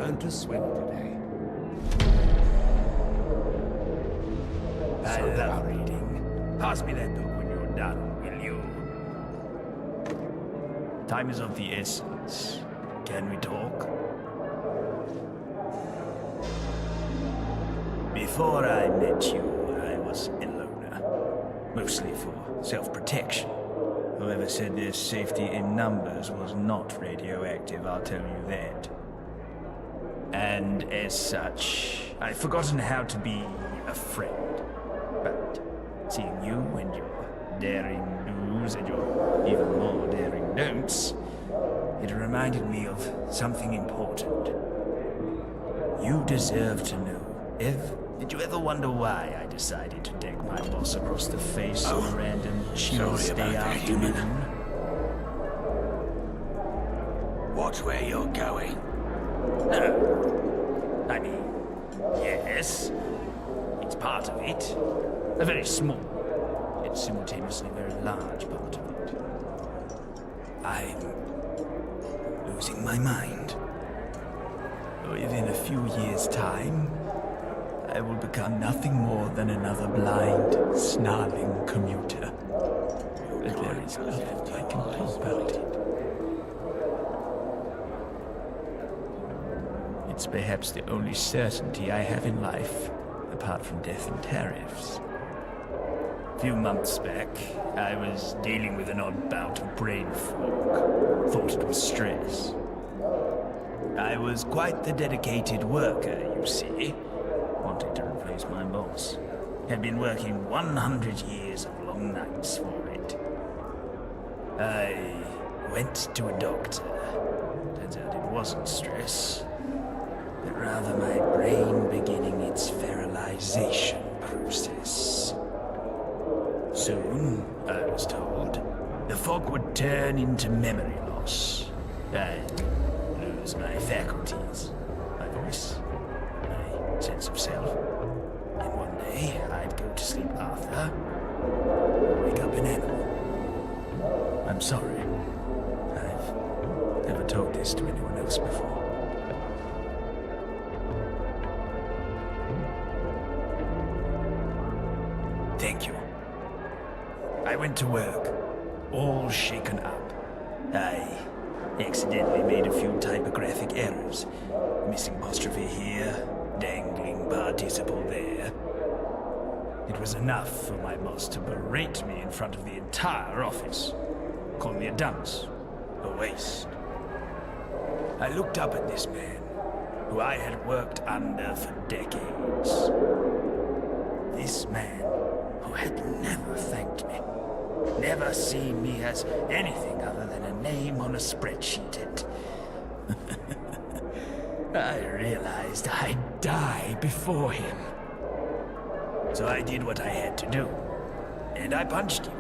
learned to swim today. I love reading. Pass me that book when you're done, will you? Time is of the essence. Can we talk? Before I met you, I was a loner. Mostly for self-protection. Whoever said there's safety in numbers was not radioactive, I'll tell you that. And as such, I've forgotten how to be a friend. But seeing you and your daring do's and your even more daring don'ts, it reminded me of something important. You deserve to know. Did you ever wonder why I decided to deck my boss across the face on a random Tuesday afternoon? Watch where you're going. No. I mean, yes. It's part of it. A very small, yet simultaneously very large part of it. I'm losing my mind. Within a few years' time, I will become nothing more than another blind, snarling commuter. But there is nothing I can do about it. It's perhaps the only certainty I have in life, apart from death and tariffs. A few months back, I was dealing with an odd bout of brain fog. Thought it was stress. I was quite the dedicated worker, you see. Wanted to replace my boss. Had been working 100 years of long nights for it. I went to a doctor. Turns out it wasn't stress, but rather my brain beginning its feralization process. Soon, I was told, the fog would turn into memory loss. I'd lose my faculties, my voice, my sense of self. And one day, I'd go to sleep Arthur, wake up an animal. I'm sorry. I've never told this to anyone else before. Thank you. I went to work, all shaken up. I accidentally made a few typographic errors. Missing apostrophe here, dangling participle there. It was enough for my boss to berate me in front of the entire office. Call me a dunce, a waste. I looked up at this man, who I had worked under for decades. This man who had never thanked me, never seen me as anything other than a name on a spreadsheet, and I realized I'd die before him. So I did what I had to do, and I punched him.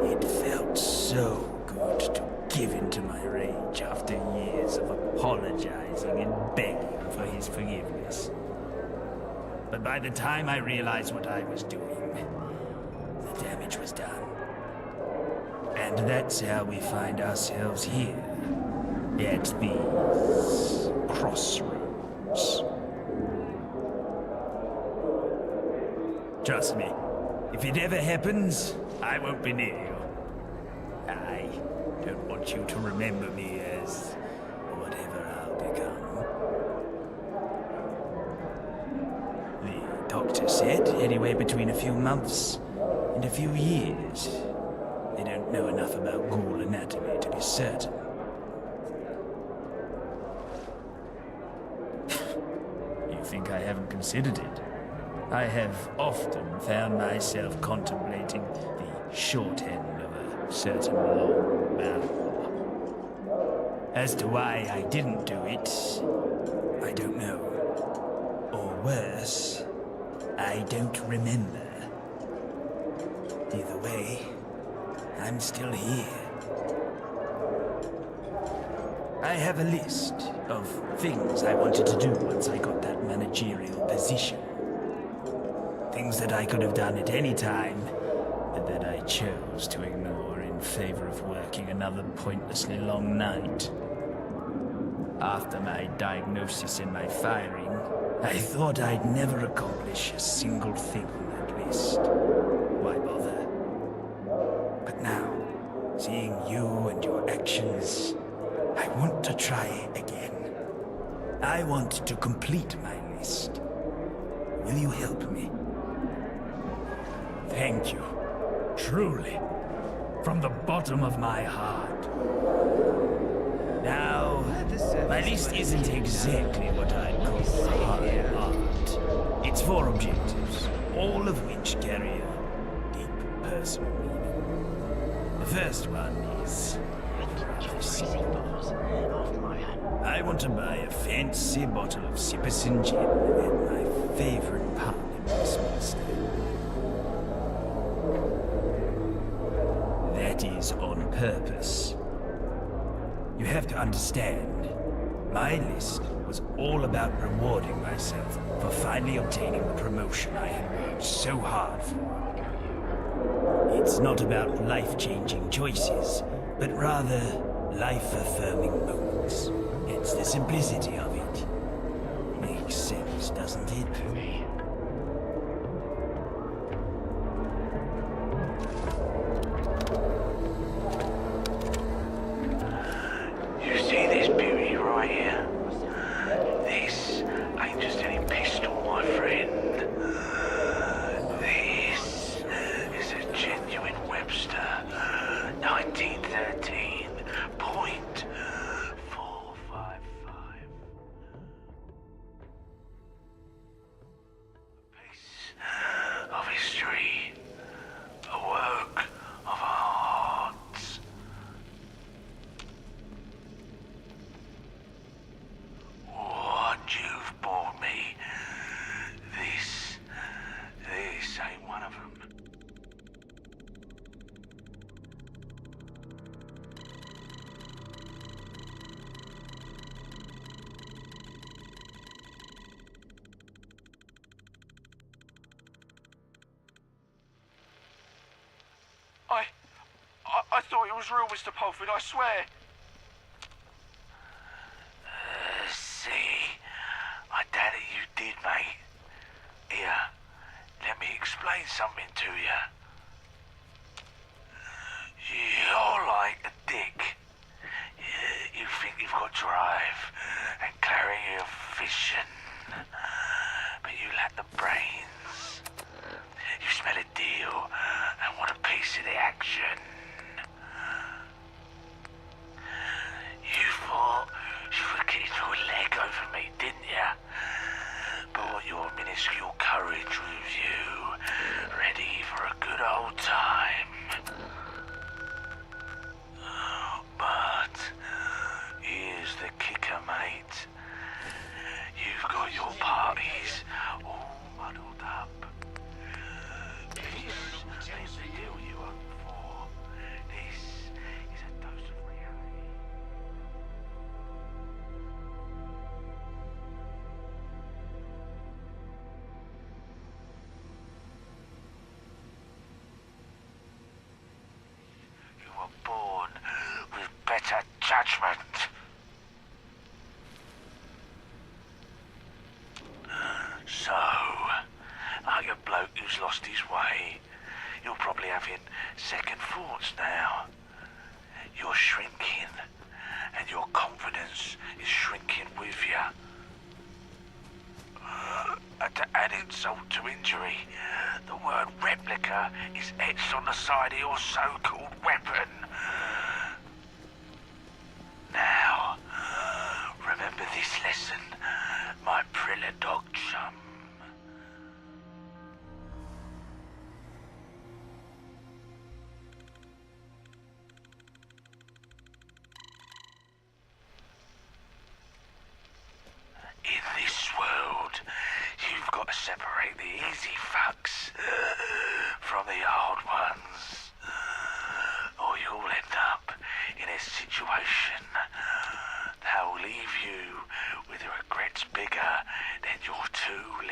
It felt so good to give in to my rage after years of apologizing and begging for his forgiveness. But by the time I realized what I was doing, the damage was done. And that's how we find ourselves here, at these crossroads. Trust me, if it ever happens, I won't be near you. I don't want you to remember me as whatever I'll become. The doctor said anywhere between a few months and a few years. They don't know enough about ghoul anatomy to be certain. You think I haven't considered it? I have often found myself contemplating the short end of a certain long battle. As to why I didn't do it, I don't know. Or worse, I don't remember. Either way, I'm still here. I have a list of things I wanted to do once I got that managerial position. Things that I could have done at any time, but that I chose to ignore in favor of working another pointlessly long night. After my diagnosis and my firing, I thought I'd never accomplish a single thing on that list. Why bother? But now, seeing you and your actions, I want to try again. I want to complete my list. Will you help me? Thank you. Truly. From the bottom of my heart. Now, my list isn't exactly what I'd call hard art. It's 4 objectives, all of which carry a deep personal meaning. The first one is rather simple. I want to buy a fancy bottle of Sipperson gin at my favorite pub in Westminster. That is on purpose. You have to understand, my list was all about rewarding myself for finally obtaining the promotion I had worked so hard for. It's not about life-changing choices, but rather life-affirming moments. It's the simplicity of it. Makes sense, doesn't it? You see this beauty right here? This ain't just any pistol, my friend. This is a genuine Webster 1913 .455. Piece of history, a work of art. What you've bought me, this ain't one of them. I thought it was real, Mr. Pulford, I swear. See, I doubt it you did, mate. Here, let me explain something to you. You're like a dick. You think you've got drive and clarity of vision, but you lack the brains. You smell a deal and want a piece of the action. You thought you were getting your leg over me, didn't you? Brought your minuscule courage with you, ready for a good old time. But here's the kicker, mate. You've got your parties all muddled up. This ain't the deal you hoped for. This is a dose of reality. You were born with better judgment. So, like a bloke who's lost his way, you're probably having second thoughts now. You're shrinking, and your confidence is shrinking with you. And to add insult to injury, the word replica is etched on the side of your so-called weapon. Now, remember this lesson, my Prilla dog chum. In this world, you've got to separate the easy fucks from the hard ones, or you'll end up in a situation that will leave you with regrets bigger than your 2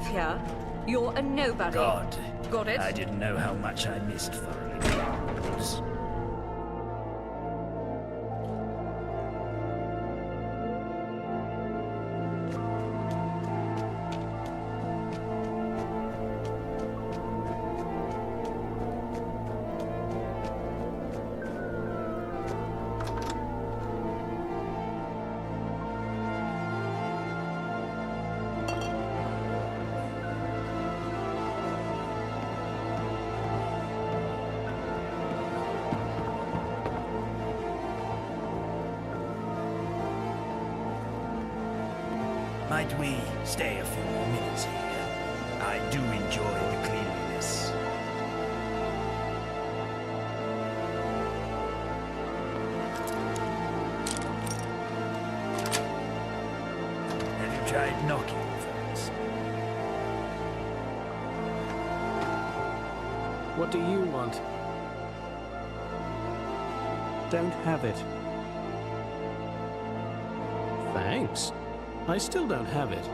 live here? You're a nobody. God. Got it? I didn't know how much I missed thoroughly clothes. Might we stay a few more minutes here? I do enjoy the cleanliness. Have you tried knocking first? What do you want? Don't have it. Thanks. I still don't have it.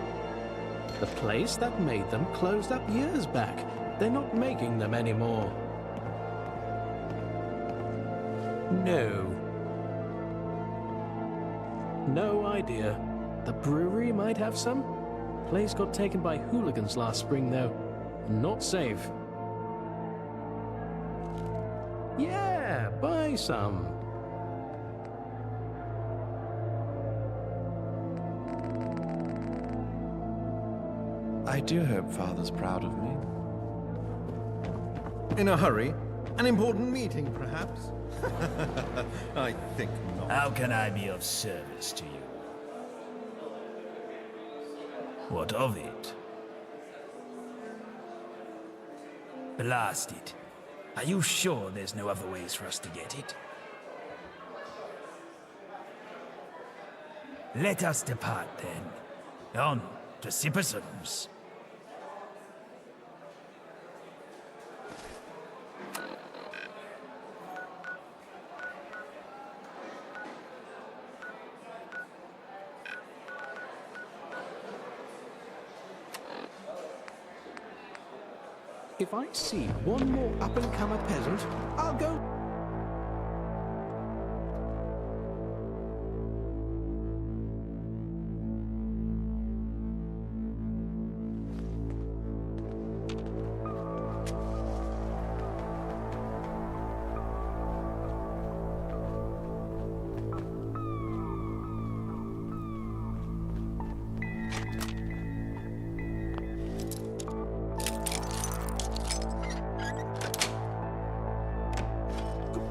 The place that made them closed up years back. They're not making them anymore. No. No idea. The brewery might have some. Place got taken by hooligans last spring, though. Not safe. Yeah, buy some. I do hope Father's proud of me. In a hurry? An important meeting, perhaps? I think not. How can I be of service to you? What of it? Blast it. Are you sure there's no other ways for us to get it? Let us depart then. On to Sipperson's. If I see one more up-and-comer peasant, I'll go...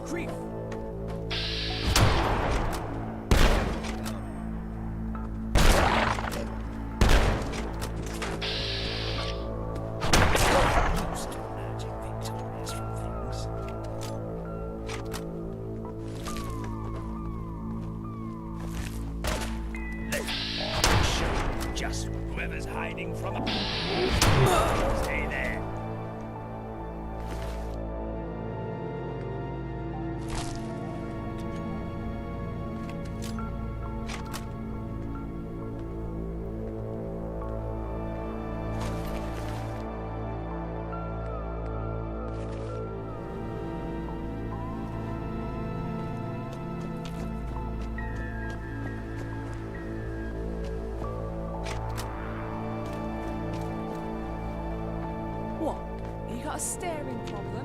Grief. Used to emerging victorious from things. Let's show just whoever's hiding from us. Stay there. What? You got a staring problem?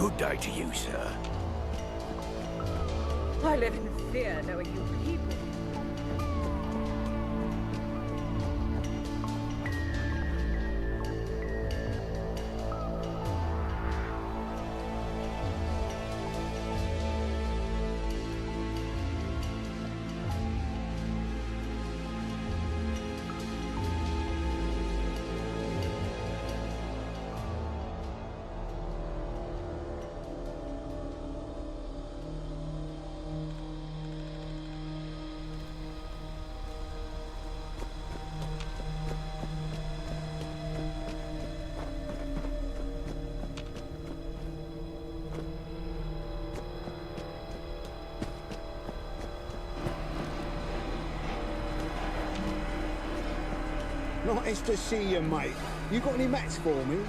good day to you, sir. I live in fear knowing you people. Nice to see you, mate. You got any mats for me?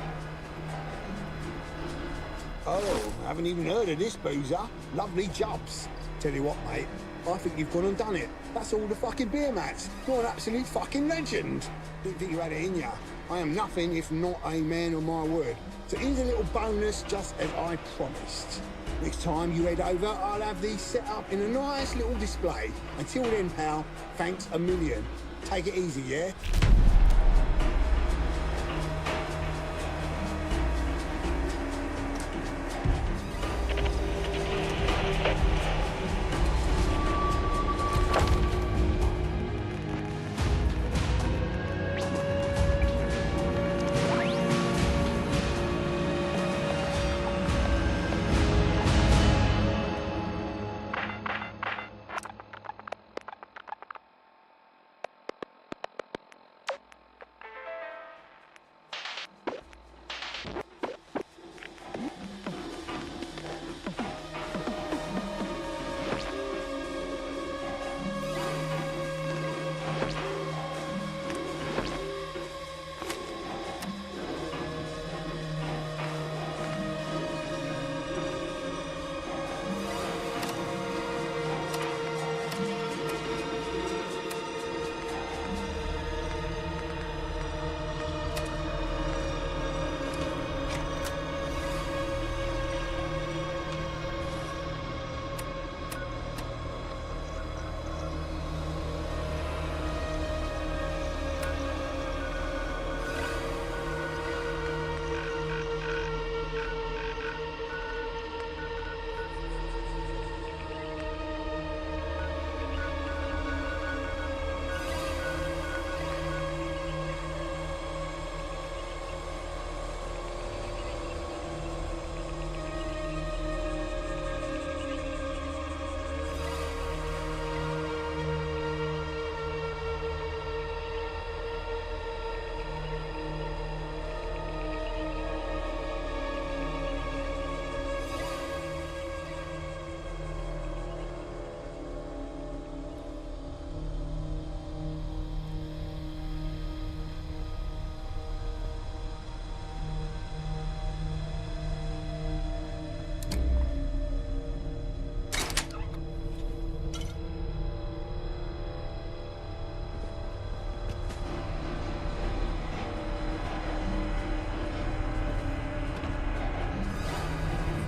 Oh, haven't even heard of this boozer. Lovely jobs. Tell you what, mate, I think you've gone and done it. That's all the fucking beer mats. You're an absolute fucking legend. Didn't think you had it in ya. I am nothing if not a man of my word. So here's a little bonus just as I promised. Next time you head over, I'll have these set up in a nice little display. Until then, pal, thanks a million. Take it easy, yeah?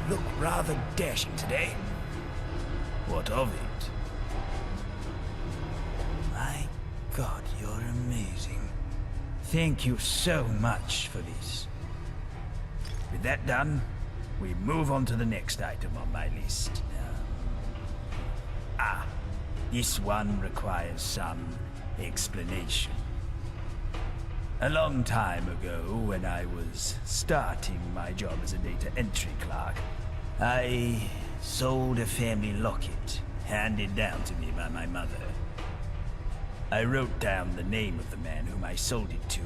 Look rather dashing today. What of it? My God, you're amazing. Thank you so much for this. With that done, we move on to the next item on my list. This one requires some explanation. A long time ago, when I was starting my job as a data entry clerk, I sold a family locket handed down to me by my mother. I wrote down the name of the man whom I sold it to,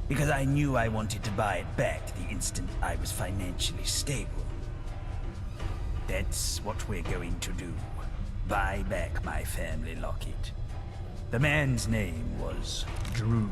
because I knew I wanted to buy it back the instant I was financially stable. That's what we're going to do. Buy back my family locket. The man's name was Drew.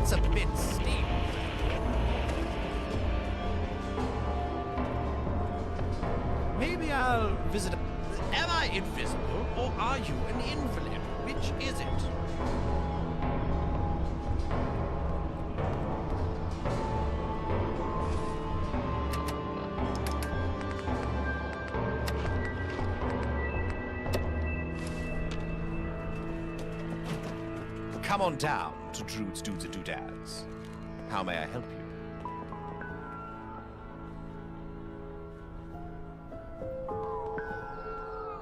That's a bit steep. Maybe I'll visit. Am I invisible, or are you an invalid? Which is it? Come on down to Drood's Dudes and Doodads. How may I help you?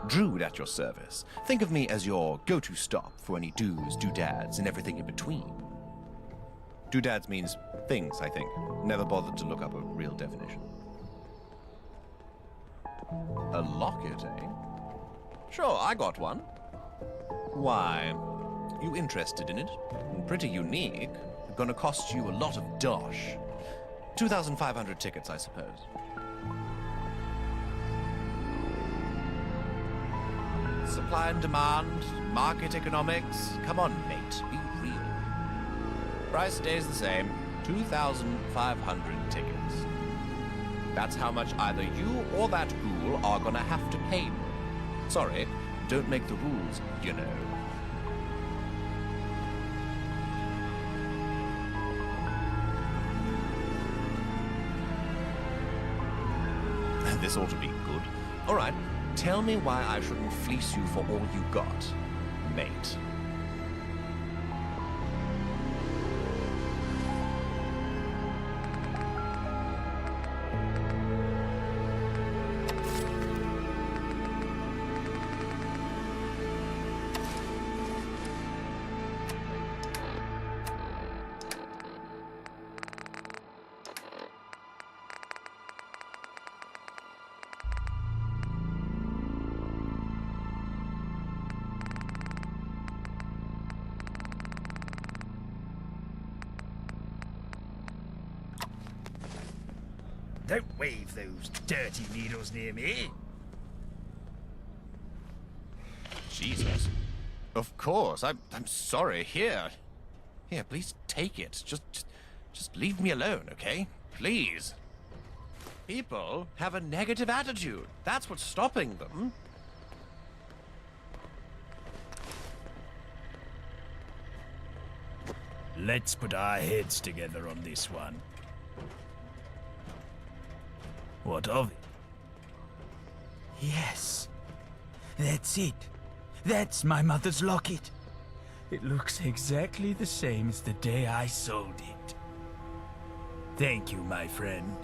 Drood at your service. Think of me as your go-to stop for any do's, doodads, and everything in between. Doodads means things, I think. Never bothered to look up a real definition. A locket, eh? Sure, I got one. Why? You interested in it? Pretty unique. Gonna cost you a lot of dosh. 2,500 tickets, I suppose. Supply and demand, market economics. Come on, mate, be real. Price stays the same, 2,500 tickets. That's how much either you or that ghoul are gonna have to pay me. Sorry, don't make the rules, you know. This ought to be good. All right, tell me why I shouldn't fleece you for all you got, mate. Don't wave those dirty needles near me. Jesus. Of course. I'm sorry. Here, please take it. Just leave me alone, okay? Please. People have a negative attitude. That's what's stopping them. Let's put our heads together on this one. What of it? Yes. That's it. That's my mother's locket. It looks exactly the same as the day I sold it. Thank you, my friend.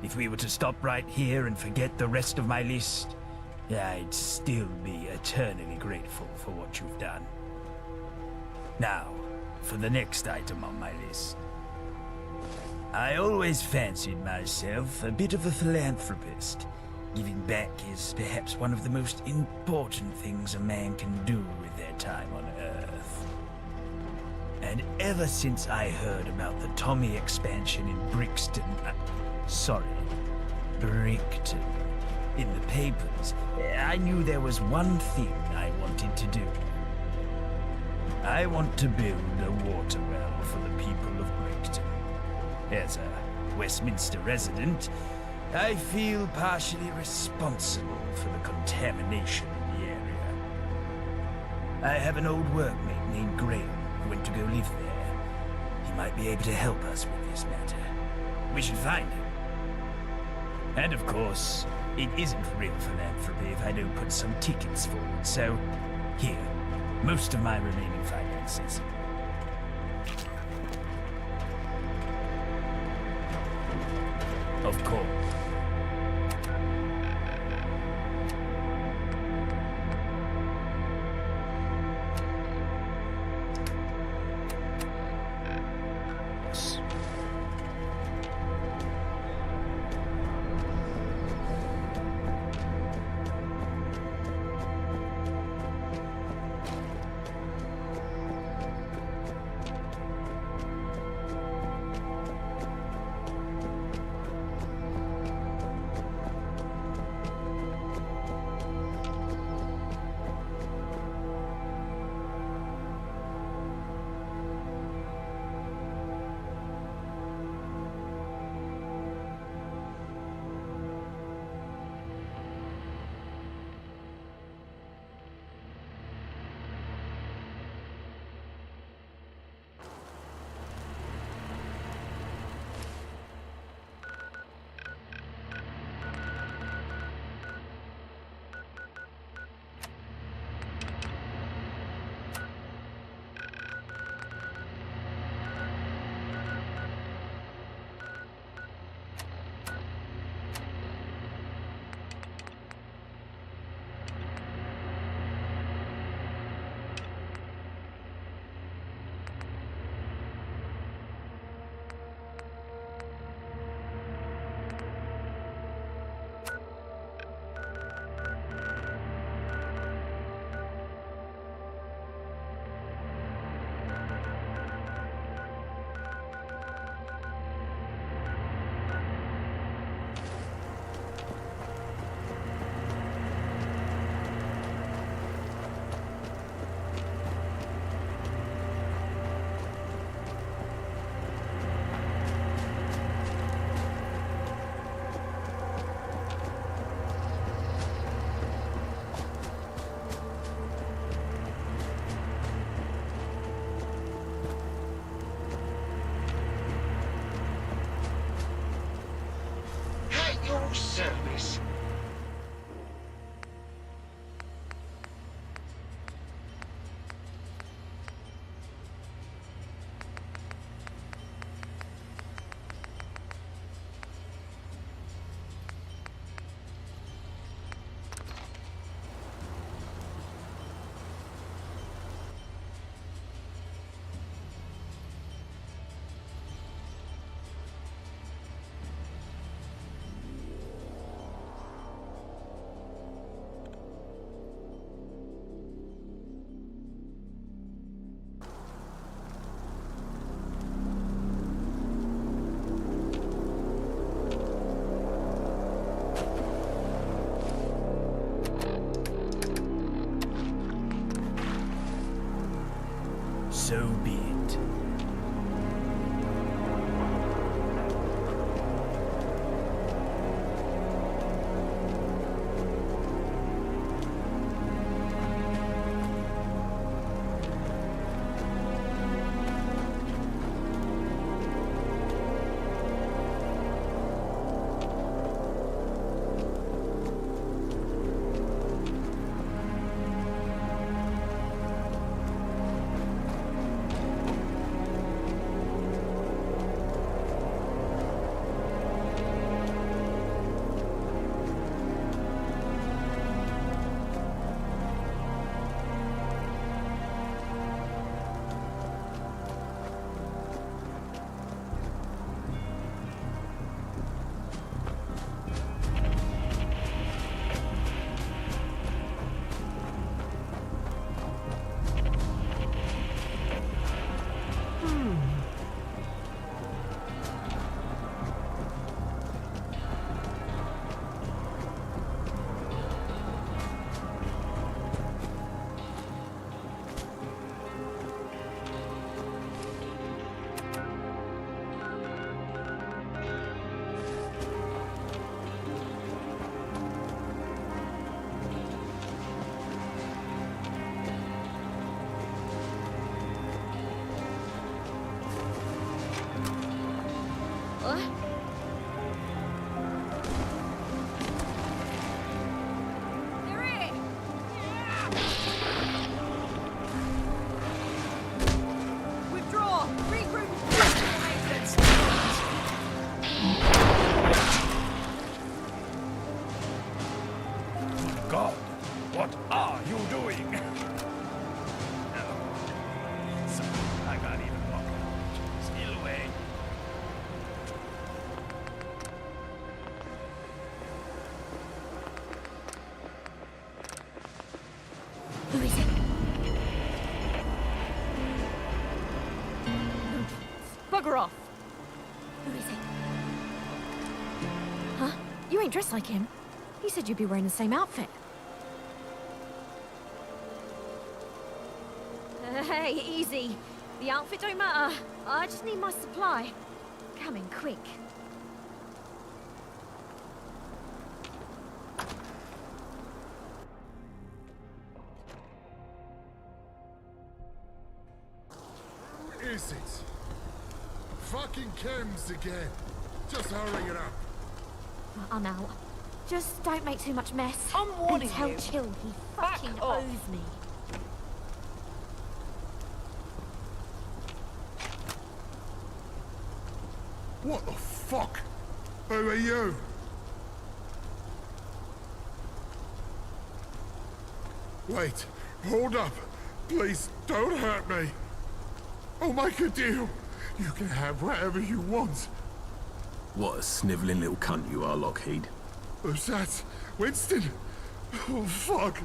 If we were to stop right here and forget the rest of my list, I'd still be eternally grateful for what you've done. Now, for the next item on my list. I always fancied myself a bit of a philanthropist. Giving back is perhaps one of the most important things a man can do with their time on Earth. And ever since I heard about the Tommy expansion in Brickton, in the papers, I knew there was one thing I wanted to do. I want to build a water well for the people of Brickton. As a Westminster resident, I feel partially responsible for the contamination in the area. I have an old workmate named Graham who went to go live there. He might be able to help us with this matter. We should find him. And of course, it isn't real philanthropy if I don't put some tickets forward, so here, most of my remaining finances. Of course. service. So be it. God, what are you doing? So, I can't even walk out. Still away. Who is it? Bugger off! Who is it? Huh? You ain't dressed like him. You said you'd be wearing the same outfit. Hey, easy. The outfit don't matter. I just need my supply. Coming quick. Who is it? Fucking chems again. Just hurry it up. I'm out. Just don't make too much mess. I'm warning and tell you. Chill he Back fucking off. owes me. What the fuck? Who are you? Wait, hold up. Please, don't hurt me. I'll make a deal. You can have whatever you want. What a snivelling little cunt you are, Lockheed. Who's that? Winston? Oh, fuck.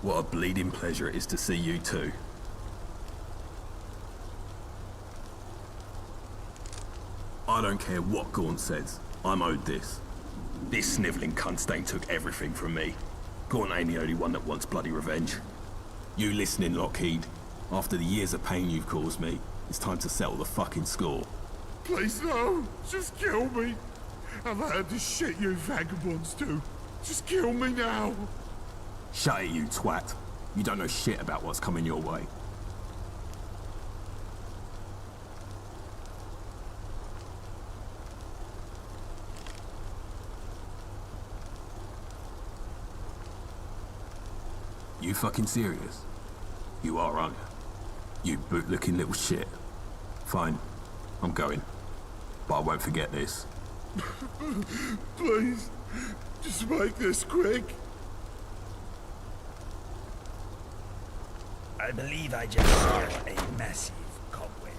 What a bleeding pleasure it is to see you too. I don't care what Gaunt says. I'm owed this. This snivelling cunt stain took everything from me. Gaunt ain't the only one that wants bloody revenge. You listening, Lockheed? After the years of pain you've caused me, it's time to settle the fucking score. Please, no. Just kill me. I've heard the shit you vagabonds do. Just kill me now. Shut it, you twat. You don't know shit about what's coming your way. You fucking serious? You are, aren't you? You boot-looking little shit. Fine, I'm going. But I won't forget this. Please, just make this quick. I believe I just saw a massive cobweb.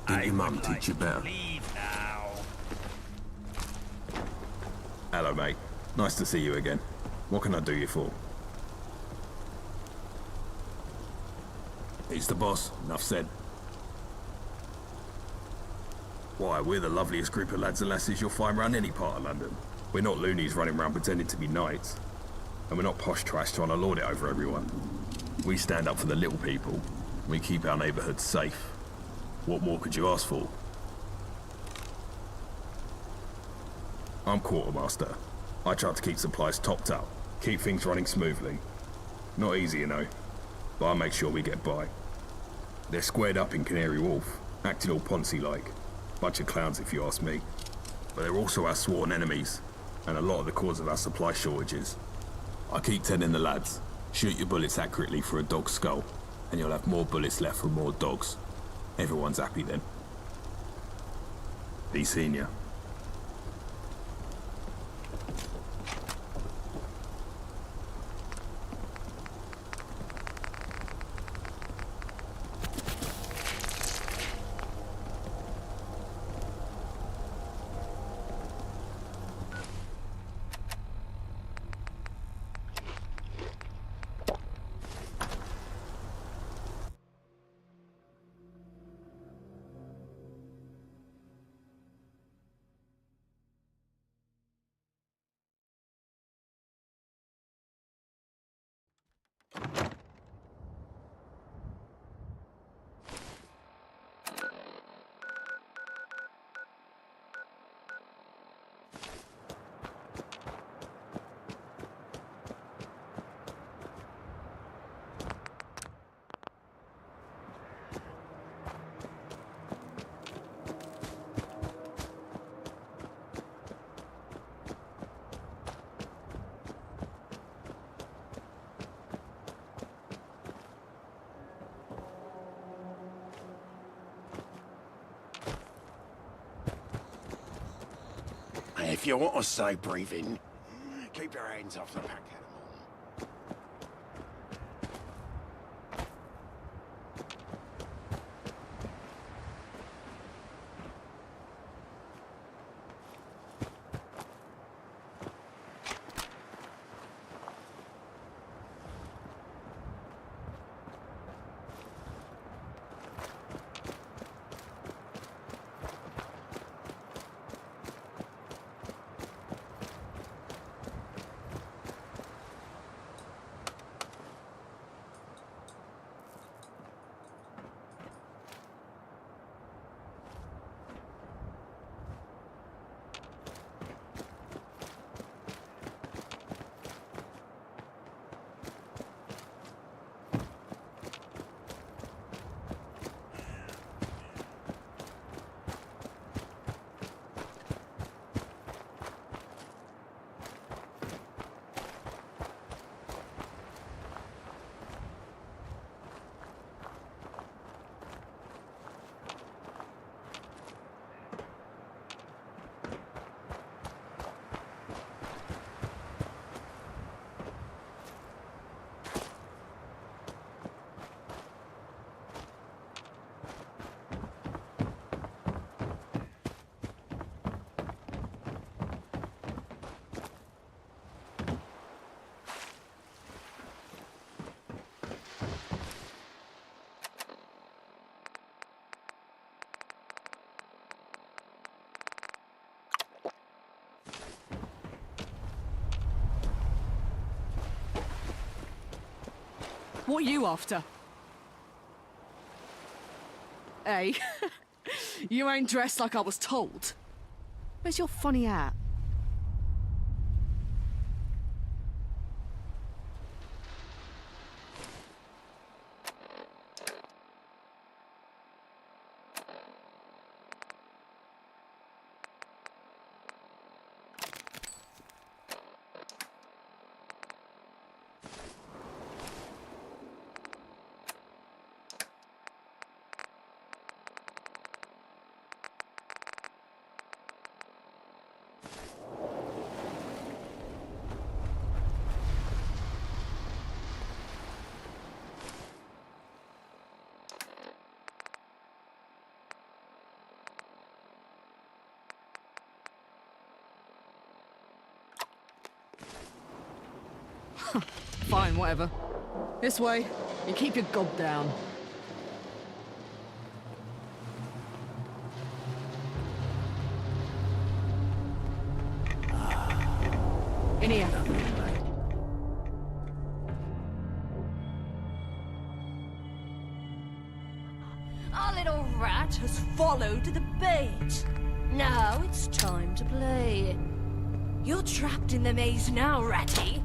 Didn't your mum teach you better? Leave now. Hello, mate. Nice to see you again. What can I do you for? He's the boss. Enough said. Why, we're the loveliest group of lads and lasses you'll find around any part of London. We're not loonies running around pretending to be knights. And we're not posh trash trying to lord it over everyone. We stand up for the little people. We keep our neighbourhoods safe. What more could you ask for? I'm quartermaster. I try to keep supplies topped up, keep things running smoothly. Not easy, you know, but I make sure we get by. They're squared up in Canary Wharf, acting all Ponzi-like. Bunch of clowns if you ask me. But they're also our sworn enemies, and a lot of the cause of our supply shortages. I keep telling the lads, shoot your bullets accurately for a dog's skull, and you'll have more bullets left for more dogs. Everyone's happy then. Be senior. If you want to stay breathing, keep your hands off the pack animal. What are you after? Hey, you ain't dressed like I was told. Where's your funny hat? Fine, whatever. This way, you keep your gob down. In here. Our little rat has followed the bait. Now it's time to play. You're trapped in the maze now, Ratty.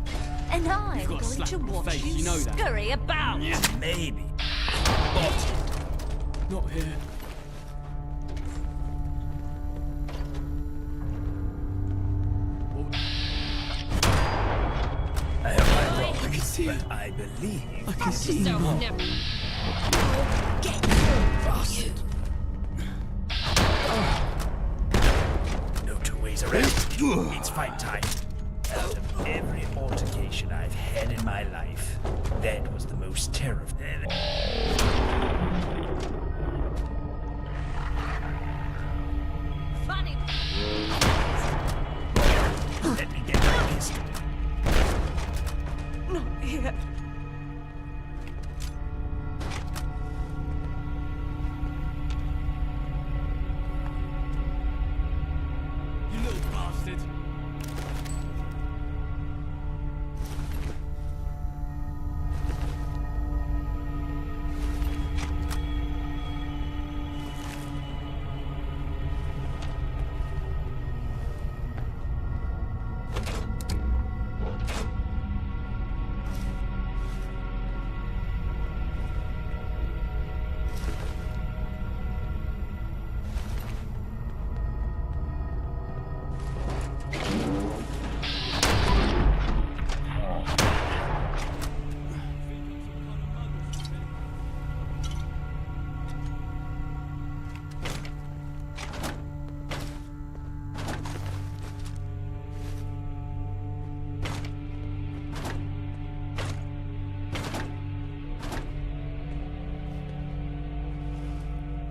And I'm You've got a going slap to on the watch face, you you know that. scurry about. Maybe. Not here. I hope I'm wrong, I can see but it. I believe I can see you. Yourself now. now. Get your Bastard. no two ways around. It's fight time. Out of every altercation I've had in my life, that was the most terrifying. funny. Let me get my pistol. Not here. You little bastard.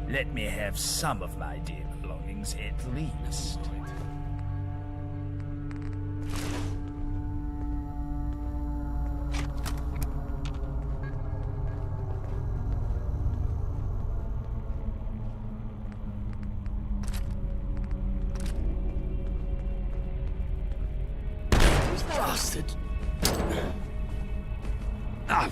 Let me have some of my dear belongings at least. Bastard. Ah!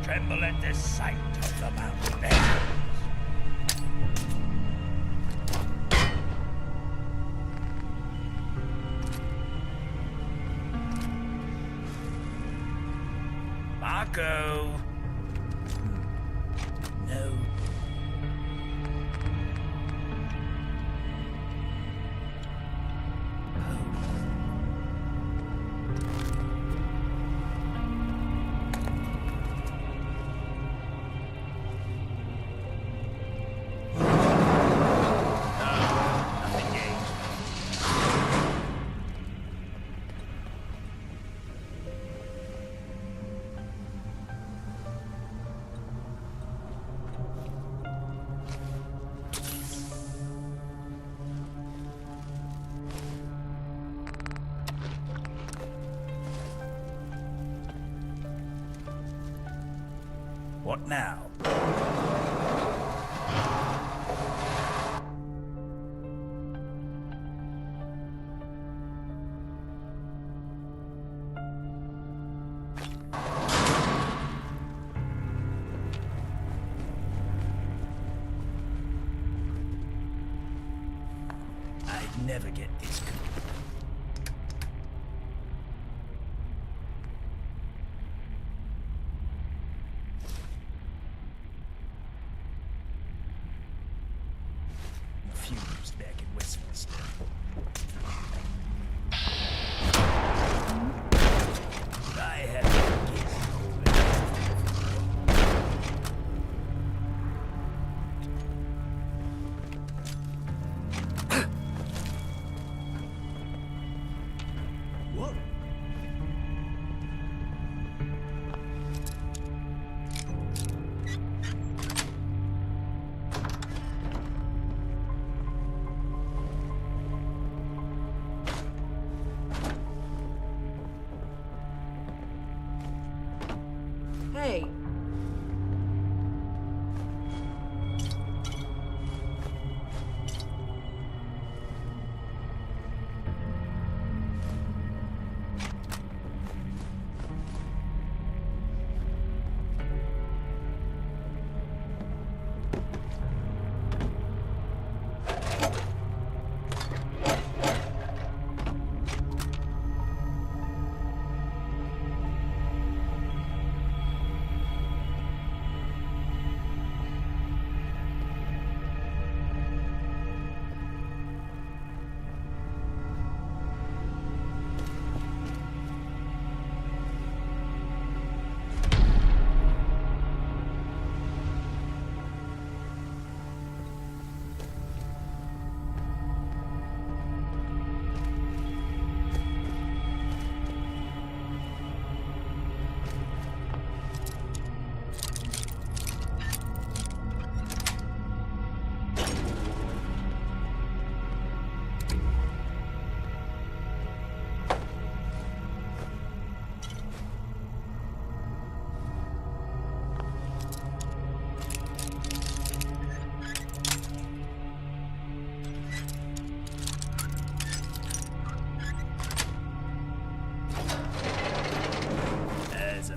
Tremble at the sight of the mountain. Marco! No. What now? I'd never get this good. Fused back in Westminster. I have to get Hey.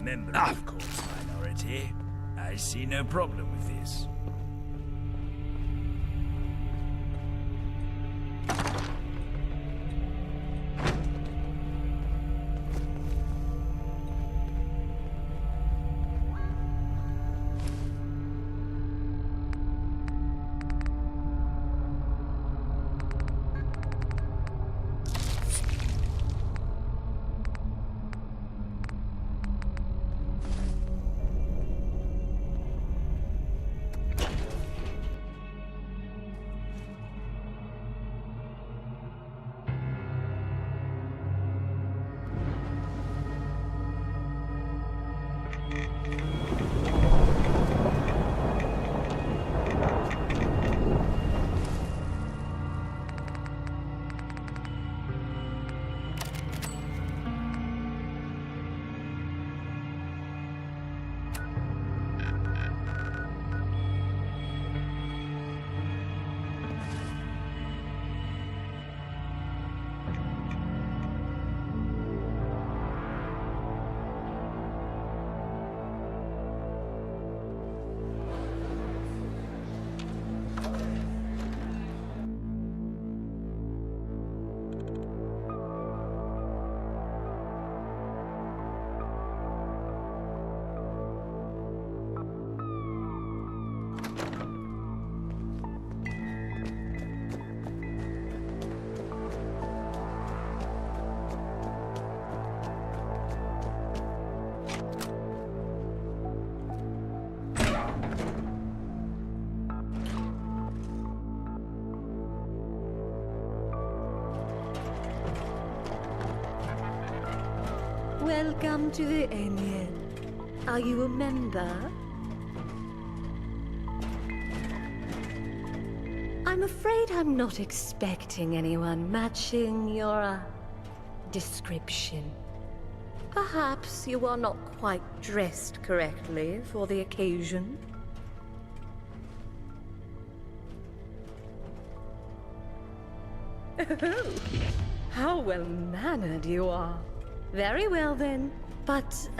Member of the Court's minority, I see no problem with this. Welcome to the Onion. Are you a member? I'm afraid I'm not expecting anyone matching your description. Perhaps you are not quite dressed correctly for the occasion. Oh, how well-mannered you are. Very well then. But,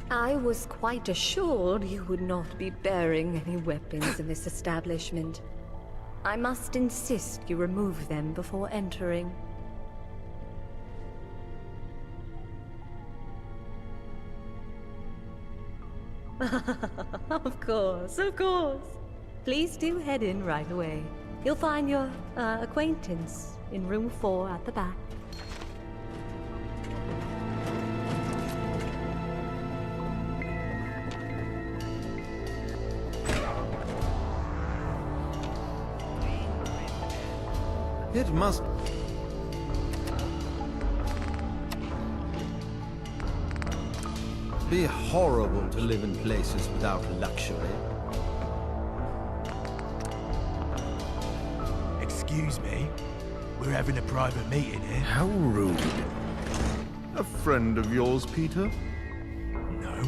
I was quite assured you would not be bearing any weapons in this establishment. I must insist you remove them before entering. Of course, of course. Please do head in right away. You'll find your, acquaintance in room 4 at the back. It must be horrible to live in places without luxury. Excuse me, we're having a private meeting here. How rude. A friend of yours, Peter? No.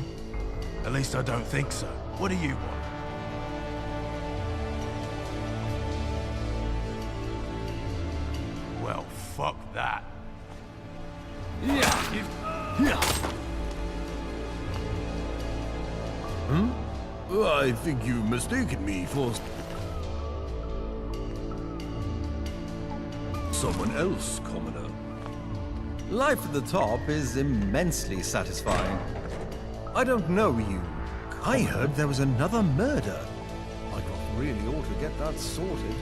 At least I don't think so. What do you want? Well, fuck that. I think you've mistaken me for someone else, Commoner. Life at the top is immensely satisfying. I don't know you. I heard there was another murder. I really ought to get that sorted.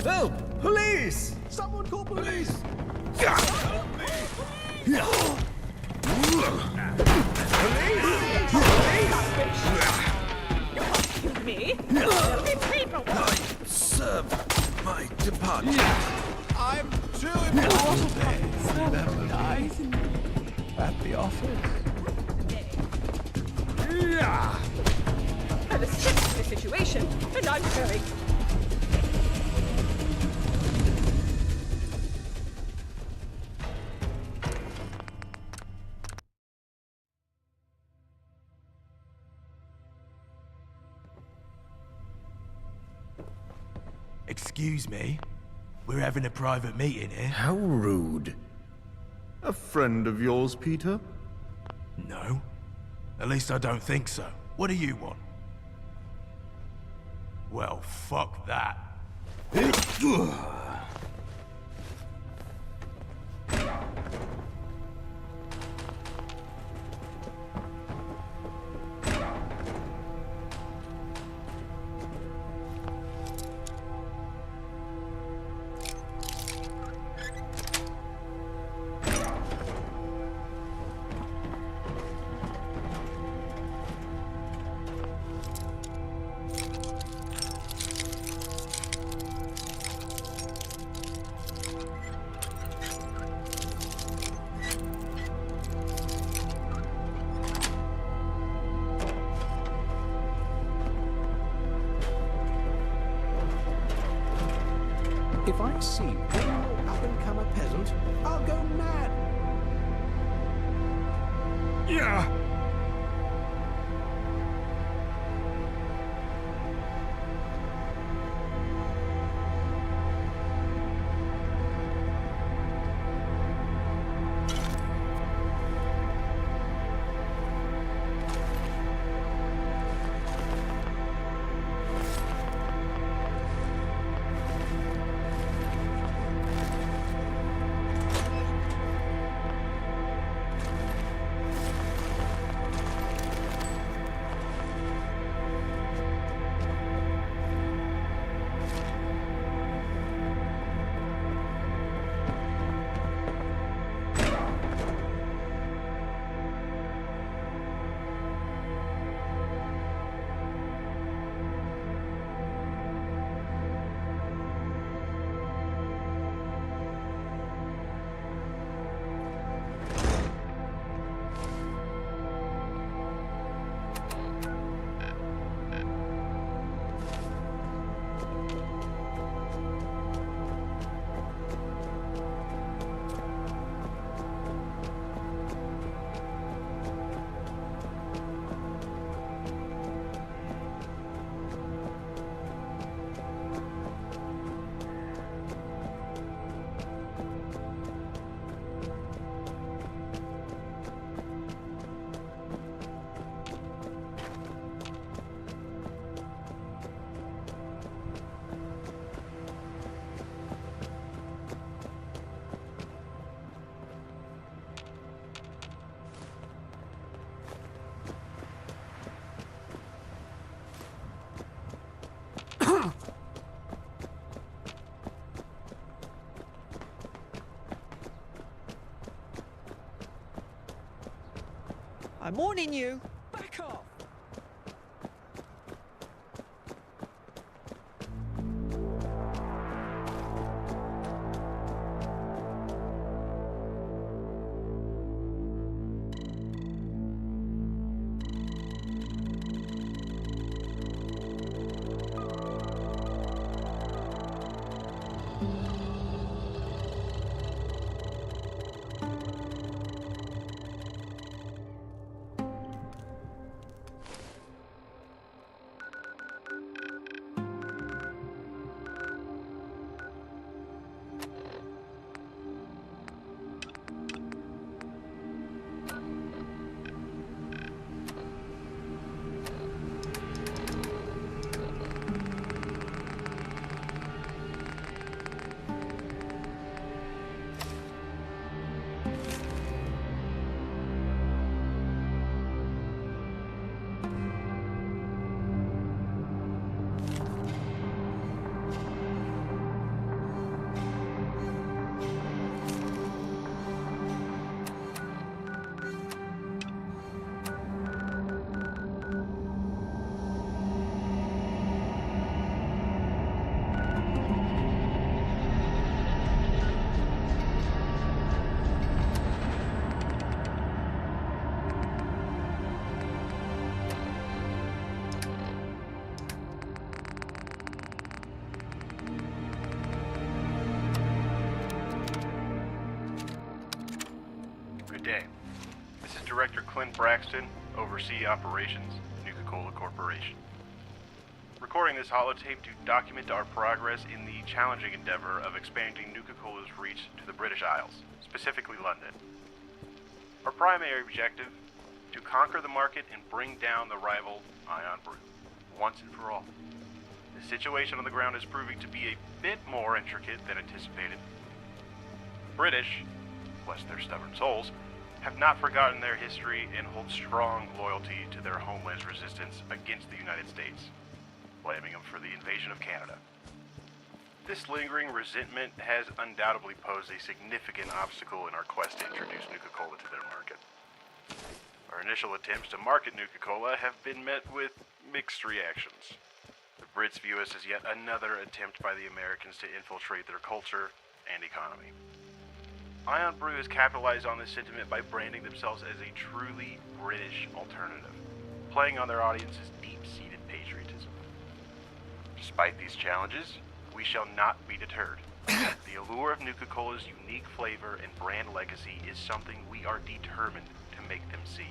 Help! Police! Someone call police! Me? There'll be people. Serve my department. I'm too important. Remember guys at the office. I've assessed the situation, and I'm going. Excuse me. We're having a private meeting here. How rude. A friend of yours, Peter? No. At least I don't think so. What do you want? Well, fuck that. If I see one more up-and-comer peasant, I'll go mad. Yeah. I'm warning you. Back off. Director Clint Braxton, oversee operations, Nuka-Cola Corporation. Recording this holotape to document our progress in the challenging endeavor of expanding Nuka-Cola's reach to the British Isles, specifically London. Our primary objective, to conquer the market and bring down the rival Ion Brew, once and for all. The situation on the ground is proving to be a bit more intricate than anticipated. The British, bless their stubborn souls, have not forgotten their history and hold strong loyalty to their homeland's resistance against the United States, blaming them for the invasion of Canada. This lingering resentment has undoubtedly posed a significant obstacle in our quest to introduce Nuka-Cola to their market. Our initial attempts to market Nuka-Cola have been met with mixed reactions. The Brits view us as yet another attempt by the Americans to infiltrate their culture and economy. Ion Brew has capitalized on this sentiment by branding themselves as a truly British alternative, playing on their audience's deep-seated patriotism. Despite these challenges, we shall not be deterred. The allure of Nuka-Cola's unique flavor and brand legacy is something we are determined to make them see.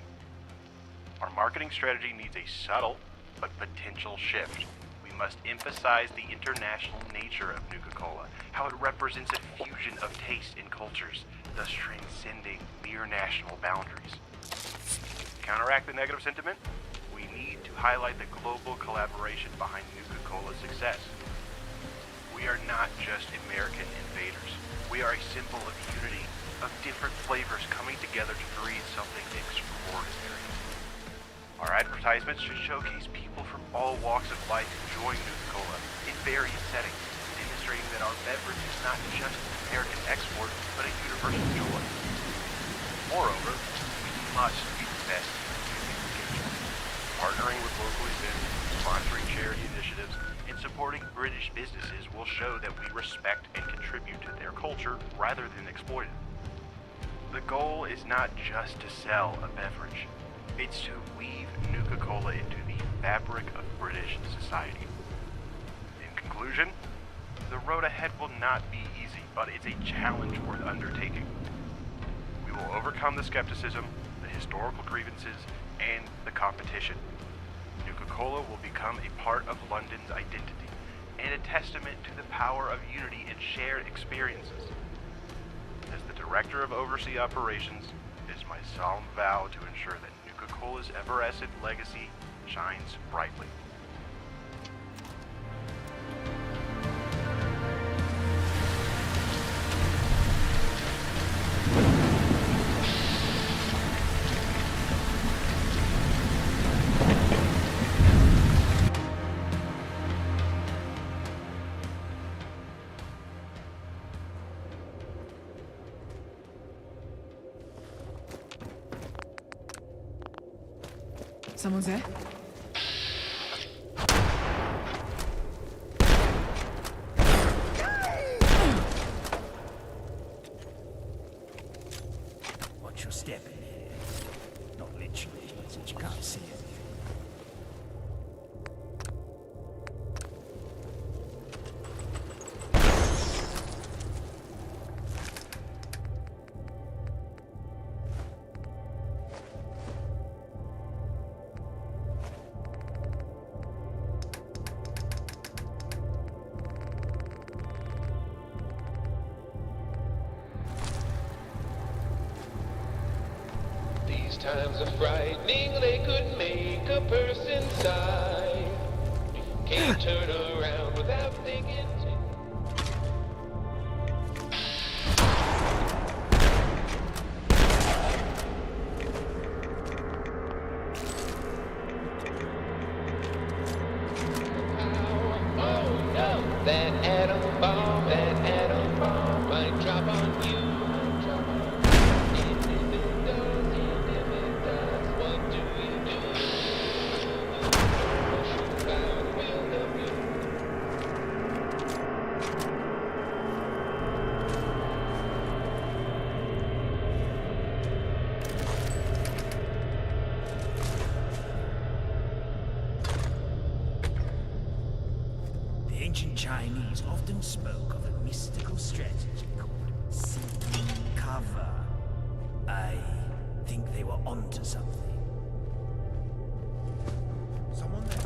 Our marketing strategy needs a subtle but potential shift. We must emphasize the international nature of Nuka-Cola, how it represents a fusion of taste and cultures, thus transcending mere national boundaries. To counteract the negative sentiment, we need to highlight the global collaboration behind Nuka-Cola's success. We are not just American invaders. We are a symbol of unity, of different flavors coming together to create something extraordinary. Our advertisements should showcase people from all walks of life enjoying Nuka-Cola in various settings, demonstrating that our beverage is not just an American export, but a universal joy. Moreover, we must be the best in communication, partnering with local events, sponsoring charity initiatives, and supporting British businesses will show that we respect and contribute to their culture rather than exploit it. The goal is not just to sell a beverage. It's to weave Nuka-Cola into the fabric of British society. In conclusion, the road ahead will not be easy, but it's a challenge worth undertaking. We will overcome the skepticism, the historical grievances, and the competition. Nuka-Cola will become a part of London's identity, and a testament to the power of unity and shared experiences. As the Director of Overseas Operations, it is my solemn vow to ensure that Nuka-Cola's ever-essent legacy shines brightly. Someone's there? Watch your step in here. Not literally, since you can't see anything. These times are frightening, they could make a person sigh. Can't turn around without thinking. Oh no, that atom bomb might drop on you. The ancient Chinese often spoke of a mystical strategy called seeking cover. I think they were onto something. Someone there?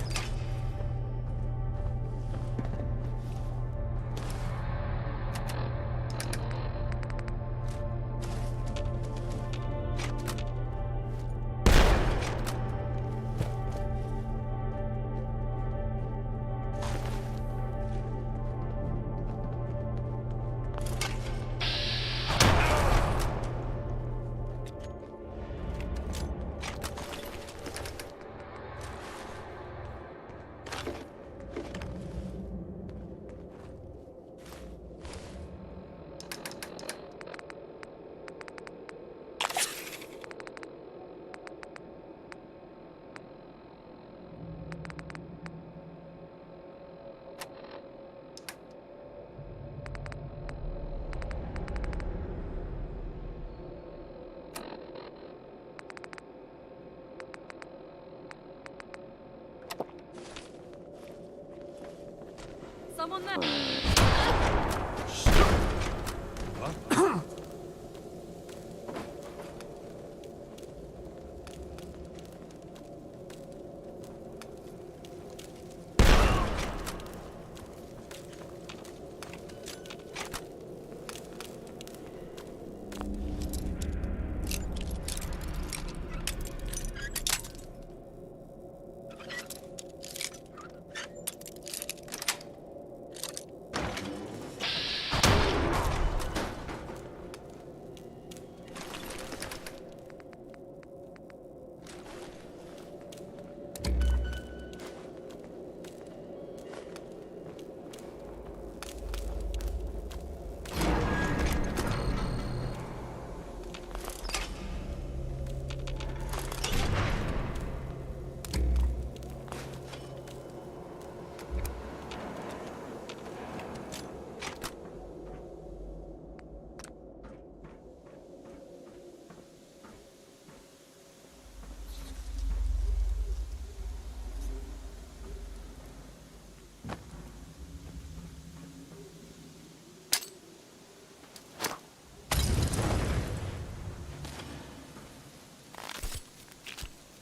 Someone there?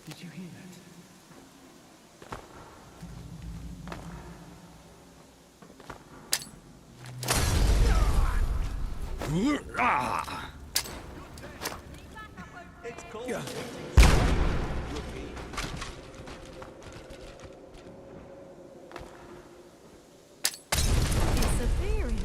Did you hear that? Ah! It's cold. Yeah. Disappearing.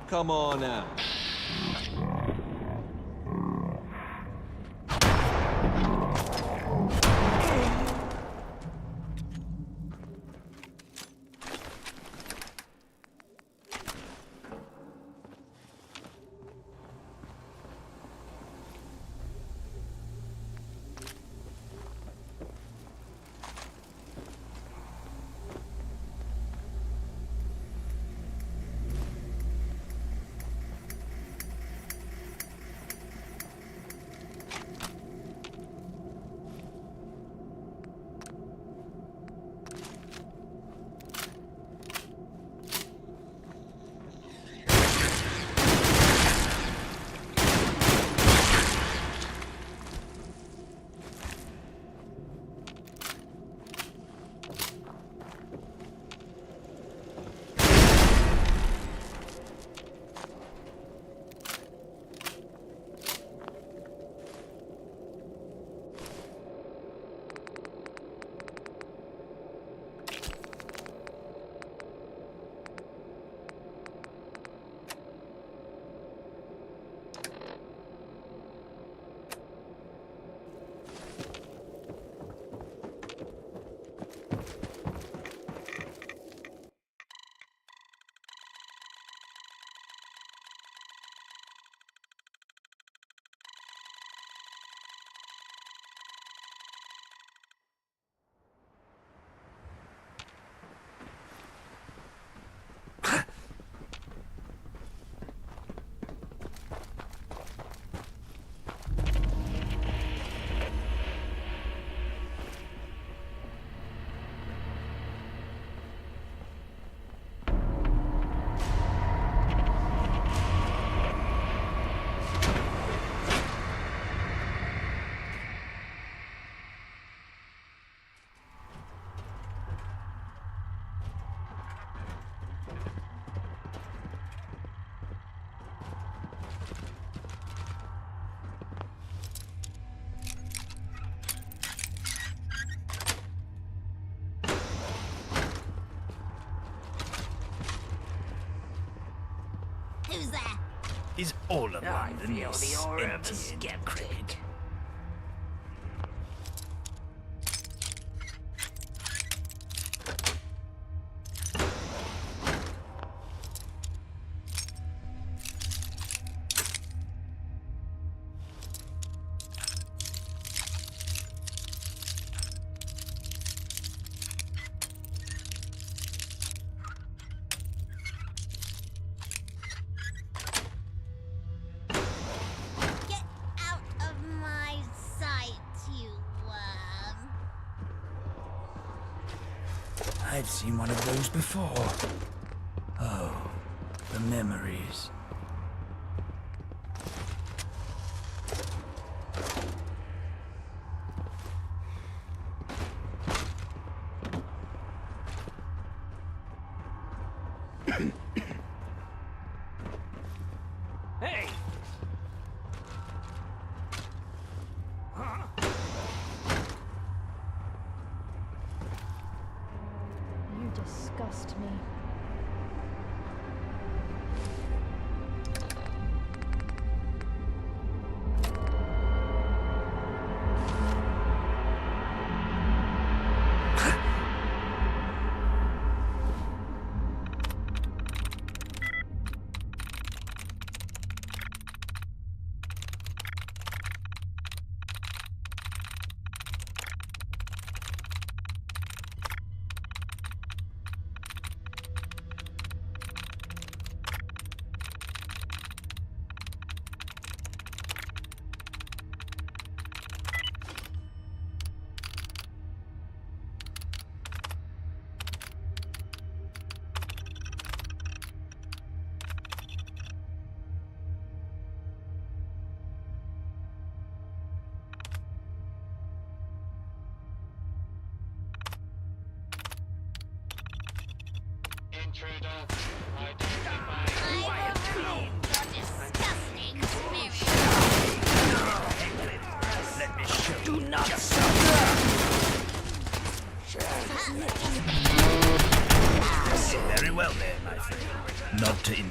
Come on now. Who's there? Is all of I London feel this the aura of a empty and skeptic. Get out of my sight, you worm. I've seen one of those before. Oh, the memories. Hey! You disgust me.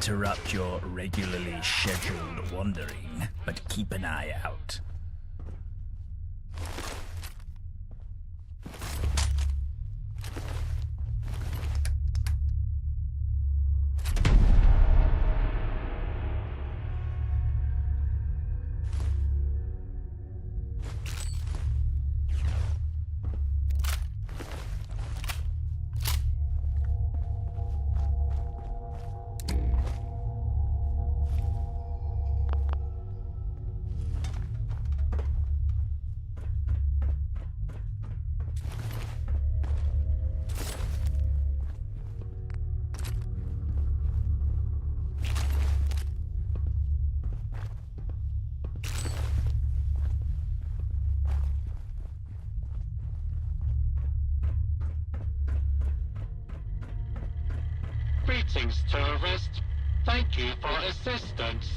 interrupt your regularly scheduled wandering, but keep an eye out. Greetings, tourist. Thank you for assistance.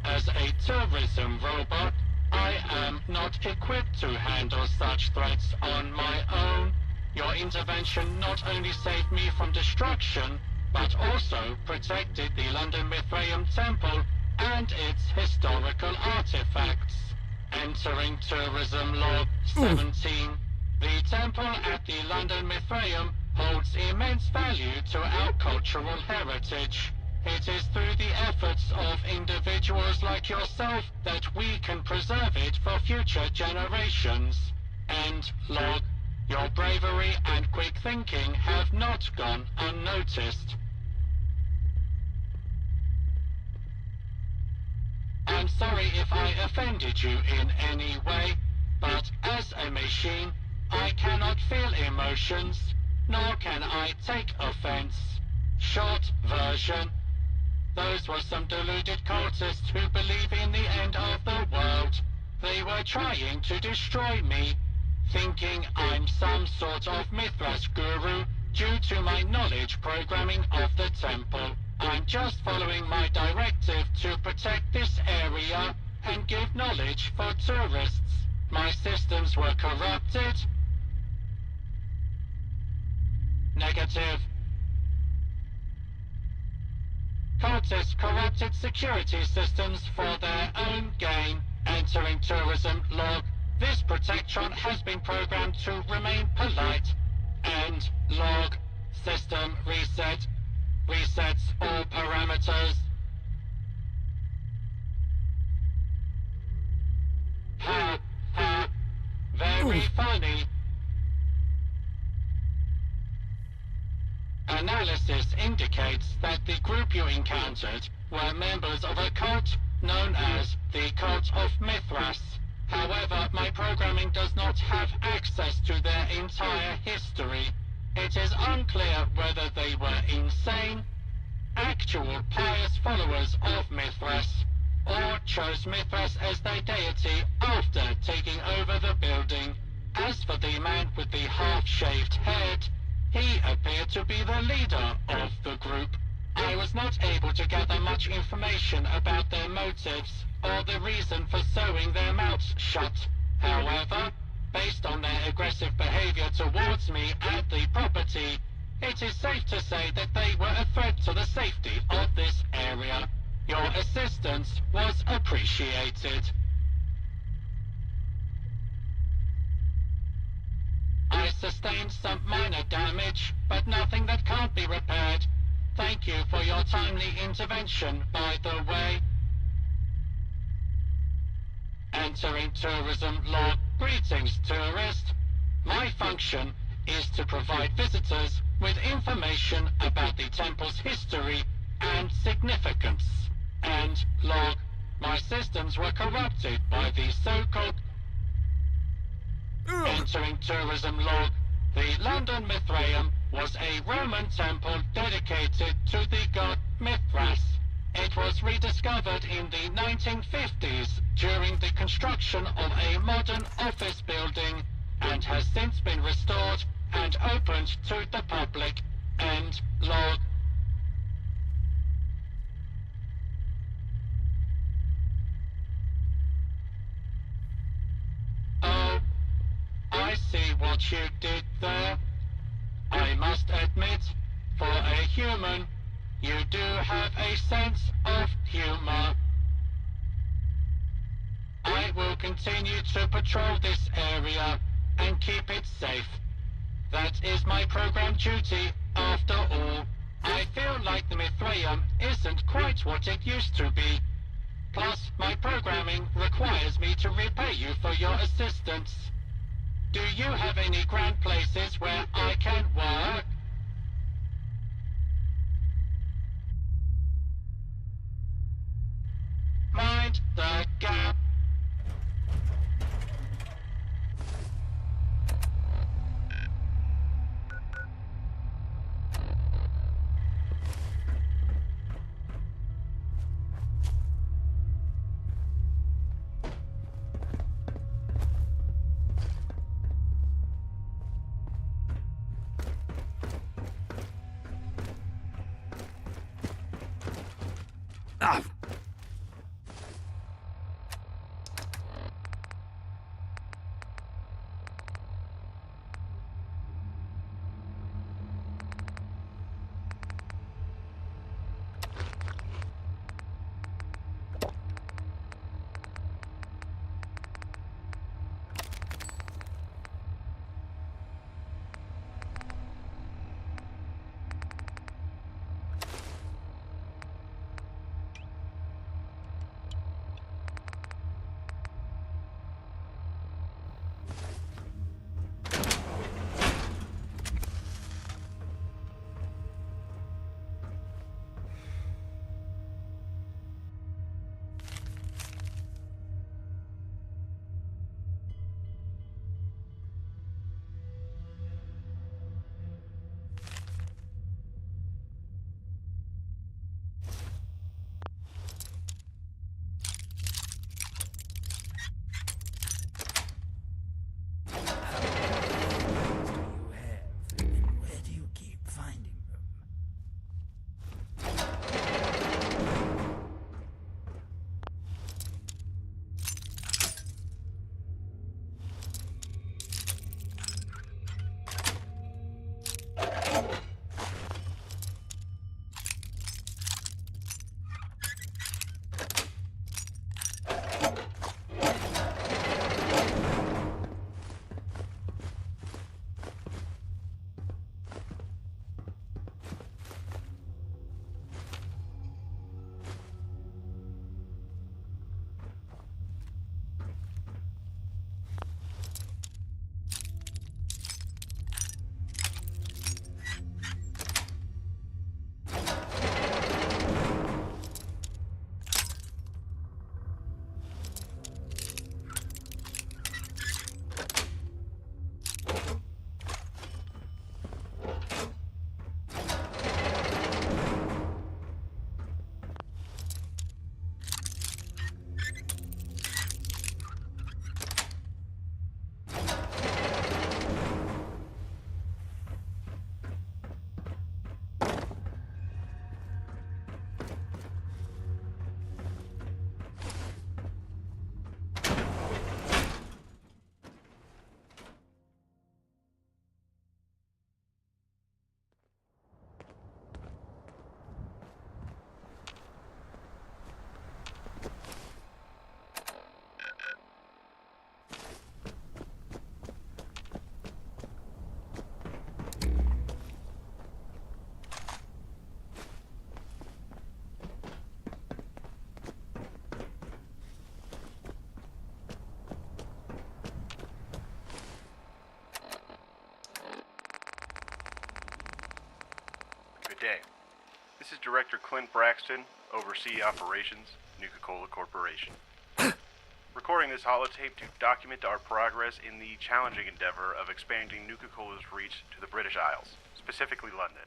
As a tourism robot, I am not equipped to handle such threats on my own. Your intervention not only saved me from destruction, but also protected the London Mithraeum Temple and its historical artifacts. Entering tourism log 17. The temple at the London Mithraeum holds immense value to our cultural heritage. It is through the efforts of individuals like yourself that we can preserve it for future generations. End log. Your bravery and quick thinking have not gone unnoticed. I'm sorry if I offended you in any way, but as a machine, I cannot feel emotions, nor can I take offense. Short version. Those were some deluded cultists who believe in the end of the world. They were trying to destroy me, thinking I'm some sort of Mithras guru due to my knowledge programming of the temple. I'm just following my directive to protect this area and give knowledge for tourists. My systems were corrupted. Negative. Cultists corrupted security systems for their own gain. Entering tourism log. This protectron has been programmed to remain polite. End log. System reset. Resets all parameters. Ha ha. Very funny. Analysis indicates that the group you encountered were members of a cult known as the Cult of Mithras. However, my programming does not have access to their entire history. It is unclear whether they were insane, actual pious followers of Mithras, or chose Mithras as their deity after taking over the building. As for the man with the half-shaved head, he appeared to be the leader of the group. I was not able to gather much information about their motives or the reason for sewing their mouths shut. However, based on their aggressive behavior towards me and the property, it is safe to say that they were a threat to the safety of this area. Your assistance was appreciated. I sustained some minor damage, but nothing that can't be repaired. Thank you for your timely intervention, by the way. Entering tourism log. Greetings, tourist. My function is to provide visitors with information about the temple's history and significance. And log. My systems were corrupted by the so-called... Entering tourism log. The London Mithraeum was a Roman temple dedicated to the god Mithras. It was rediscovered in the 1950s during the construction of a modern office building and has since been restored and opened to the public. End log. Oh, I see what you did there. I must admit, for a human, You do have a sense of humor. I will continue to patrol this area and keep it safe. That is my program duty, after all. I feel like the Mithraeum isn't quite what it used to be. Plus, my programming requires me to repay you for your assistance. Do you have any grand places where I can work? Mind the gap. Ah! Day. This is Director Clint Braxton, Oversee Operations, Nuka-Cola Corporation. Recording this holotape to document our progress in the challenging endeavor of expanding Nuka-Cola's reach to the British Isles, specifically London.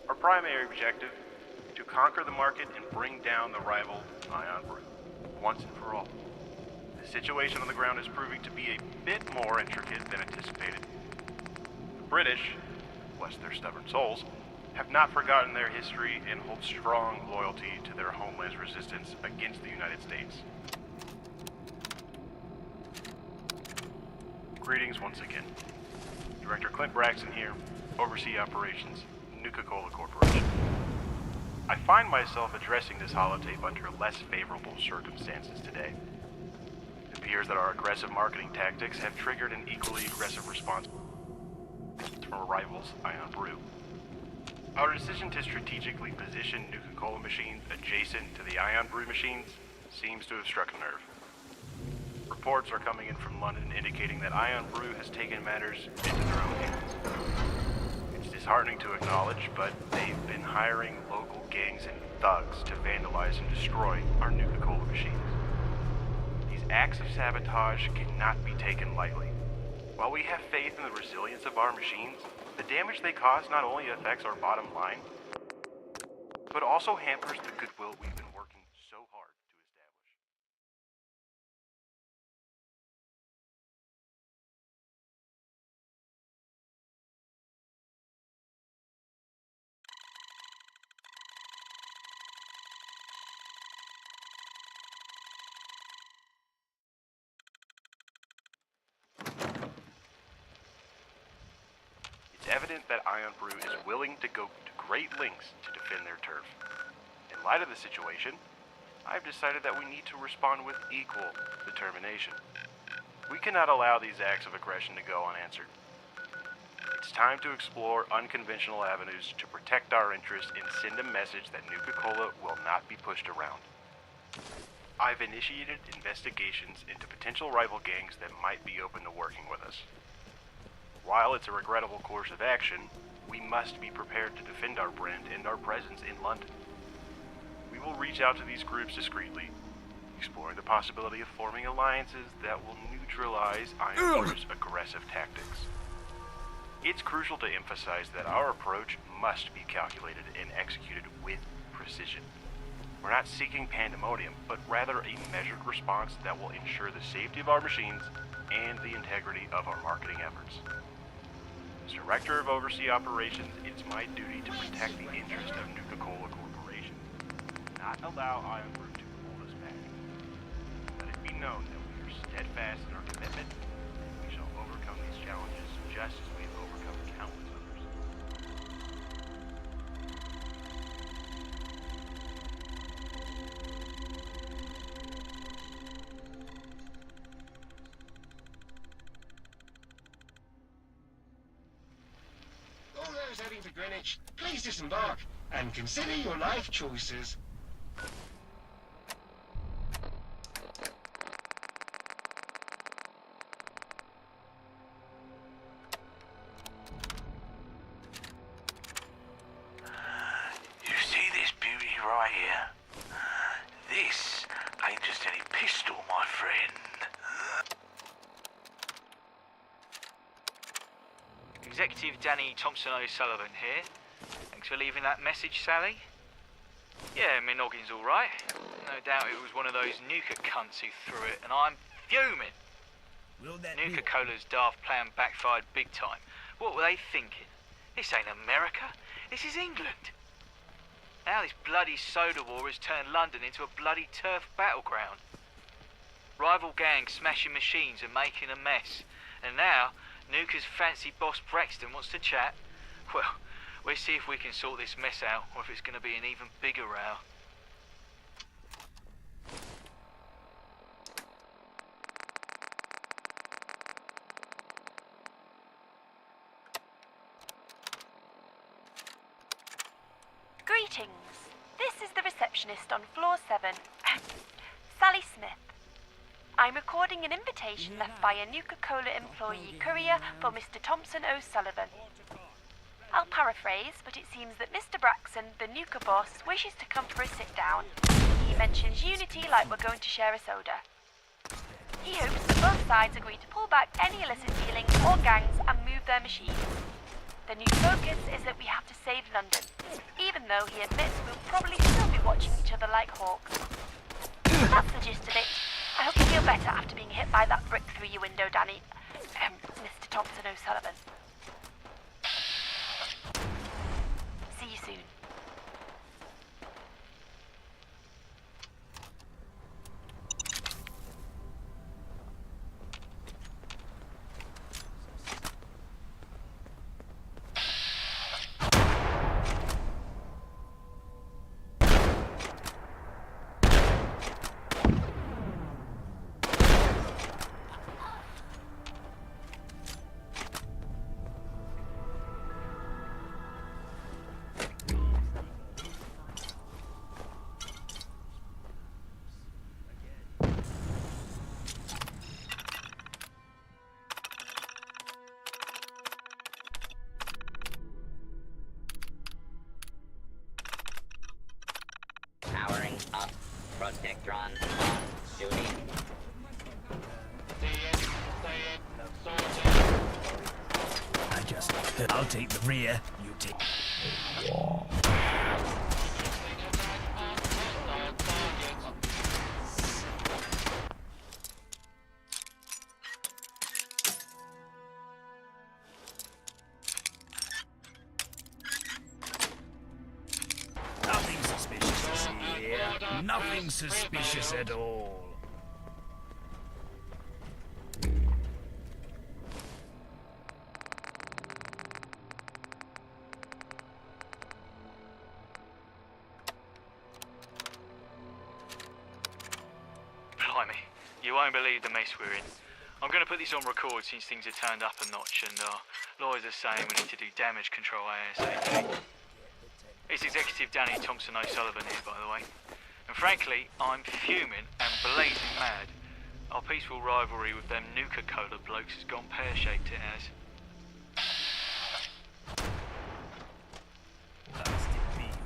Our primary objective, to conquer the market and bring down the rival Ion Brew, once and for all. The situation on the ground is proving to be a bit more intricate than anticipated. British, bless their stubborn souls, have not forgotten their history and hold strong loyalty to their homeland's resistance against the United States. Greetings once again. Director Clint Braxton here, oversee operations, Nuka-Cola Corporation. I find myself addressing this holotape under less favorable circumstances today. It appears that our aggressive marketing tactics have triggered an equally aggressive response from our rivals, Ion Brew. Our decision to strategically position Nuka-Cola machines adjacent to the Ion Brew machines seems to have struck a nerve. Reports are coming in from London indicating that Ion Brew has taken matters into their own hands. It's disheartening to acknowledge, but they've been hiring local gangs and thugs to vandalize and destroy our Nuka-Cola machines. These acts of sabotage cannot be taken lightly. While we have faith in the resilience of our machines, the damage they cause not only affects our bottom line, but also hampers the goodwill we've been working so hard to establish. It's evident that Ion Brew is willing to go to great lengths to defend their turf. In light of the situation, I've decided that we need to respond with equal determination. We cannot allow these acts of aggression to go unanswered. It's time to explore unconventional avenues to protect our interests and send a message that Nuka-Cola will not be pushed around. I've initiated investigations into potential rival gangs that might be open to working with us. While it's a regrettable course of action, we must be prepared to defend our brand and our presence in London. We will reach out to these groups discreetly, exploring the possibility of forming alliances that will neutralize Ion Brew's aggressive tactics. It's crucial to emphasize that our approach must be calculated and executed with precision. We're not seeking pandemonium, but rather a measured response that will ensure the safety of our machines and the integrity of our marketing efforts. As Director of Overseas Operations, it's my duty to protect the interest of Nuka-Cola Corporation, not allow Ion Brew to hold us back. Let it be known that we are steadfast in our commitment. We shall overcome these challenges just as we've overcome countless others. All those heading to Greenwich, please disembark and consider your life choices. You see this beauty right here? This ain't just any pistol, my friend. Executive Danny Thompson O'Sullivan here. Thanks for leaving that message, Sally. Yeah, my noggin's alright. No doubt it was one of those Nuka cunts who threw it, and I'm fuming. Nuka-Cola's daft plan backfired big time. What were they thinking? This ain't America. This is England. Now this bloody soda war has turned London into a bloody turf battleground. Rival gangs smashing machines and making a mess. And now, Nuka's fancy boss Braxton wants to chat. Well, we'll see if we can sort this mess out, or if it's going to be an even bigger row. Greetings. This is the receptionist on floor 7, Sally Smith. I'm recording an invitation left by a Nuka-Cola employee courier for Mr. Thompson O'Sullivan. I'll paraphrase, but it seems that Mr. Braxton, the Nuka boss, wishes to come for a sit-down. He mentions unity like we're going to share a soda. He hopes that both sides agree to pull back any illicit dealings or gangs and move their machines. The new focus is that we have to save London, even though he admits we'll probably still be watching each other like hawks. That's the gist of it. I hope you feel better after being hit by that brick through your window, Danny. Mr. Thompson O'Sullivan. See you soon. Protectron shooting. I'll take the rear, you take... Nothing suspicious here. Nothing suspicious at all. Blimey, you won't believe the mess we're in. I'm going to put this on record since things have turned up a notch and our lawyers are saying we need to do damage control ASAP. It's Executive Danny Thompson O'Sullivan here, by the way. And frankly, I'm fuming and blazing mad. Our peaceful rivalry with them Nuka-Cola blokes has gone pear-shaped, it has.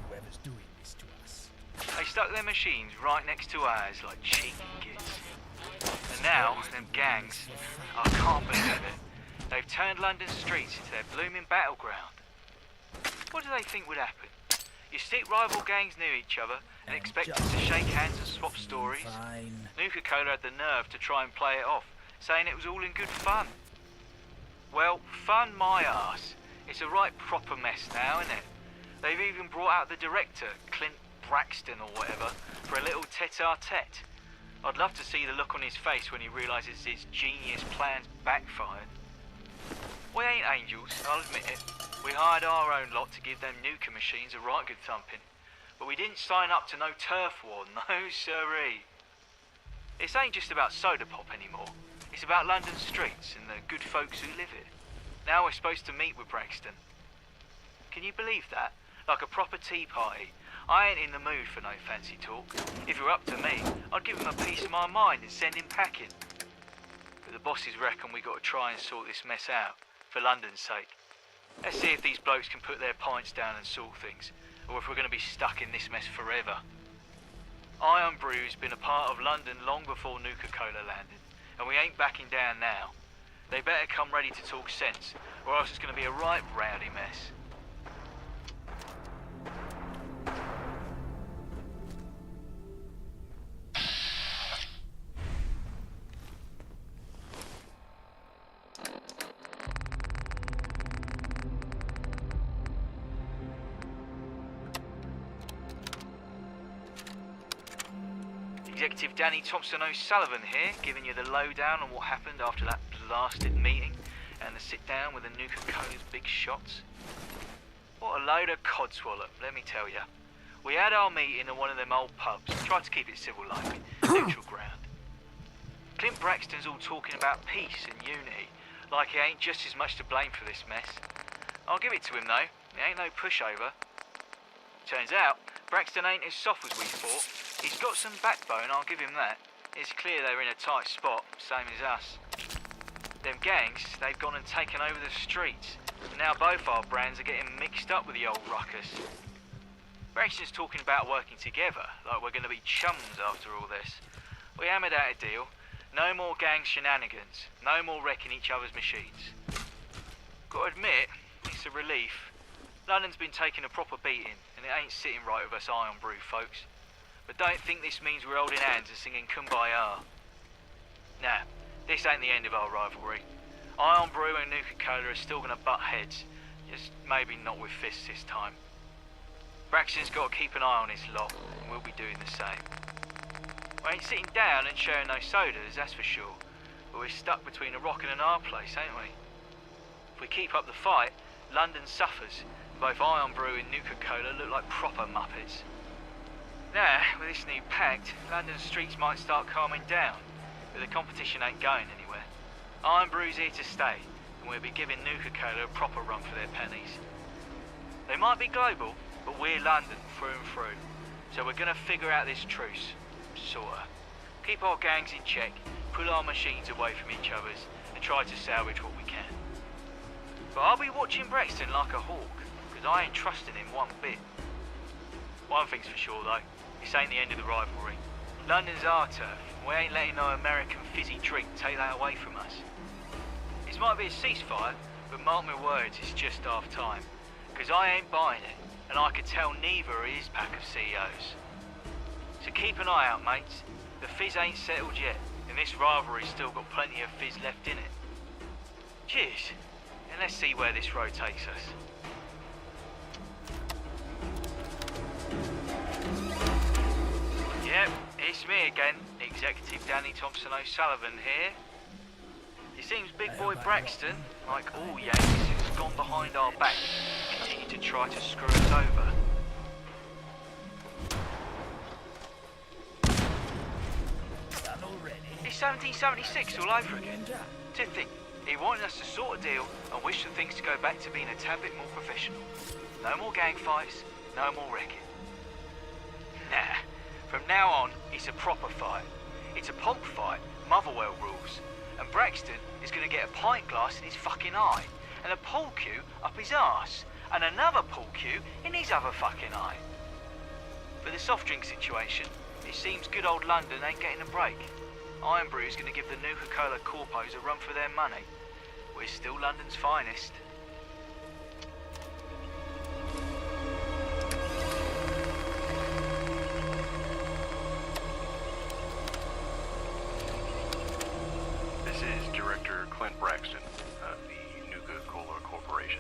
Whoever's doing this to us. They stuck their machines right next to ours like cheeky kids. And now, them gangs, I can't believe it. They've turned London's streets into their blooming battleground. What do they think would happen? You stick rival gangs near each other and expect them to shake hands and swap stories? Nuka-Cola had the nerve to try and play it off, saying it was all in good fun. Well, fun my arse. It's a right proper mess now, isn't it? They've even brought out the director, Clint Braxton or whatever, for a little tete-a-tete. I'd love to see the look on his face when he realises his genius plans backfired. We ain't angels, I'll admit it. We hired our own lot to give them Nuka machines a right good thumping. But we didn't sign up to no turf war, no siree. This ain't just about soda pop anymore. It's about London streets and the good folks who live it. Now we're supposed to meet with Braxton. Can you believe that? Like a proper tea party. I ain't in the mood for no fancy talk. If it were up to me, I'd give him a piece of my mind and send him packing. But the bosses reckon we got to try and sort this mess out, for London's sake. Let's see if these blokes can put their pints down and sort things, or if we're going to be stuck in this mess forever. Iron Brew's been a part of London long before Nuka-Cola landed, and we ain't backing down now. They better come ready to talk sense, or else it's going to be a right rowdy mess. Executive Danny Thompson O'Sullivan here, giving you the lowdown on what happened after that blasted meeting and the sit-down with the Nuka-Cola's big shots. What a load of codswallop, let me tell you. We had our meeting in one of them old pubs, tried to keep it civil-like, neutral ground. Clint Braxton's all talking about peace and unity, like he ain't just as much to blame for this mess. I'll give it to him though, he ain't no pushover. Turns out, Braxton ain't as soft as we thought. He's got some backbone, I'll give him that. It's clear they're in a tight spot, same as us. Them gangs, they've gone and taken over the streets. And now both our brands are getting mixed up with the old ruckus. Braxton's talking about working together, like we're going to be chums after all this. We hammered out a deal. No more gang shenanigans. No more wrecking each other's machines. Gotta admit, it's a relief. London's been taking a proper beating, and it ain't sitting right with us Iron Brew folks. But don't think this means we're holding hands and singing Kumbaya. Nah, this ain't the end of our rivalry. Iron Brew and Nuka-Cola are still going to butt heads, just maybe not with fists this time. Braxton's got to keep an eye on his lot, and we'll be doing the same. We ain't sitting down and sharing no sodas, that's for sure, but we're stuck between a rock and an hard place, ain't we? If we keep up the fight, London suffers. Both Iron Brew and Nuka-Cola look like proper muppets. Now, with this new pact, London's streets might start calming down, but the competition ain't going anywhere. Iron Brew's here to stay, and we'll be giving Nuka-Cola a proper run for their pennies. They might be global, but we're London through and through, so we're gonna figure out this truce. Sorta. Keep our gangs in check, pull our machines away from each other's, and try to salvage what we can. But I'll be watching Braxton like a hawk, because I ain't trusting him one bit. One thing's for sure though, this ain't the end of the rivalry. London's our turf. We ain't letting no American fizzy drink take that away from us. This might be a ceasefire, but mark my words, it's just half time. Because I ain't buying it, and I could tell neither of his pack of CEOs. So keep an eye out, mates. The fizz ain't settled yet, and this rivalry's still got plenty of fizz left in it. Cheers, and let's see where this road takes us. Yep, it's me again, Executive Danny Thompson O'Sullivan here. It seems Big Boy Braxton, like all Yanks, has gone behind our back and continued to try to screw us over. It's 1776 all over again. To think, he wanted us to sort a deal and wished for things to go back to being a tad bit more professional. No more gang fights, no more wrecking. Nah, from now on, it's a proper fight. It's a pomp fight, Motherwell rules. And Braxton is going to get a pint glass in his fucking eye, and a pool cue up his arse, and another pool cue in his other fucking eye. For the soft drink situation, it seems good old London ain't getting a break. Iron Brew's going to give the Nuka-Cola corpos a run for their money. We're still London's finest. This is Director Clint Braxton of the Nuka-Cola Corporation.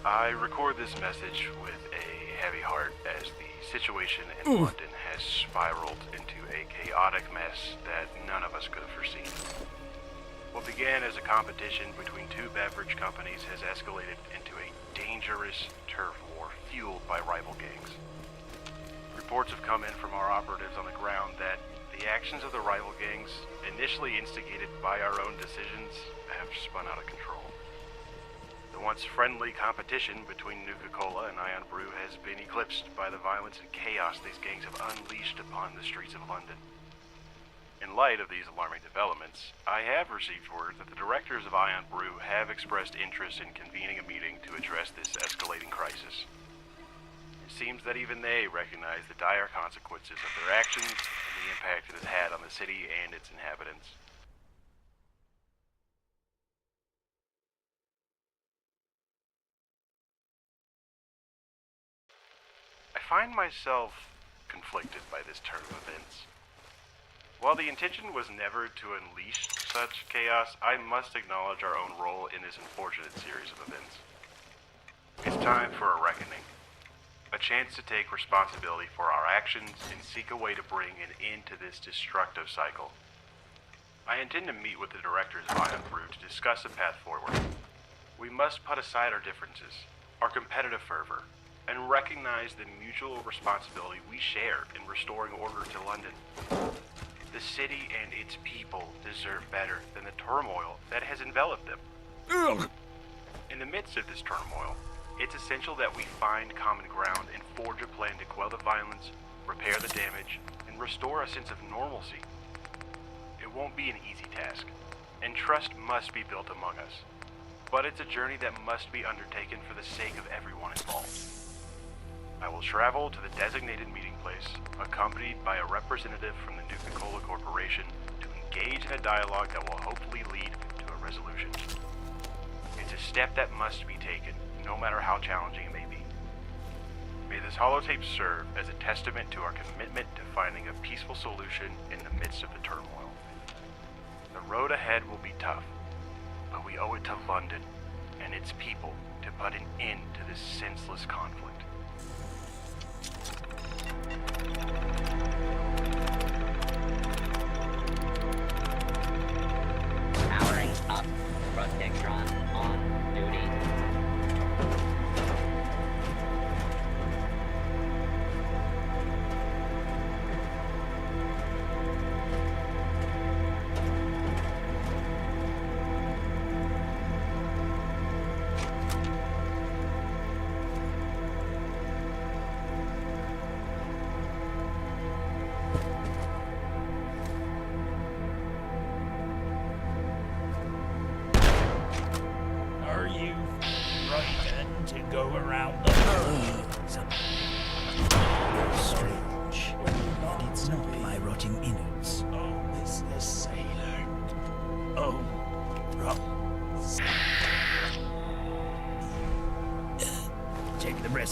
I record this message with a heavy heart as the situation in London has spiraled into a chaotic mess that none of us could have foreseen. What began as a competition between two beverage companies has escalated into a dangerous turf war fueled by rival gangs. Reports have come in from our operatives on the ground that the actions of the rival gangs, initially instigated by our own decisions, have spun out of control. The once friendly competition between Nuka-Cola and Iron Brew has been eclipsed by the violence and chaos these gangs have unleashed upon the streets of London. In light of these alarming developments, I have received word that the directors of Iron Brew have expressed interest in convening a meeting to address this escalating crisis. It seems that even they recognize the dire consequences of their actions and the impact it has had on the city and its inhabitants. I find myself conflicted by this turn of events. While the intention was never to unleash such chaos, I must acknowledge our own role in this unfortunate series of events. It's time for a reckoning. A chance to take responsibility for our actions and seek a way to bring an end to this destructive cycle. I intend to meet with the directors of Iron Brew to discuss a path forward. We must put aside our differences, our competitive fervor, and recognize the mutual responsibility we share in restoring order to London. The city and its people deserve better than the turmoil that has enveloped them. In the midst of this turmoil, it's essential that we find common ground and forge a plan to quell the violence, repair the damage, and restore a sense of normalcy. It won't be an easy task, and trust must be built among us. But it's a journey that must be undertaken for the sake of everyone involved. I will travel to the designated meeting place, accompanied by a representative from the Nuka-Cola Corporation, to engage in a dialogue that will hopefully lead to a resolution. It's a step that must be taken, no matter how challenging it may be. May this holotape serve as a testament to our commitment to finding a peaceful solution in the midst of the turmoil. The road ahead will be tough, but we owe it to London and its people to put an end to this senseless conflict. Powering up. Protectron on duty.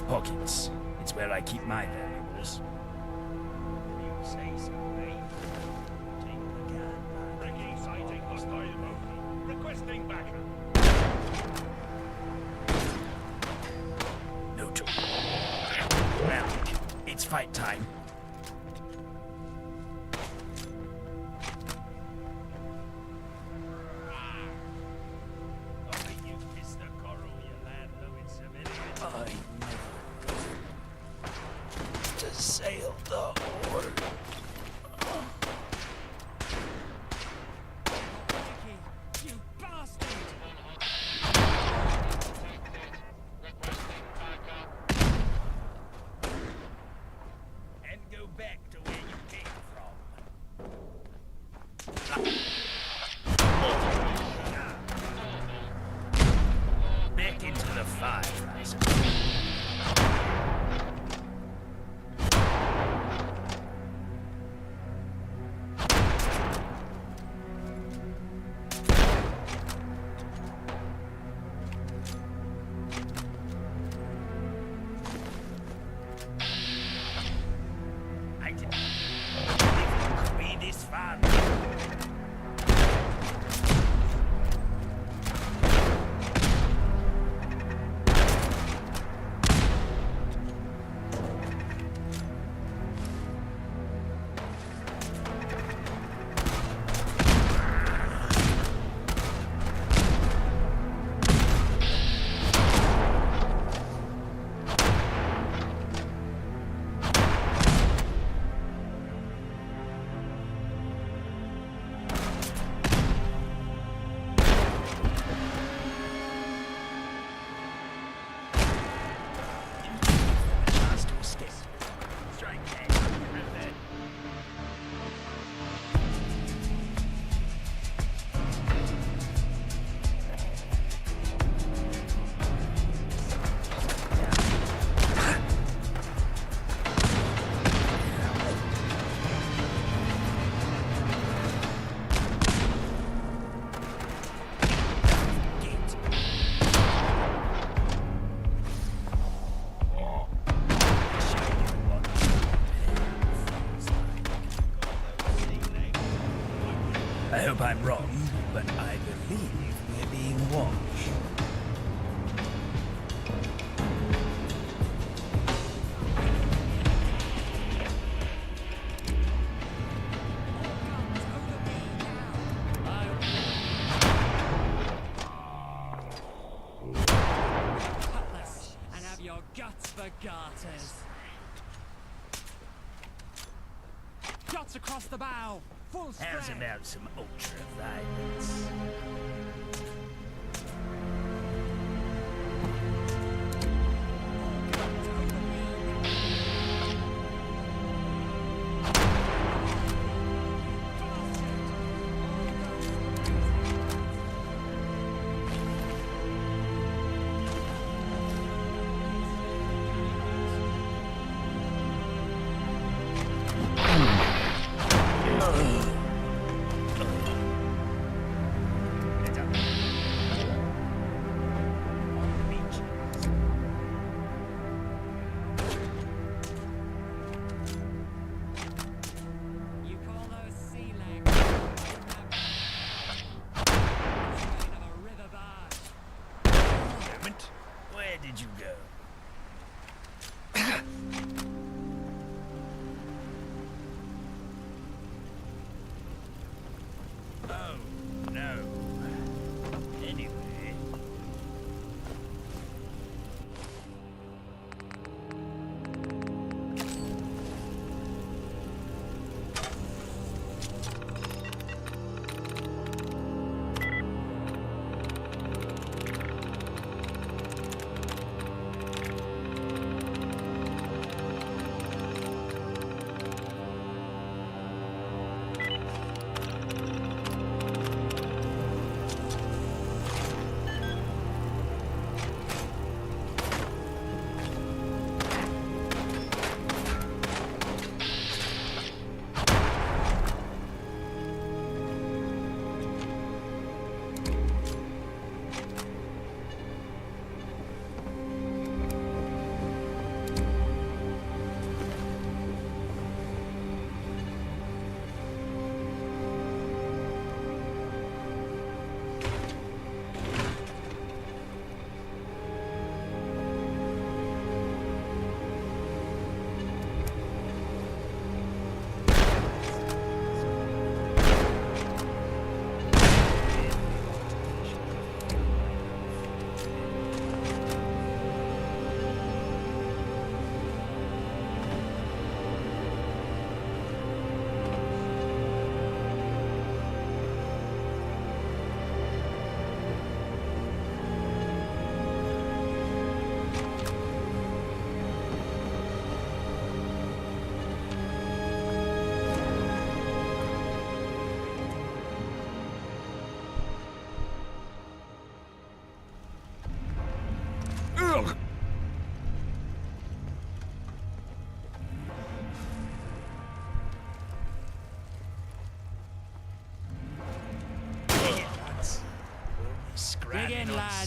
pockets. It's where I keep my valuables. You say so, mate. Take the gun. Bringing sighting hostile boat. Requesting backup. No joke. Well, it's fight time. Sail the horde. You bastard! And go back to where you came from. Back into the fire, I suppose. I hope I'm wrong, but I believe we're being watched. Cutlass and have your guts for garters. Shots across the bow. Full spread. How's about some ultra violence?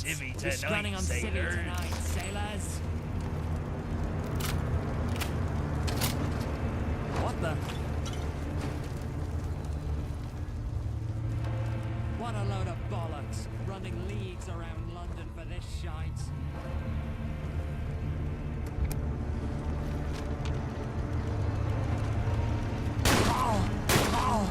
lads. civvy We're running on civvy sailor. tonight, sailors. What the? What a load of bollocks, running leagues around London for this shite. Oh! Oh!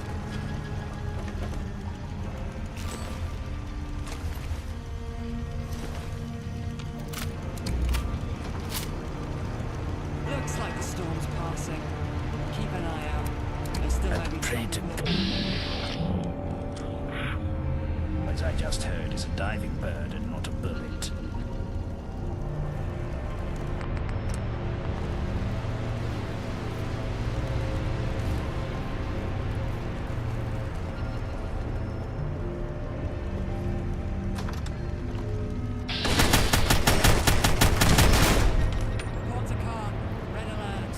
Looks like the storm's passing. Keep an eye out. There still may be As I just heard, is a diving bird and not a bullet. Report to car. Red alert.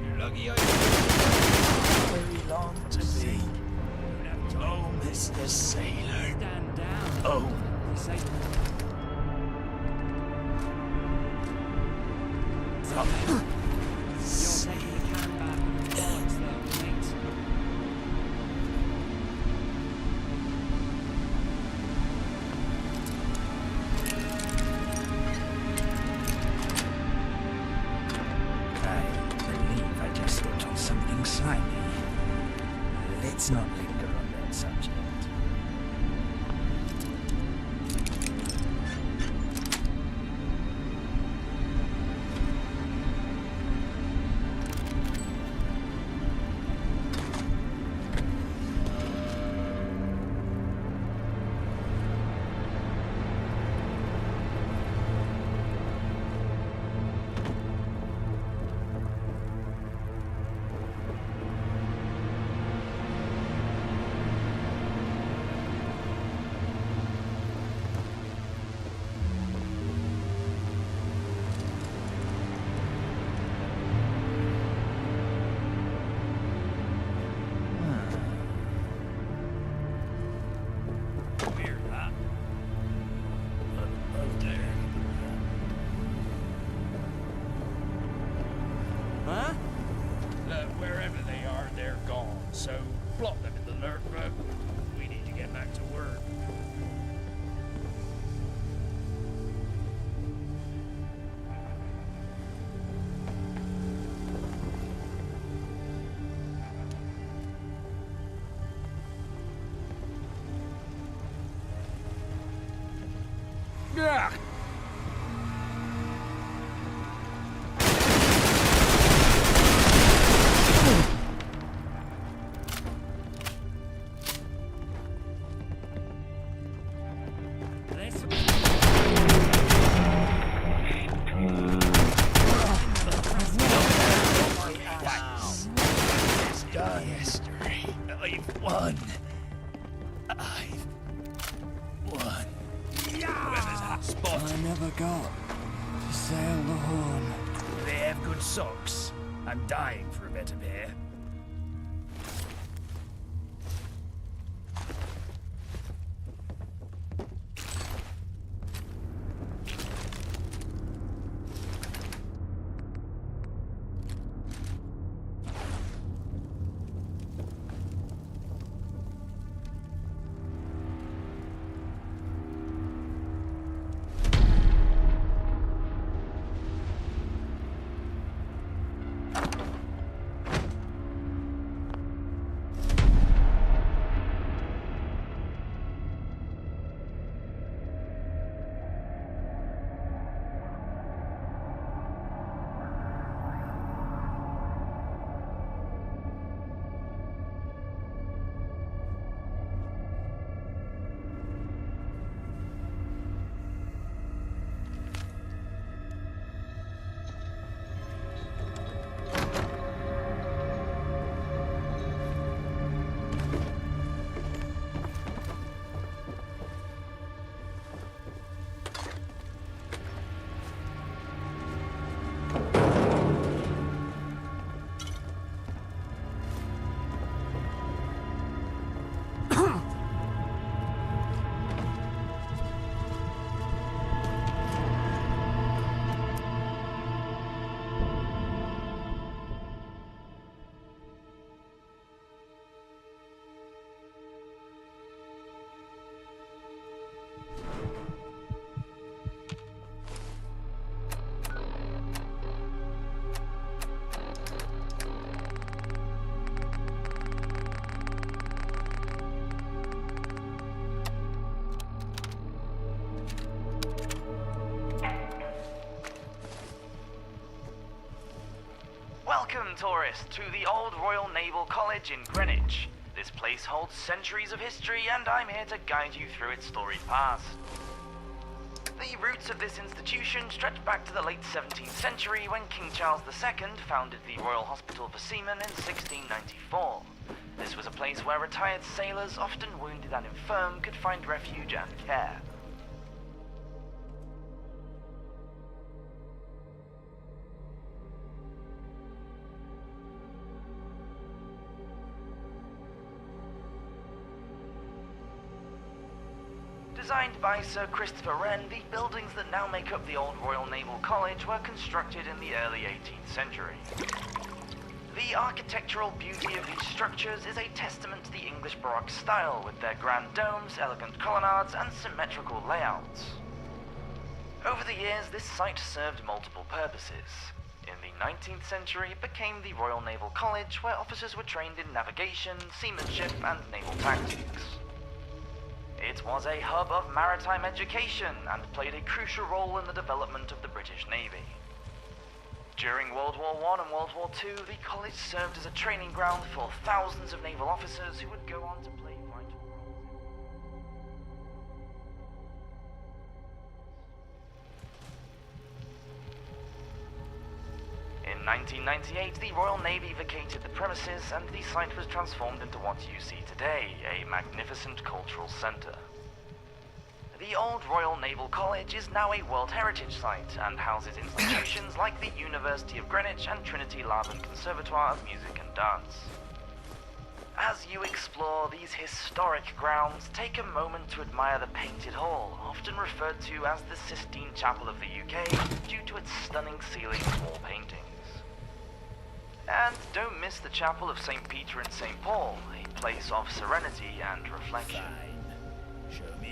You're lucky I very long to be. Oh, Mr. Sailor. Stand down. Oh. You say you're taking the can back with the bollocks though, mate. I believe I just stepped on something slimy. Let's not linger on that subject. Weird, huh? Up there. Huh? Wherever they are, they're gone. So plot them in the lurk boat. We need to get back to work. Yeah. It's done. History. I've won. I've won. Whoever's hot spot. I never got to sail the Horn. They have good socks. I'm dying for a better pair. Welcome, tourists, to the Old Royal Naval College in Greenwich. This place holds centuries of history, and I'm here to guide you through its storied past. The roots of this institution stretch back to the late 17th century when King Charles II founded the Royal Hospital for Seamen in 1694. This was a place where retired sailors, often wounded and infirm, could find refuge and care. Designed by Sir Christopher Wren, the buildings that now make up the Old Royal Naval College were constructed in the early 18th century. The architectural beauty of these structures is a testament to the English Baroque style, with their grand domes, elegant colonnades, and symmetrical layouts. Over the years, this site served multiple purposes. In the 19th century, it became the Royal Naval College, where officers were trained in navigation, seamanship, and naval tactics. It was a hub of maritime education and played a crucial role in the development of the British Navy. During World War I and World War II, the college served as a training ground for thousands of naval officers who would go on to play vital roles. In 1998, the Royal Navy vacated the premises and the site was transformed into what you see today, a magnificent cultural centre. The Old Royal Naval College is now a World Heritage Site and houses institutions like the University of Greenwich and Trinity Lab and Conservatoire of Music and Dance. As you explore these historic grounds, take a moment to admire the Painted Hall, often referred to as the Sistine Chapel of the UK due to its stunning ceiling and wall paintings. And don't miss the Chapel of St. Peter and St. Paul, a place of serenity and reflection.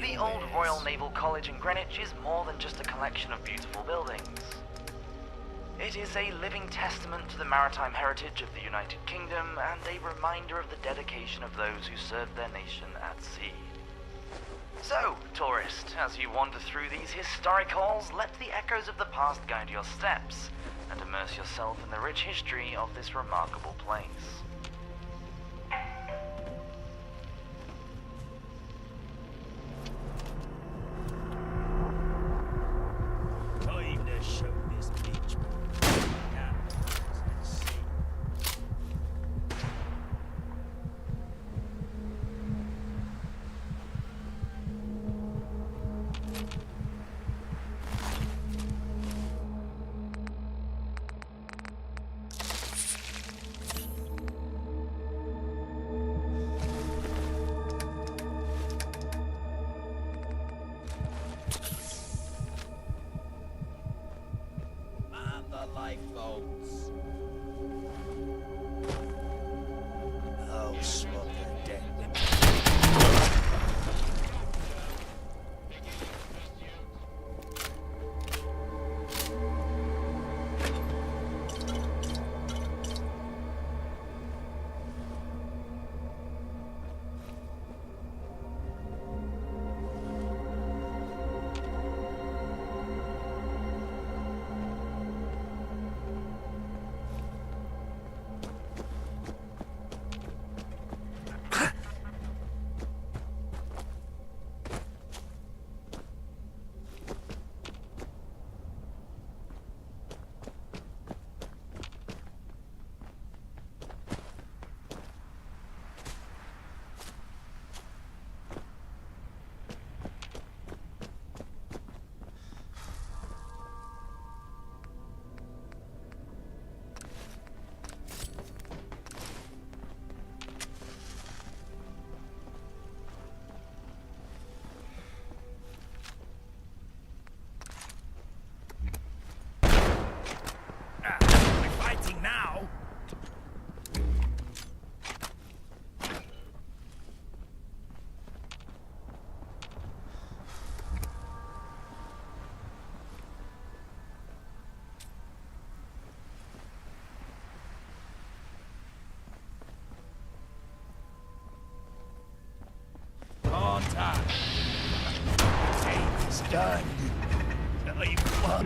The Old Royal Naval College in Greenwich is more than just a collection of beautiful buildings. It is a living testament to the maritime heritage of the United Kingdom and a reminder of the dedication of those who served their nation at sea. So, tourist, as you wander through these historic halls, let the echoes of the past guide your steps and immerse yourself in the rich history of this remarkable place. Time to show this bitch. Now, let's see. Lifeboats. Oh, swap the deck. Now. On time. It's done. Tell you what.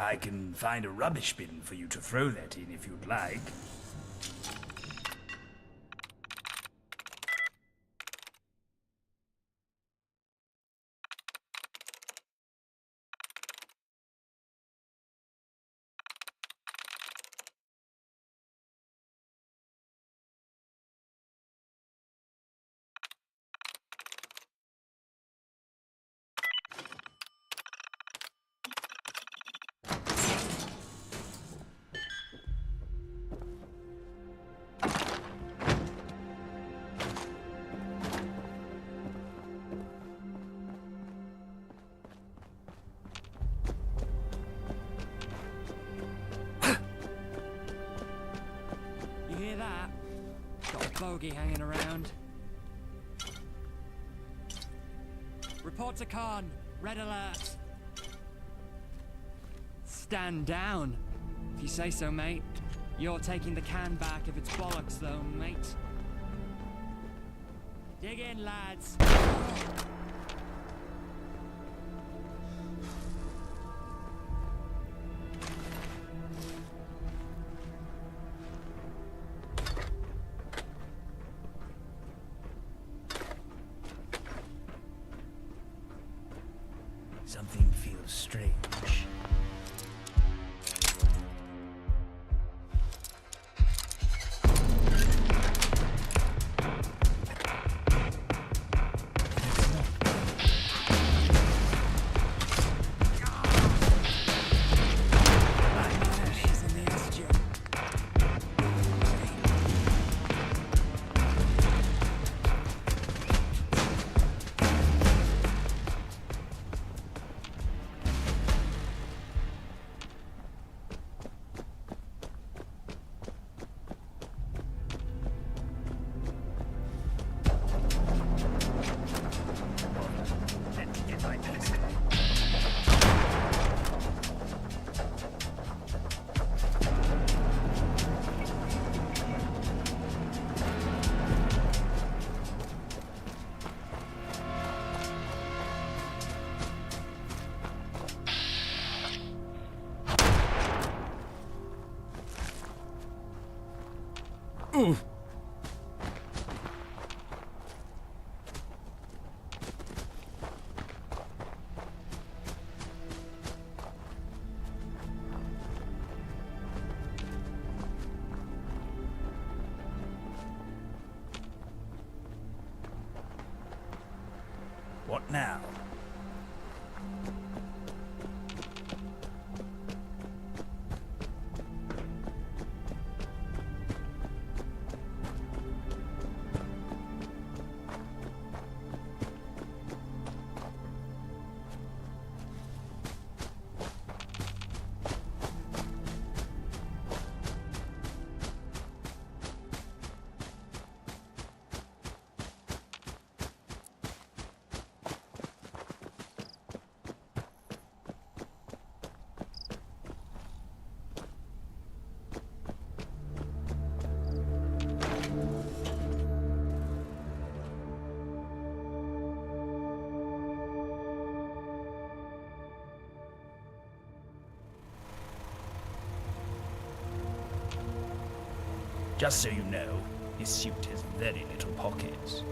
I can find a rubbish bin for you to throw that in if you'd like. You hear that? Got a bogey hanging around. Report to Khan. Red alert. Stand down. If you say so, mate. You're taking the can back if it's bollocks, though, mate. Dig in, lads. Something feels strange. Oof. What now? Just so you know, his suit has very little pockets.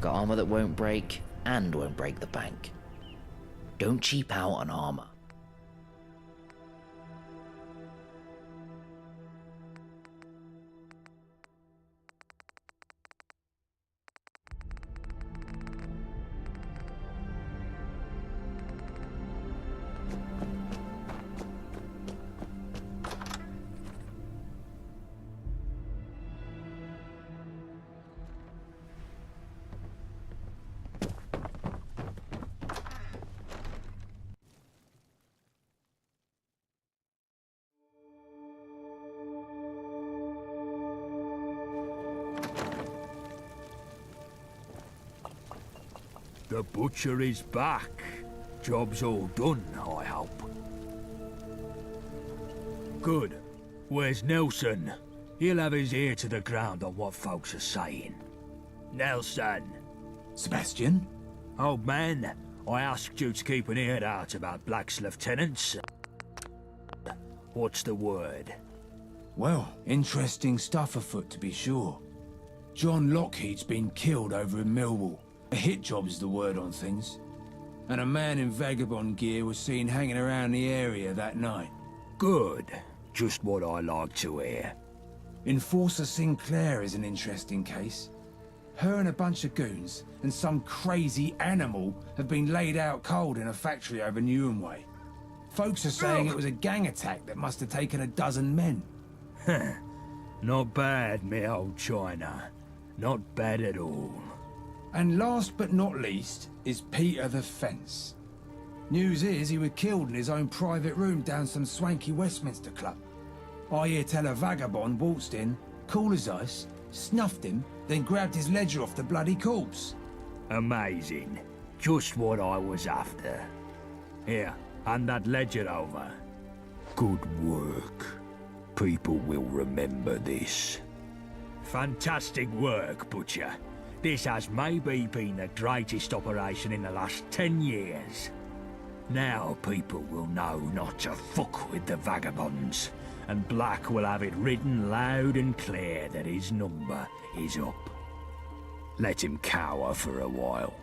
got armor that won't break and won't break the bank. Don't cheap out on armor. The butcher is back. Job's all done, I hope. Good. Where's Nelson? He'll have his ear to the ground on what folks are saying. Nelson! Sebastian? Old man, I asked you to keep an ear out about Black's lieutenants. What's the word? Well, interesting stuff afoot to be sure. John Lockheed's been killed over in Millwall. A hit job's the word on things. And a man in vagabond gear was seen hanging around the area that night. Good. Just what I like to hear. Enforcer Sinclair is an interesting case. Her and a bunch of goons and some crazy animal have been laid out cold in a factory over Newham Way. Folks are saying it was a gang attack that must have taken a dozen men. Not bad, me old China. Not bad at all. And last but not least is Peter the Fence. News is he was killed in his own private room down some swanky Westminster club. I hear tell a vagabond waltzed in, cool as ice, snuffed him, then grabbed his ledger off the bloody corpse. Amazing. Just what I was after. Here, hand that ledger over. Good work. People will remember this. Fantastic work, Butcher. This has maybe been the greatest operation in the last 10 years. Now people will know not to fuck with the vagabonds, and Black will have it written loud and clear that his number is up. Let him cower for a while.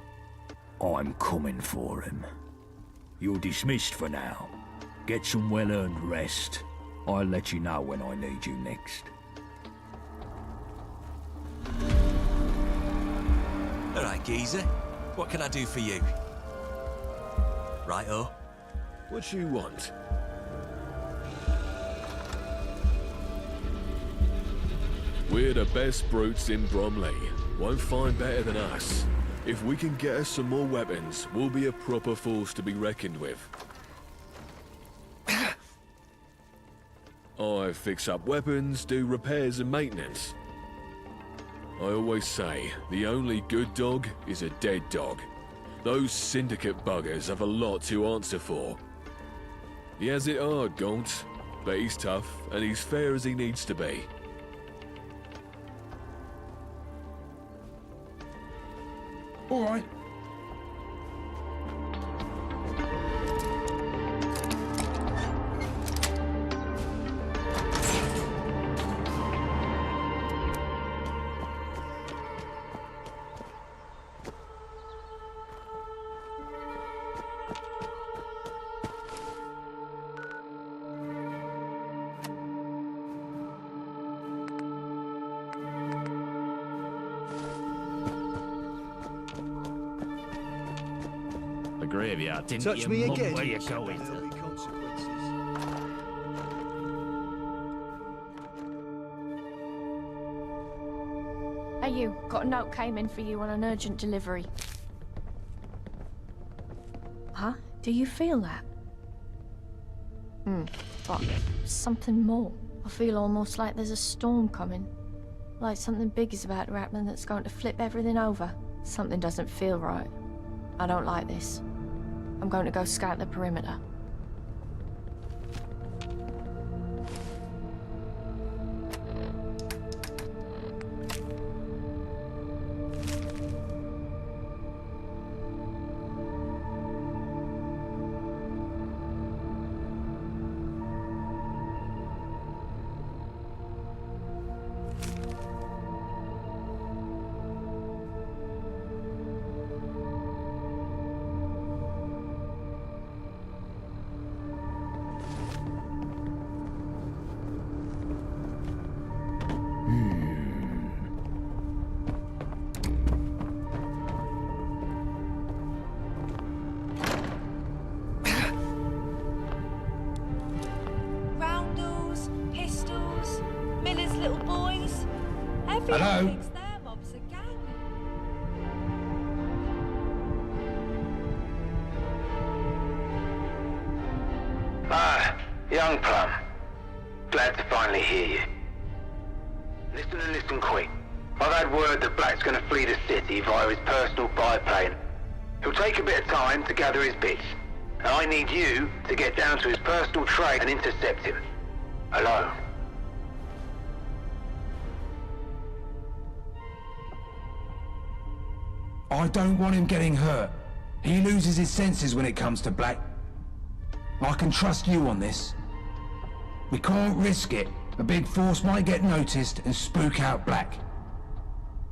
I'm coming for him. You're dismissed for now. Get some well-earned rest. I'll let you know when I need you next. All right, geezer. What can I do for you? Righto. What you want? We're the best brutes in Bromley. Won't find better than us. If we can get us some more weapons, we'll be a proper force to be reckoned with. I fix up weapons, do repairs and maintenance. I always say, the only good dog is a dead dog. Those syndicate buggers have a lot to answer for. He has it hard, Gaunt, but he's tough and he's fair as he needs to be. All right. Graveyard didn't Touch you me mum again. where you going? There'll be consequences. Hey you, got a note came in for you on an urgent delivery. Huh? Do you feel that? But something more. I feel almost like there's a storm coming. Like something big is about to happen that's going to flip everything over. Something doesn't feel right. I don't like this. I'm going to go scout the perimeter. Hello? Ah, young Plum. Glad to finally hear you. Listen and listen quick. I've had word that Black's gonna flee the city via his personal biplane. He'll take a bit of time to gather his bits. And I need you to get down to his personal train and intercept him. Alone. I don't want him getting hurt. He loses his senses when it comes to Black. I can trust you on this. We can't risk it. A big force might get noticed and spook out Black.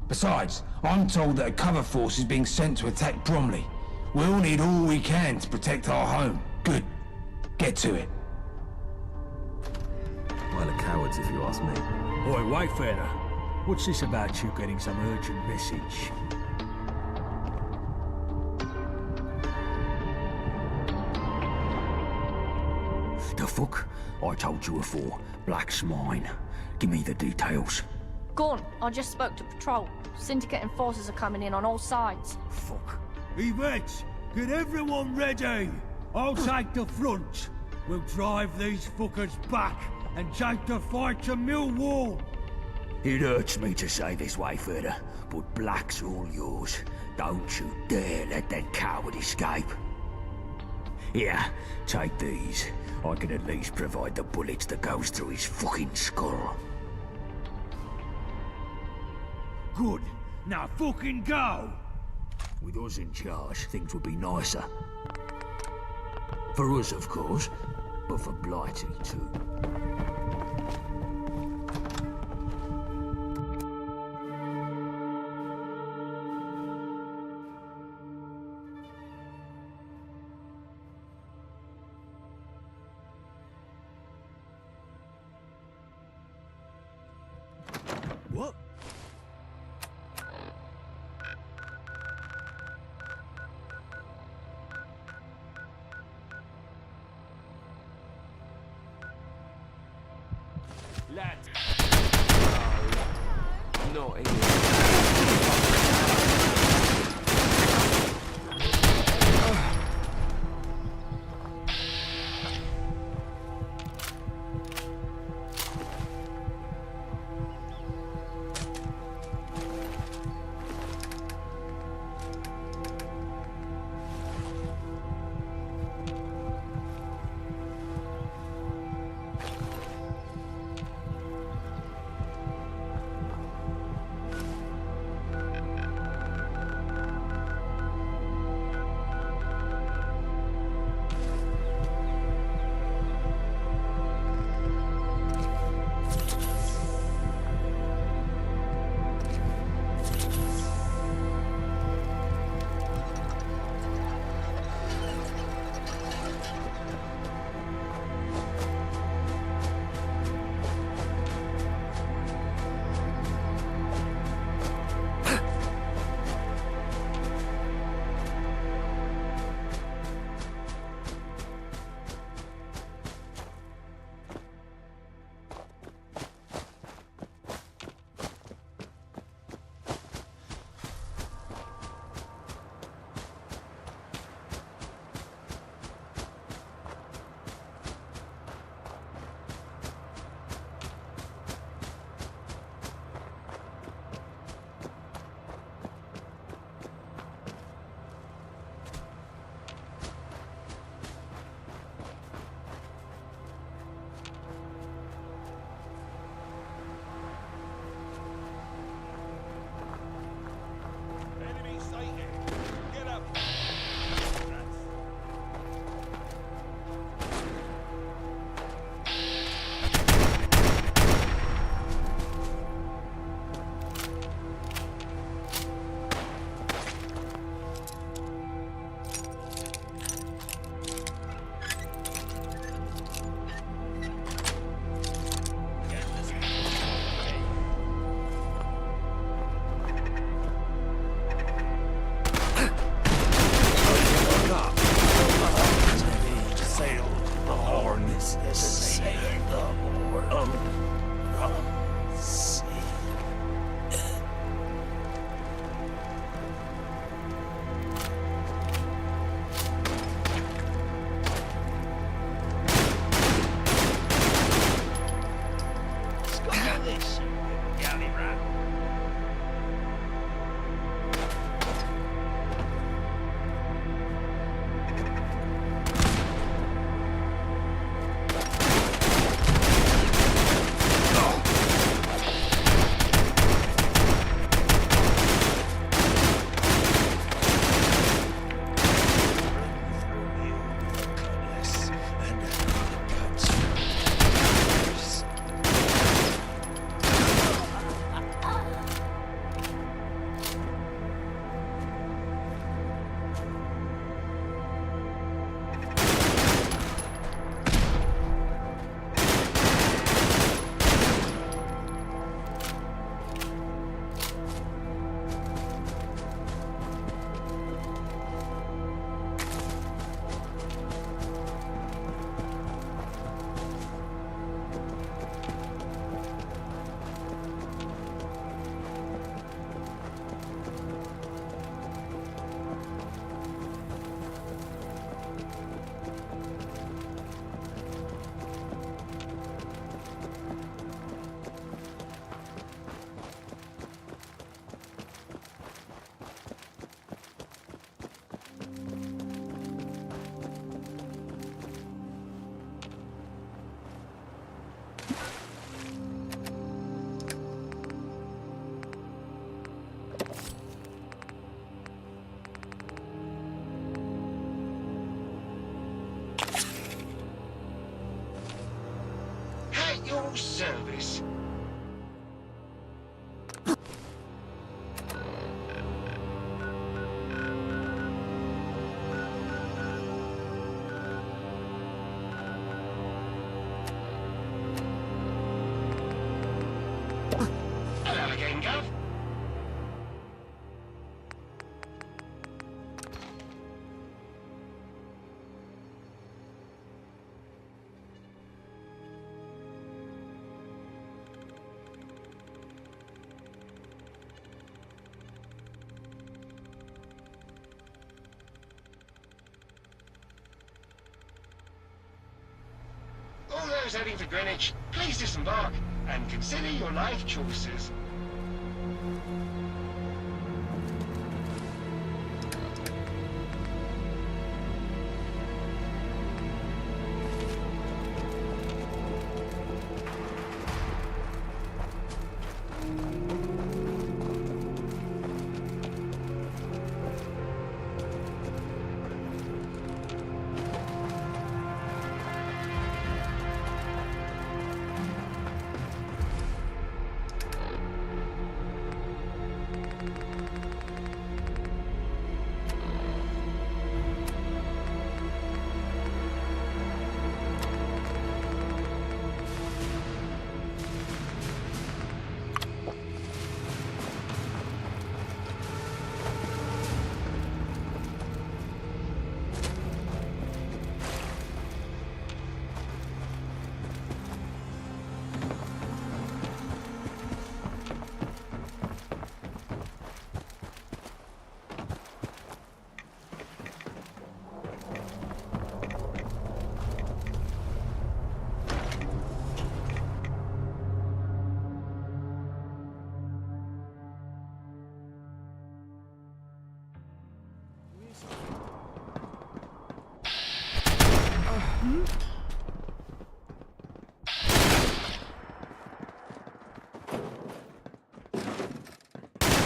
Besides, I'm told that a cover force is being sent to attack Bromley. We'll need all we can to protect our home. Good. Get to it. Well, of cowards, if you ask me. Oi, Wayfarer. What's this about you getting some urgent message? The fuck? I told you before. Black's mine. Give me the details. Go on, I just spoke to Patrol. Syndicate and forces are coming in on all sides. Fuck. V.A.F.S, get everyone ready! I'll take the front. We'll drive these fuckers back and take the fight to Millwall. It hurts me to say this, Wayfarer, but Black's all yours. Don't you dare let that coward escape. Here, take these. I can at least provide the bullets that goes through his fucking skull. Good. Now fucking go! With us in charge, things would be nicer. For us, of course, but for Blighty, too. What? Lads. Oh, not again. this. Hello again, Gov. All those heading for Greenwich, please disembark and consider your life choices.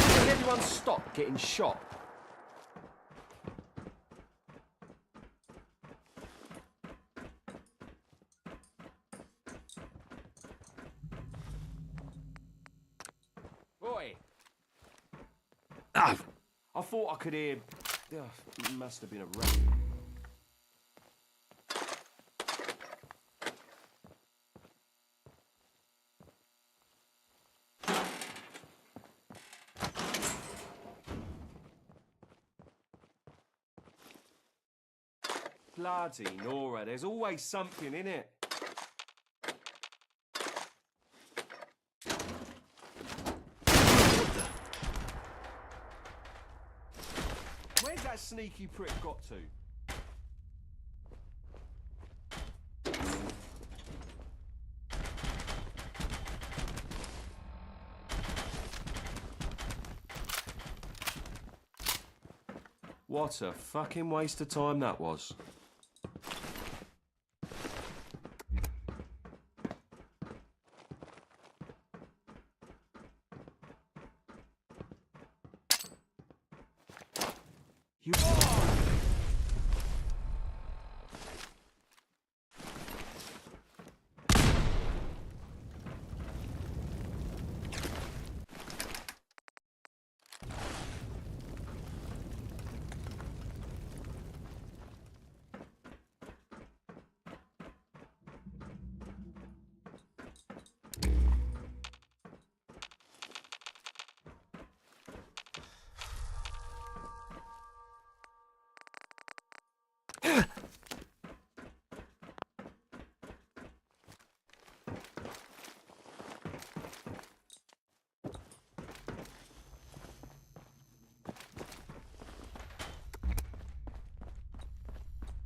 Can everyone stop getting shot? Oi! Ah! I thought I could hear... It must have been a wreck. Bloody Nora, there's always something in it. Where's that sneaky prick got to? What a fucking waste of time that was. You...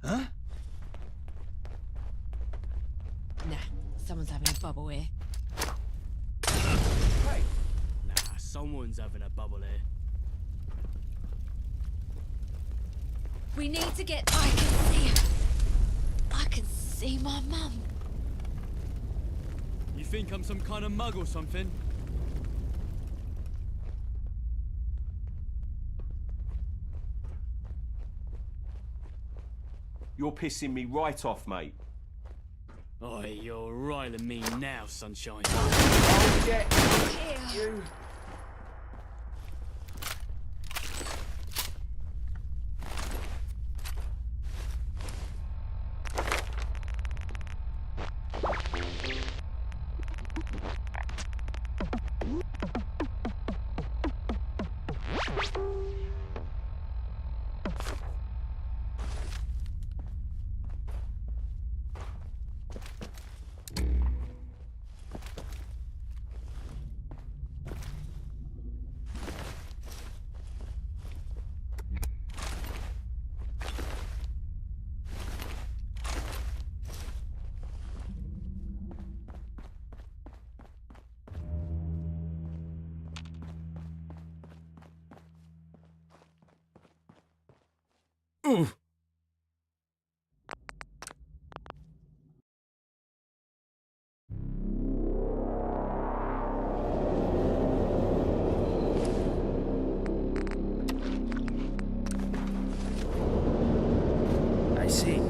Huh? Nah, someone's having a bubble here. Hey! Nah, someone's having a bubble here. We need to get... I can see her. I can see my mum. You think I'm some kind of mug or something? You're pissing me right off, mate. Oh, you're riling me now, sunshine. Oh, shit! You... Ooh. I see.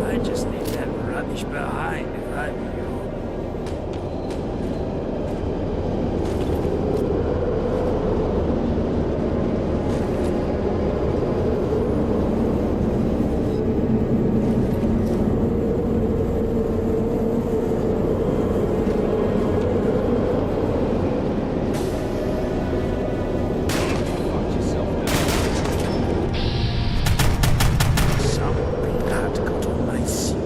I just need that rubbish behind if I were you. Some blood got on my suit.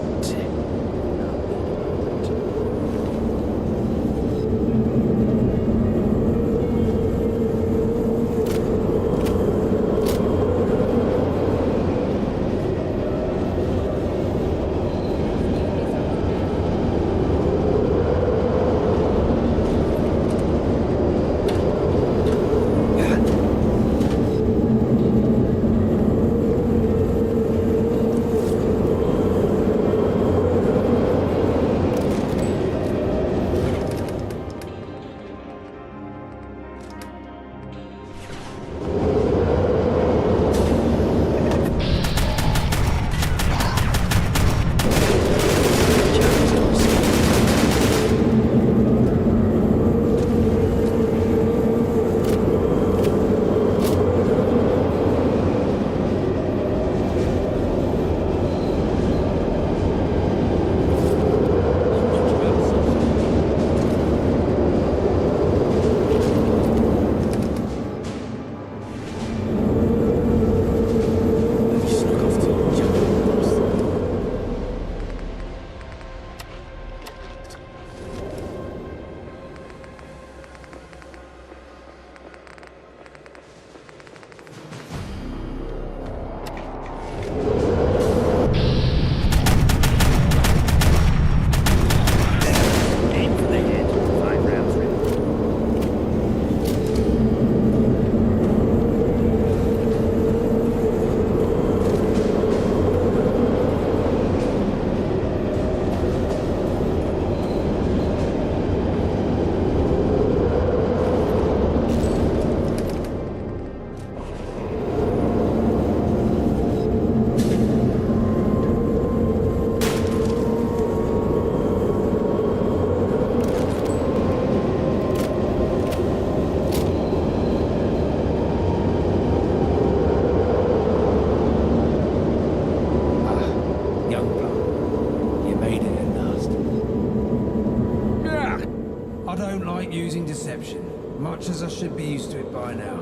I don't like using deception, much as I should be used to it by now.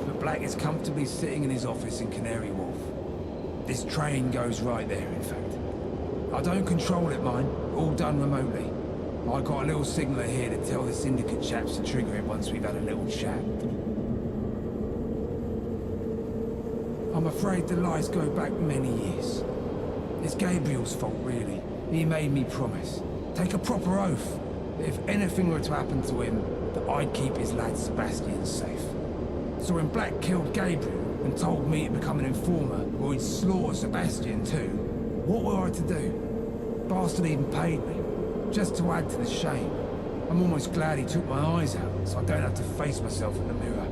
But Black is comfortably sitting in his office in Canary Wharf. This train goes right there, in fact. I don't control it, mind. All done remotely. I got a little signaler here to tell the syndicate chaps to trigger it once we've had a little chat. I'm afraid the lies go back many years. It's Gabriel's fault, really. He made me promise. take a proper oath that if anything were to happen to him, that I'd keep his lad Sebastian safe. So when Black killed Gabriel and told me to become an informer or he'd slaughter Sebastian too, what were I to do? Bastard even paid me, just to add to the shame. I'm almost glad he took my eyes out, so I don't have to face myself in the mirror.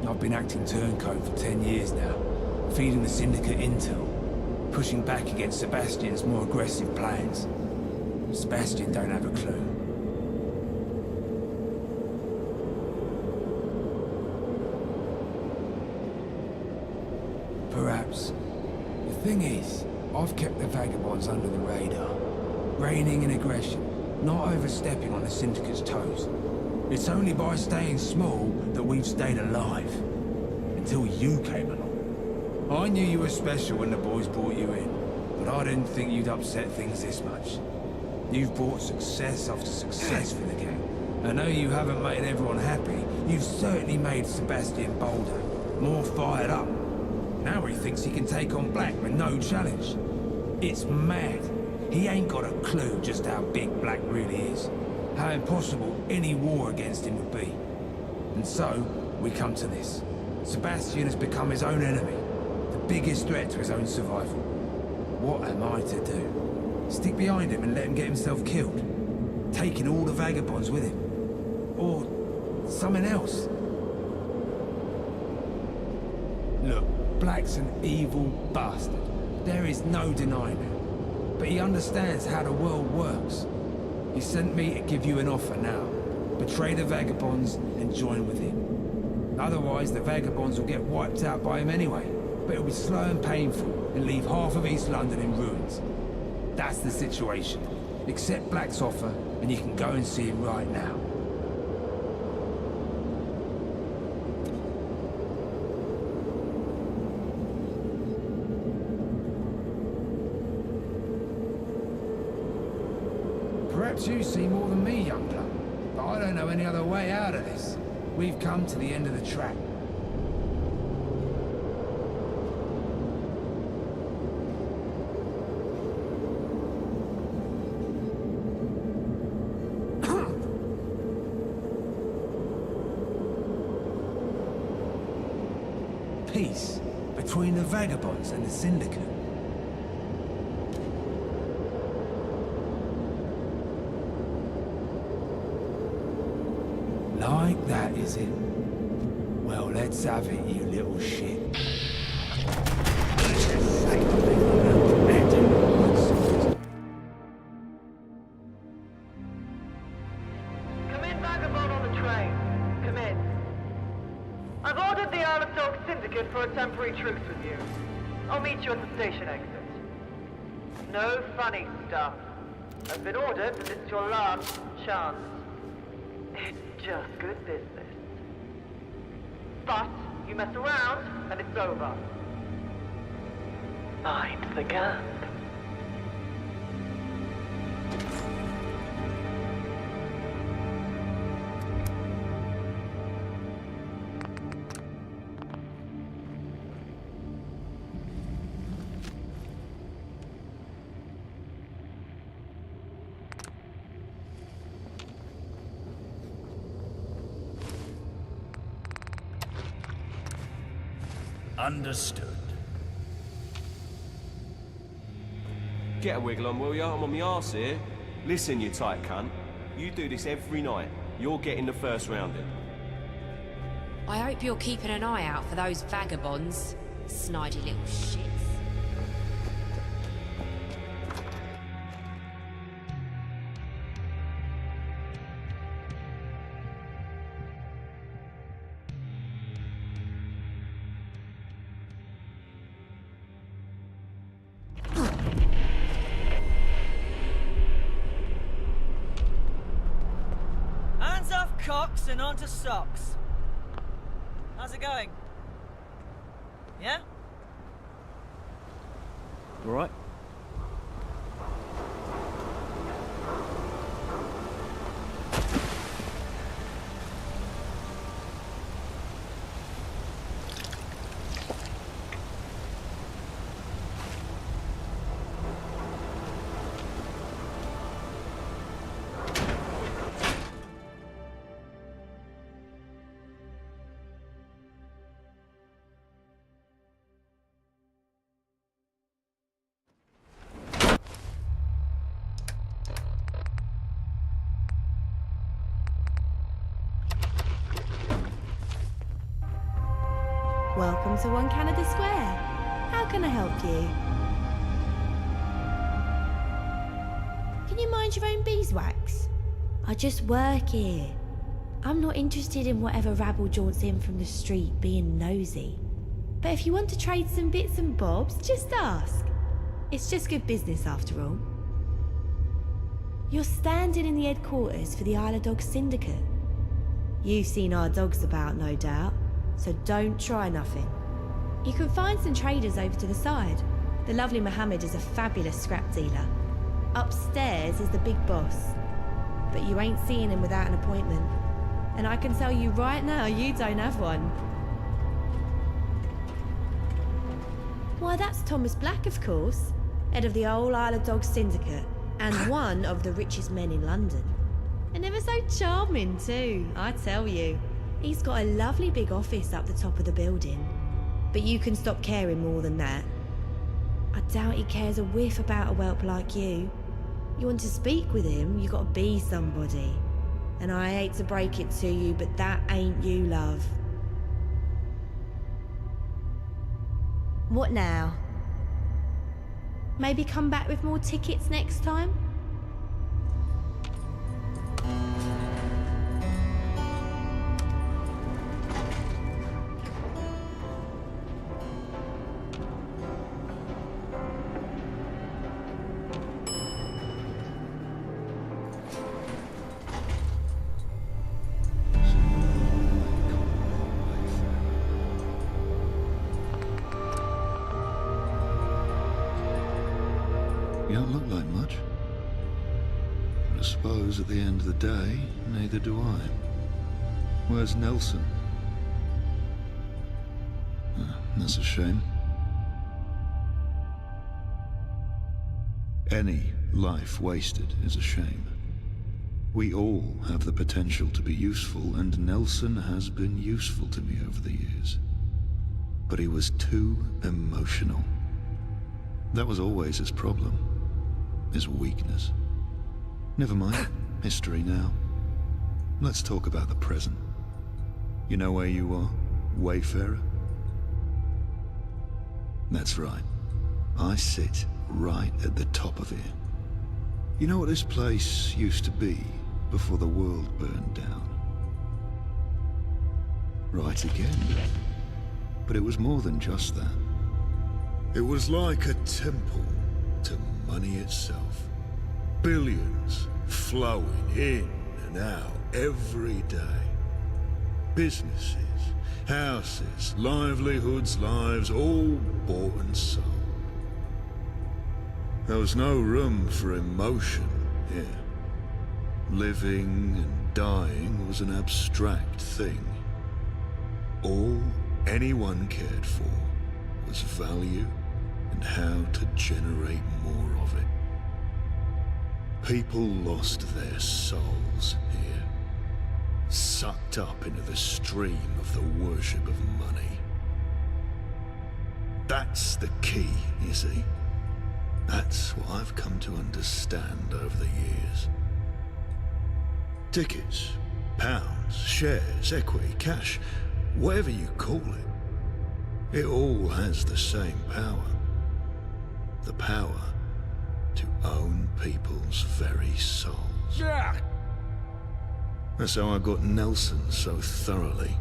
I've been acting turncoat for 10 years now, feeding the Syndicate intel, pushing back against Sebastian's more aggressive plans. Sebastian don't have a clue. Perhaps. The thing is, I've kept the vagabonds under the radar, reigning in aggression, not overstepping on the Syndicate's toes. It's only by staying small that we've stayed alive. Until you came along. I knew you were special when the boys brought you in, but I didn't think you'd upset things this much. You've brought success after success for the gang. I know you haven't made everyone happy. You've certainly made Sebastian bolder, more fired up. Now he thinks he can take on Black with no challenge. It's mad. He ain't got a clue just how big Black really is. How impossible any war against him would be. And so, we come to this. Sebastian has become his own enemy. The biggest threat to his own survival. What am I to do? Stick behind him and let him get himself killed? Taking all the vagabonds with him? Or something else? Look, Black's an evil bastard. There is no denying it. But he understands how the world works. He sent me to give you an offer now. Betray the vagabonds and join with him. Otherwise, the vagabonds will get wiped out by him anyway. But it'll be slow and painful and leave half of East London in ruins. That's the situation. Accept Black's offer and you can go and see him right now. Perhaps you see more than me, young blood. But I don't know any other way out of this. We've come to the end of the track. Peace between the vagabonds and the Syndicate. Like that, is it? Well, let's have it, you little shit. Come in, vagabond on the train. Come in. I've ordered the Isle of Dogs Syndicate for a temporary truce with you. I'll meet you at the station exit. No funny stuff. I've been ordered, but it's your last chance. It's just good business. But you mess around, and it's over. Mind the gap. Understood. Get a wiggle on, will ya? I'm on my arse here. Listen, you tight cunt. You do this every night. You're getting the first round in. I hope you're keeping an eye out for those vagabonds. Snidey little shits. Hands off cocks and onto socks. How's it going? Yeah? All right? Welcome to 1 Canada Square. How can I help you? Can you mind your own beeswax? I just work here. I'm not interested in whatever rabble jaunts in from the street being nosy. But if you want to trade some bits and bobs, just ask. It's just good business after all. You're standing in the headquarters for the Isle of Dogs Syndicate. You've seen our dogs about, no doubt, so don't try nothing. You can find some traders over to the side. The lovely Mohammed is a fabulous scrap dealer. Upstairs is the big boss, but you ain't seeing him without an appointment. And I can tell you right now, you don't have one. Why, that's Thomas Black, of course, head of the old Isle of Dogs Syndicate, and one of the richest men in London. And ever so charming too, I tell you. He's got a lovely big office up the top of the building. But you can stop caring more than that. I doubt he cares a whiff about a whelp like you. You want to speak with him, you gotta be somebody. And I hate to break it to you, but that ain't you, love. What now? Maybe come back with more tickets next time? You don't look like much. But I suppose at the end of the day, neither do I. Where's Nelson? That's a shame. Any life wasted is a shame. We all have the potential to be useful, and Nelson has been useful to me over the years. But he was too emotional. That was always his problem. His weakness. Never mind. History now. Let's talk about the present. You know where you are? Wayfarer? That's right. I sit right at the top of it. You know what this place used to be before the world burned down? Right again. But it was more than just that. It was like a temple to money itself. Billions flowing in and out every day. Businesses, houses, livelihoods, lives, all bought and sold. There was no room for emotion here. Living and dying was an abstract thing. All anyone cared for was value and how to generate more of it. People lost their souls here, sucked up into the stream of the worship of money. That's the key, you see. That's what I've come to understand over the years. Tickets, pounds, shares, equity, cash, whatever you call it, it all has the same power. The power to own people's very souls. Yeah. That's how I got Nelson so thoroughly.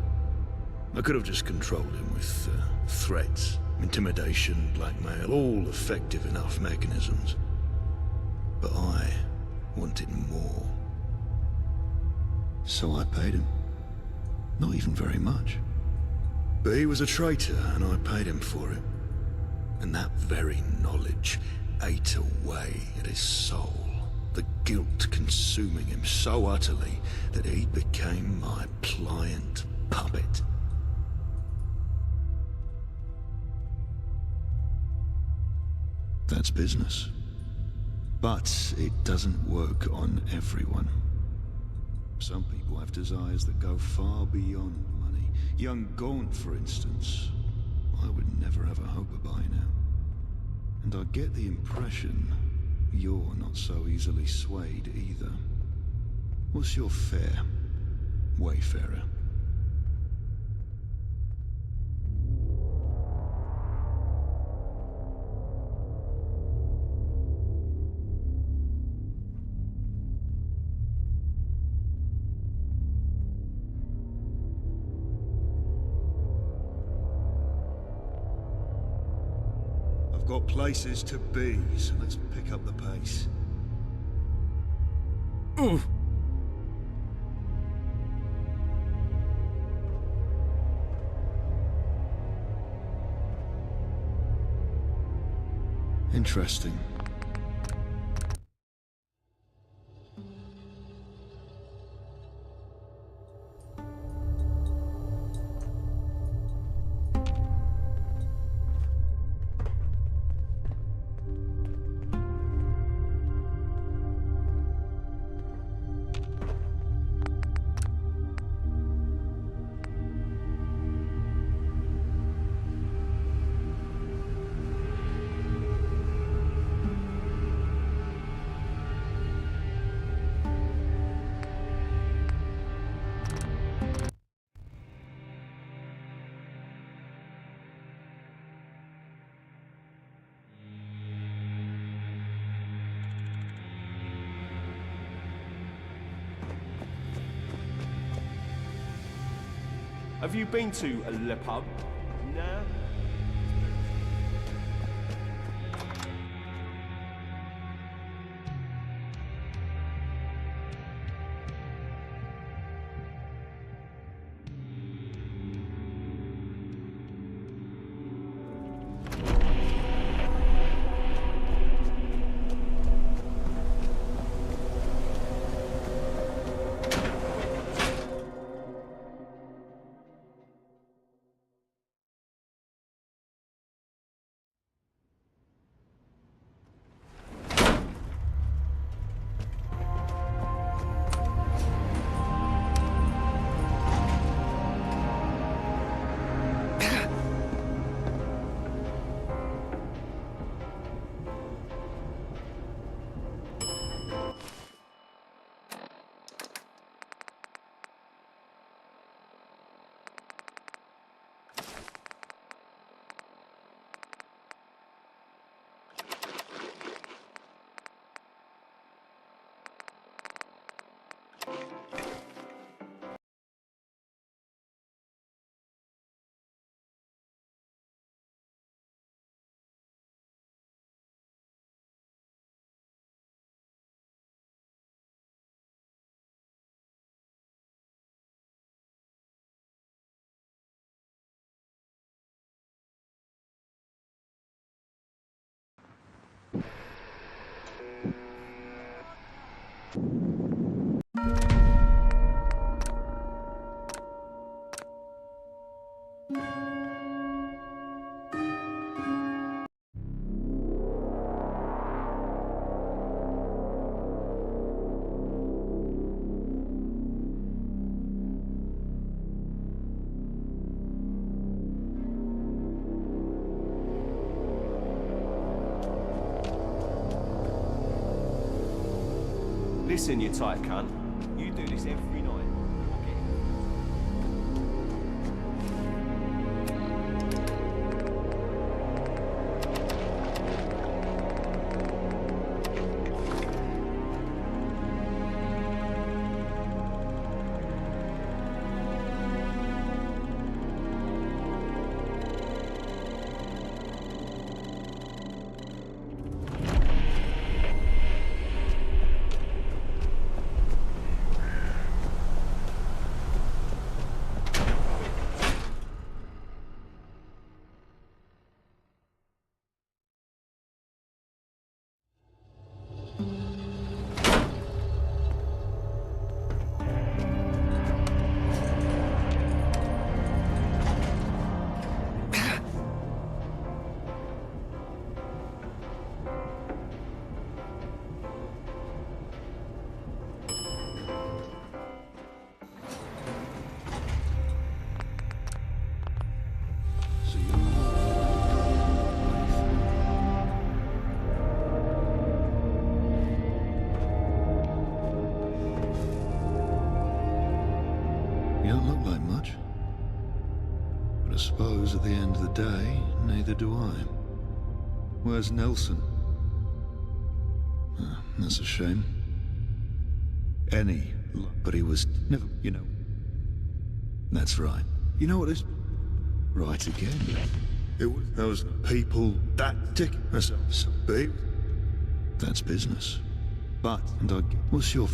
I could have just controlled him with threats, intimidation, blackmail, all effective enough mechanisms. But I wanted more. So I paid him. Not even very much. But he was a traitor, and I paid him for it. And that very knowledge ate away at his soul, the guilt consuming him so utterly that he became my pliant puppet. That's business. But it doesn't work on everyone. Some people have desires that go far beyond money. Young Gaunt, for instance, I would never have a hope of buying out. And I get the impression you're not so easily swayed either. What's your fare, Wayfarer? got places to be, so let's pick up the pace. Oof. Interesting. Have you been to a Le Pub? Nah. Listen, you tight cunt. You do this every night. You don't look like much. But I suppose at the end of the day, neither do I. Where's Nelson? That's a shame. But he was never, you know. That's right. You know what is? Right again. Those people, that dick, that's big. That's business. But, what's your...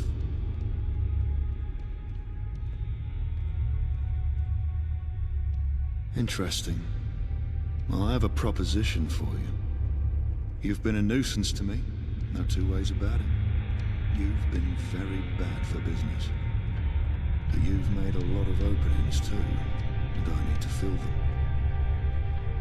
Interesting. Well, I have a proposition for you. You've been a nuisance to me, no two ways about it. You've been very bad for business. But you've made a lot of openings too, and I need to fill them.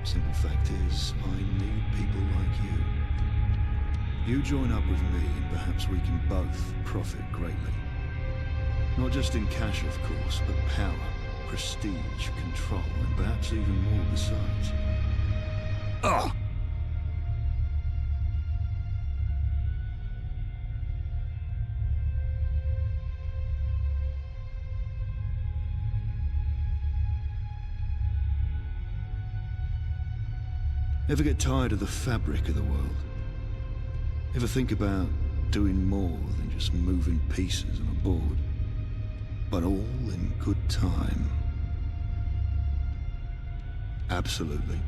Simple fact is, I need people like you. You join up with me and perhaps we can both profit greatly. Not just in cash, of course, but power, prestige, control, and perhaps even more besides. Ugh! Ever get tired of the fabric of the world? Ever think about doing more than just moving pieces on a board? But all in good time. Absolutely.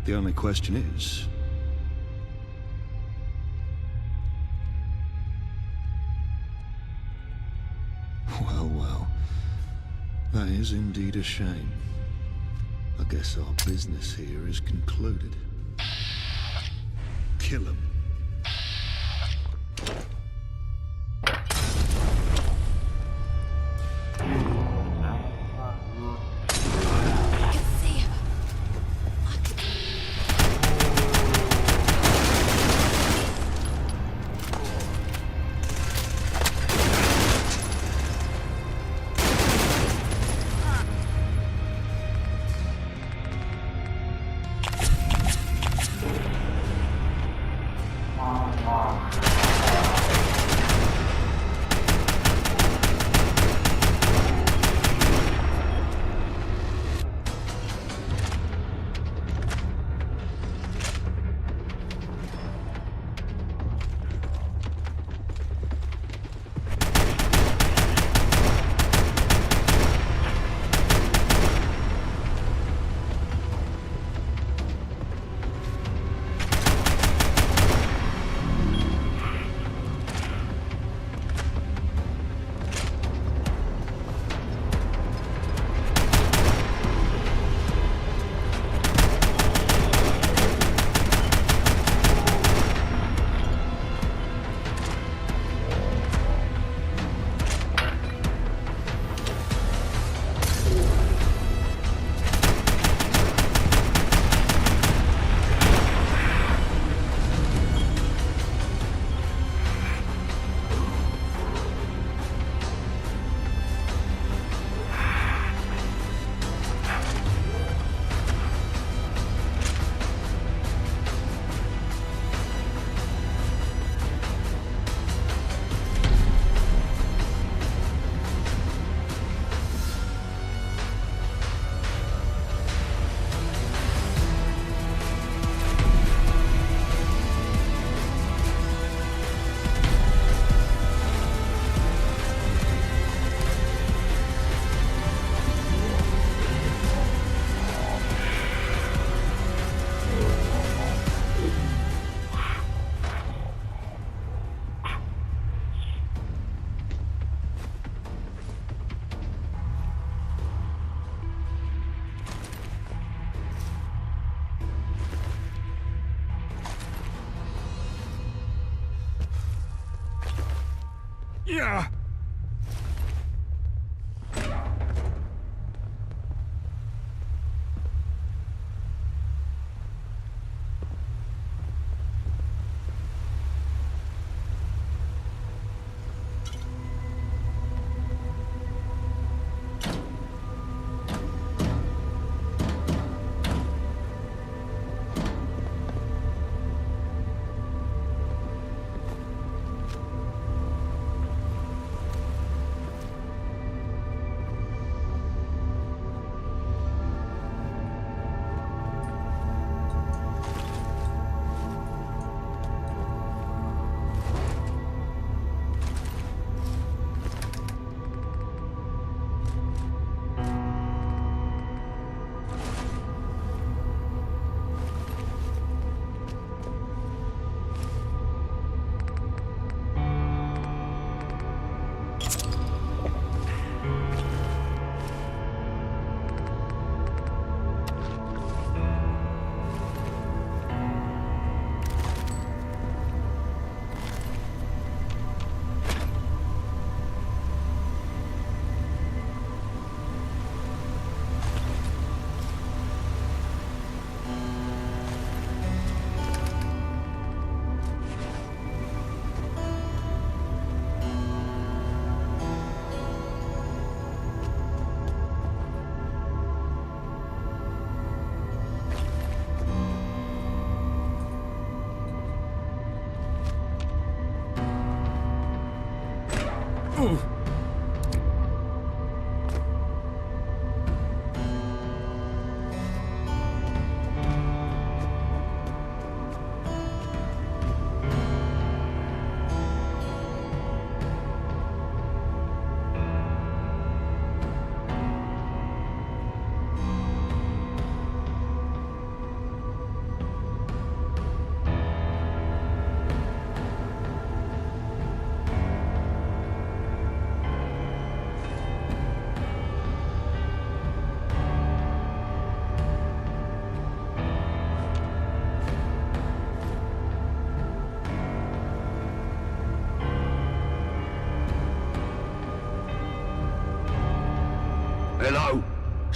The only question is... Well. That is indeed a shame. I guess our business here is concluded. Kill him. Yeah!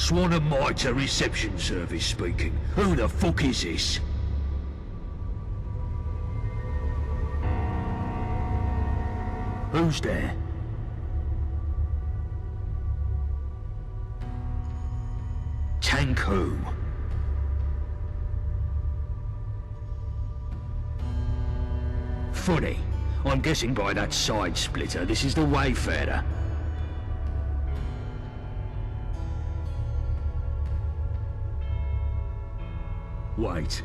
Swan and Mitre reception service speaking. Who the fuck is this? Who's there? Tank who? Funny. I'm guessing by that side splitter this is the Wayfarer. Wait.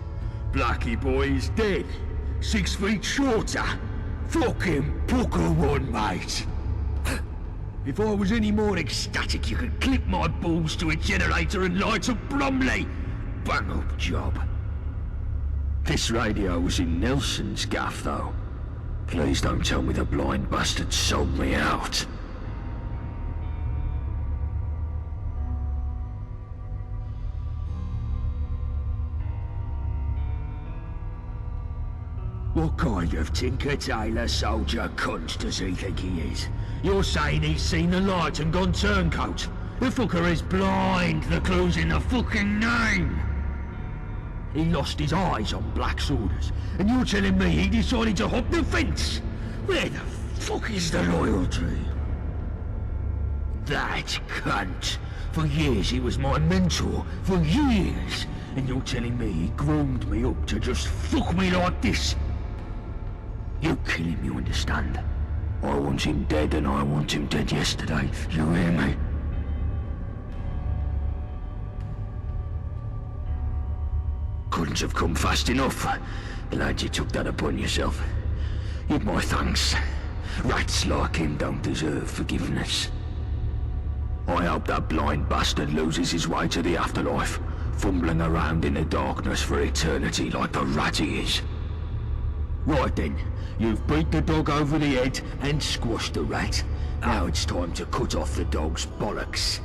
Blackie boy is dead. 6 feet shorter. Fucking pucker one, mate. If I was any more ecstatic, you could clip my balls to a generator and light up Bromley. Bang up job. This radio was in Nelson's gaff, though. Please don't tell me the blind bastard sold me out. What kind of Tinker Tailor soldier cunt does he think he is? You're saying he's seen the light and gone turncoat? The fucker is blind, the clue's in the fucking name! He lost his eyes on Black's orders, and you're telling me he decided to hop the fence? Where the fuck is the loyalty? That cunt! For years he was my mentor, for years! And you're telling me he groomed me up to just fuck me like this? You kill him, you understand? I want him dead and I want him dead yesterday, you hear me? Couldn't have come fast enough. Glad you took that upon yourself. You've my thanks. Rats like him don't deserve forgiveness. I hope that blind bastard loses his way to the afterlife, fumbling around in the darkness for eternity like the rat he is. Right then, you've beat the dog over the head and squashed the rat. Now it's time to cut off the dog's bollocks.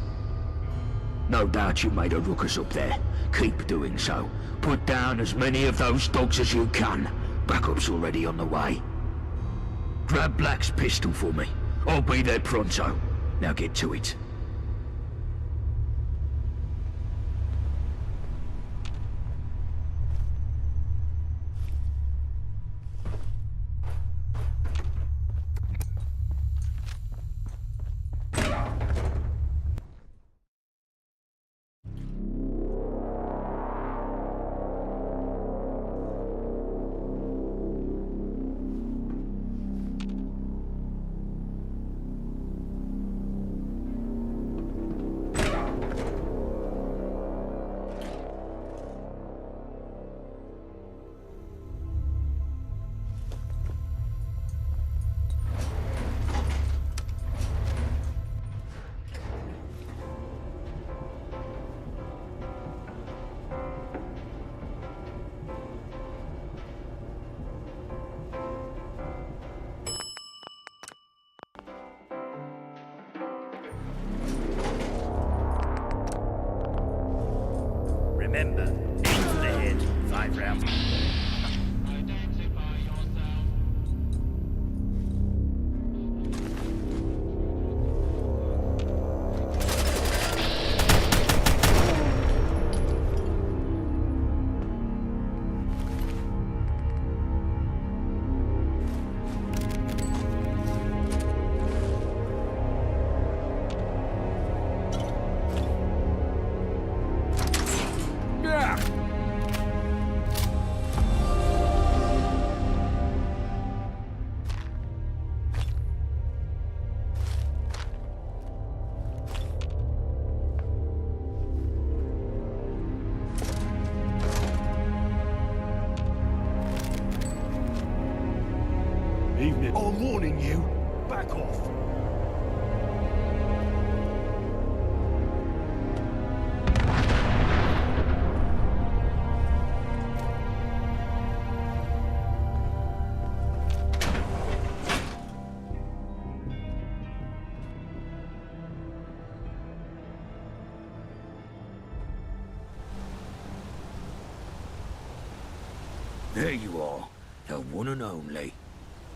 No doubt you made a ruckus up there. Keep doing so. Put down as many of those dogs as you can. Backup's already on the way. Grab Black's pistol for me. I'll be there pronto. Now get to it. Remember, aim for the head, 5 rounds. Evening. I'm warning you. Back off. There you are, the one and only.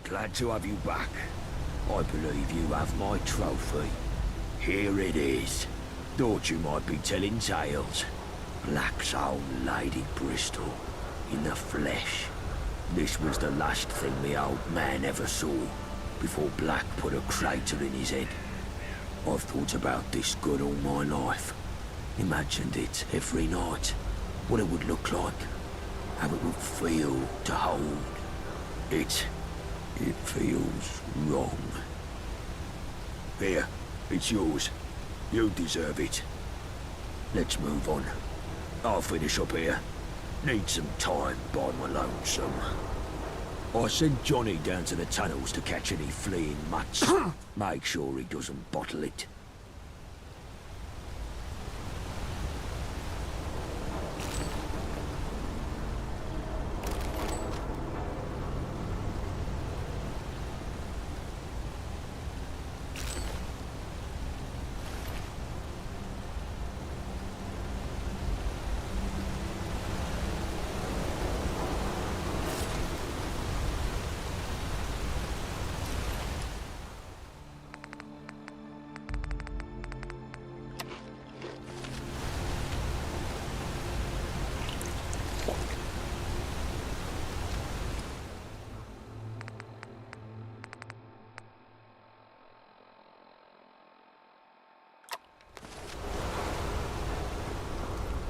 Glad to have you back. I believe you have my trophy. Here it is. Thought you might be telling tales. Black's own Lady Bristol, in the flesh. This was the last thing the old man ever saw, before Black put a crater in his head. I've thought about this good all my life. Imagined it every night. What it would look like. How it would feel to hold. It feels wrong. Here, it's yours. You deserve it. Let's move on. I'll finish up here. Need some time by my lonesome. I sent Johnny down to the tunnels to catch any fleeing mutts. Make sure he doesn't bottle it.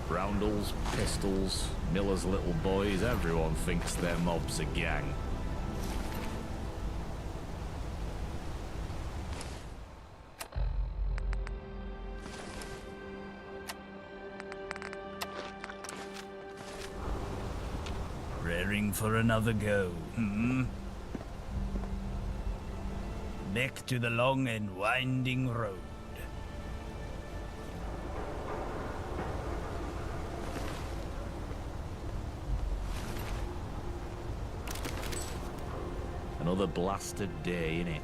Roundels, pistols, Miller's little boys, everyone thinks their mob's a gang. Raring for another go, hmm? Back to the long and winding road. Another blasted day, innit?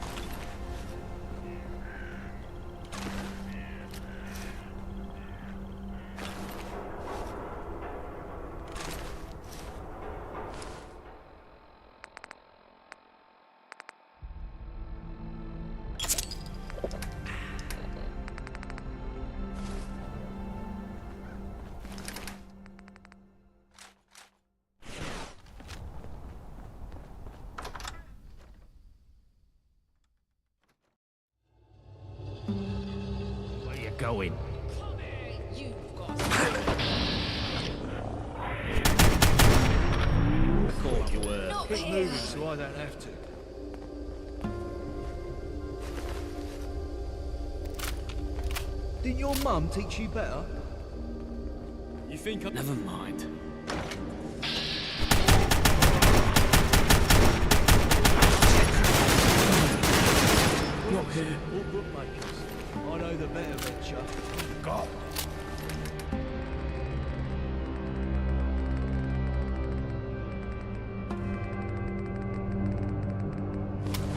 Going. I thought you were. Keep moving so I don't have to. Didn't your mum teach you better? You think I... Never mind. Not here. All bookmakers. I know the better venture. God.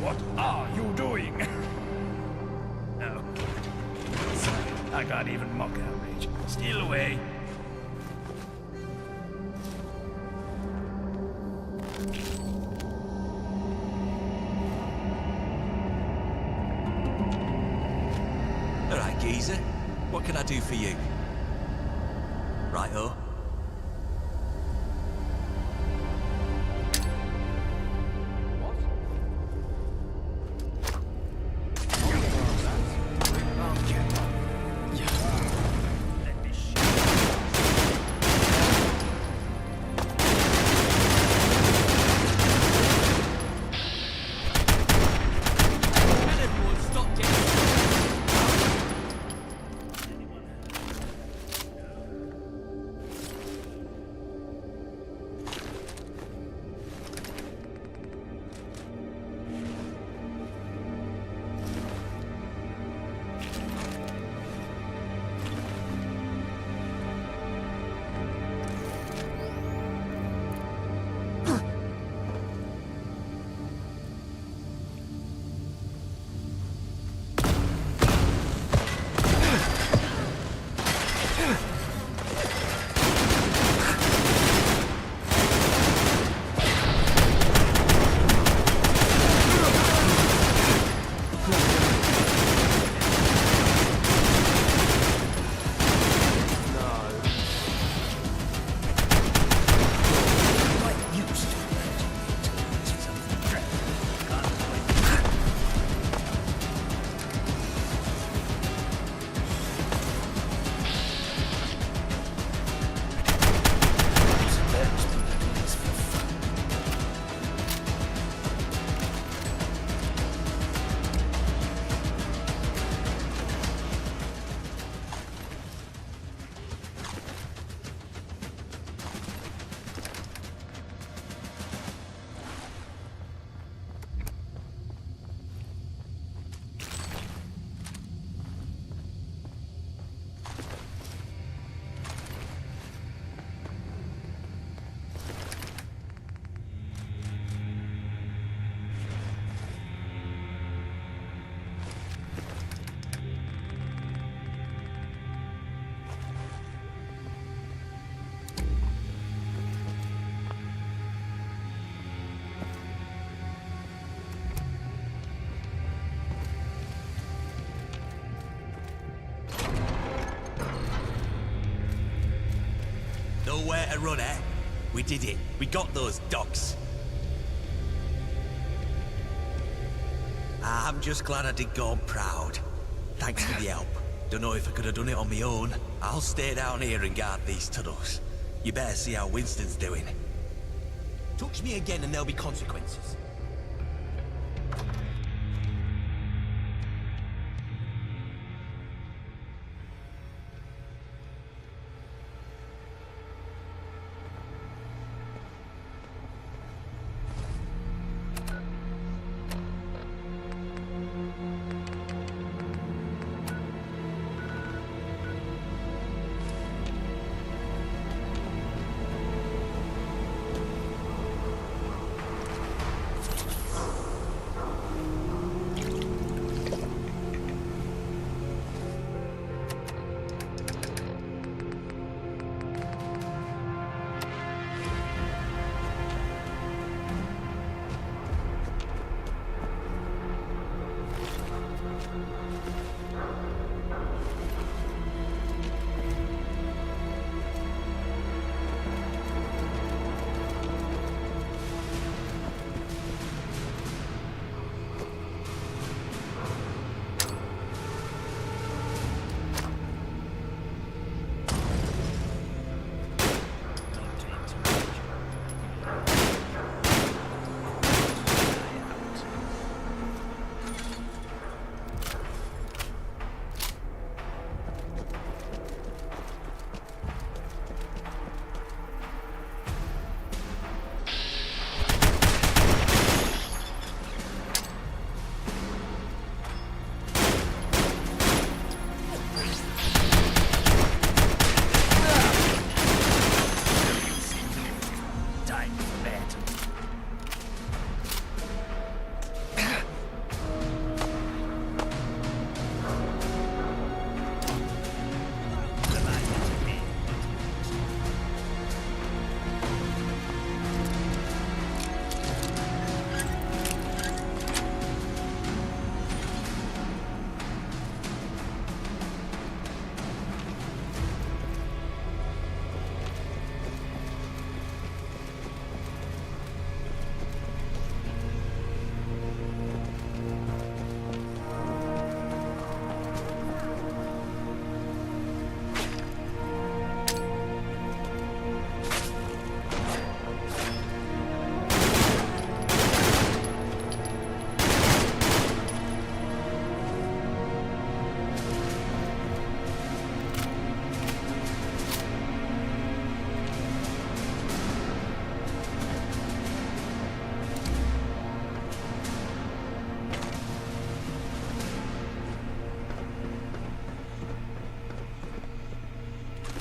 What are you doing? No. I can't even mock outrage. Steal away. Alright, geezer. What can I do for you? Right-o. Nowhere to run, eh? We did it. We got those dogs. I'm just glad I did go on proud. Thanks for the help. Don't know if I could have done it on my own. I'll stay down here and guard these tunnels. You better see how Winston's doing. Touch me again and there'll be consequences.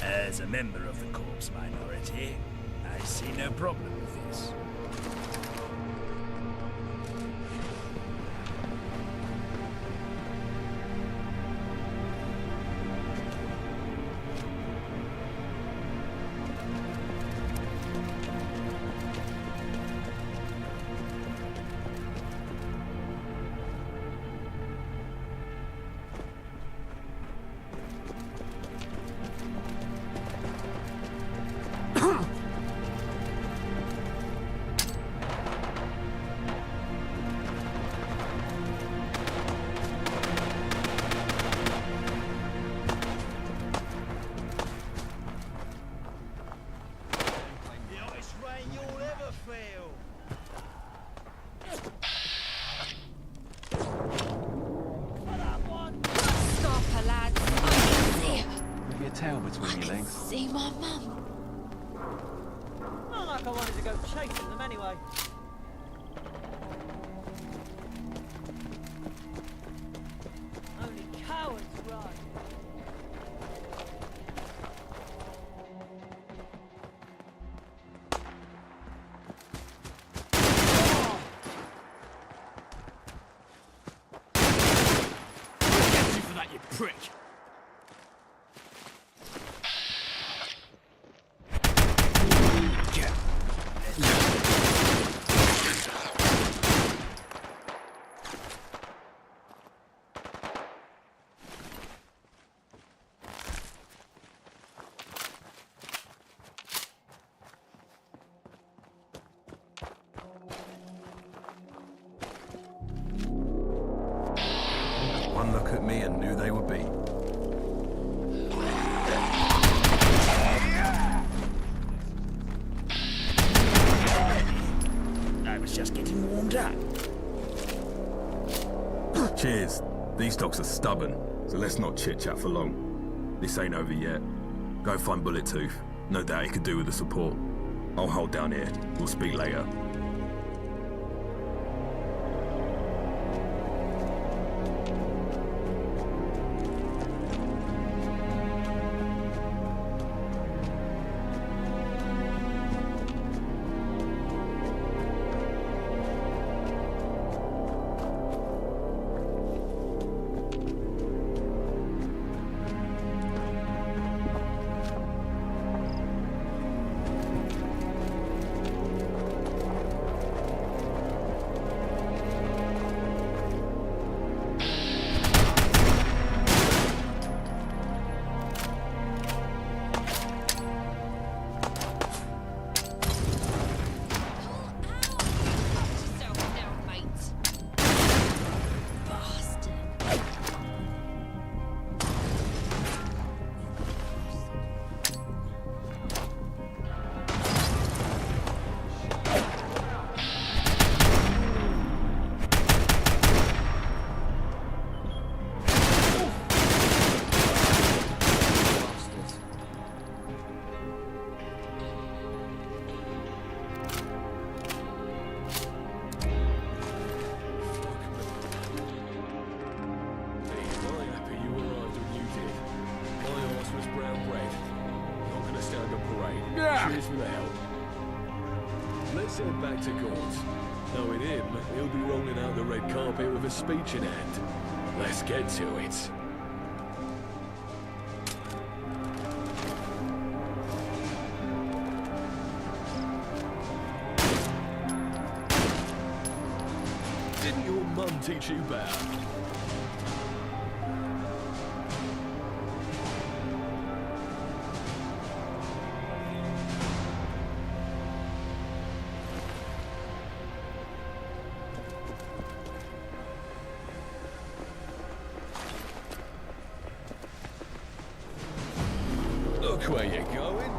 As a member of the corpse minority, I see no problem with this. Tail between your legs. See my mum. Not like I wanted to go chasing them anyway. Only cowards run. Get you for that, you prick! one look at me and knew they were beat. I was just getting warmed up. Cheers. These dogs are stubborn, so let's not chit-chat for long. This ain't over yet. Go find Bullet Tooth. No doubt he could do with the support. I'll hold down here. We'll speak later. Cheers for the help. Let's head back to court. Knowing him, he'll be rolling out the red carpet with a speech in hand. Let's get to it. Didn't your mum teach you better? Look where you're going.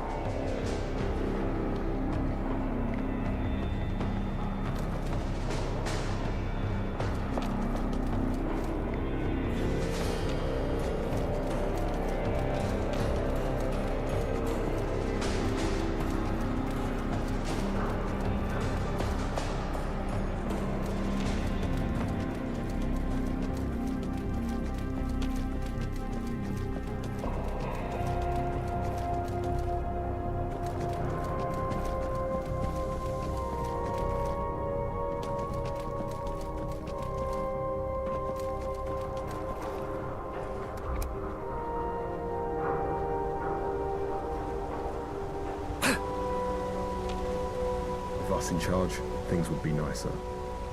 With us in charge, things would be nicer.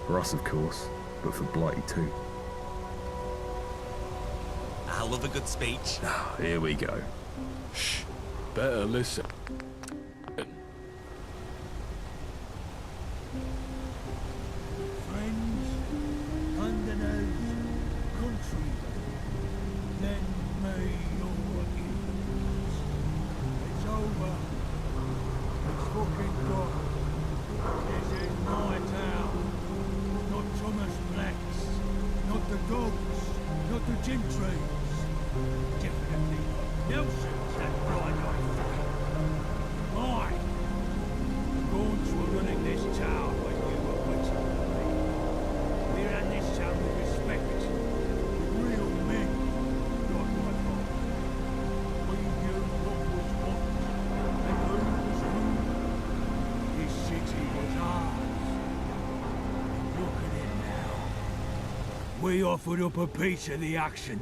For us, of course, but for Blighty too. I love a good speech. Here we go. Shh. Better listen. Friends, undernotes, country, lend me your ears. It's over. It's fucking gone. This is my town. Not Thomas Black's. Not the dogs. Not the gintries. Definitely not Nelson's that bright-eyed fucker. Mine. The Gaunts were running this town when you were waiting for me. We ran this town with respect. With real men. Not like that. We knew what was what. And who was who. This city was ours. Look at it now. We offered up a piece of the action,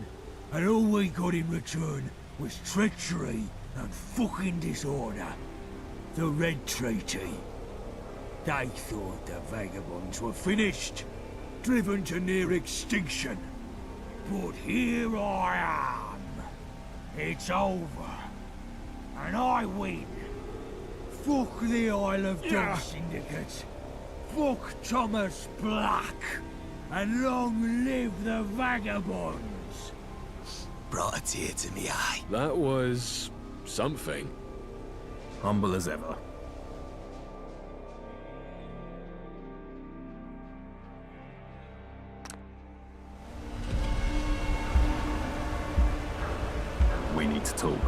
and all we got in return was treachery and fucking disorder. The Red Treaty. They thought the vagabonds were finished, driven to near extinction. But here I am. It's over. And I win. Fuck the Isle of Dog Syndicate. Fuck Thomas Black. And long live the vagabonds. brought a tear to me eye. That was... something. Humble as ever. We need to talk.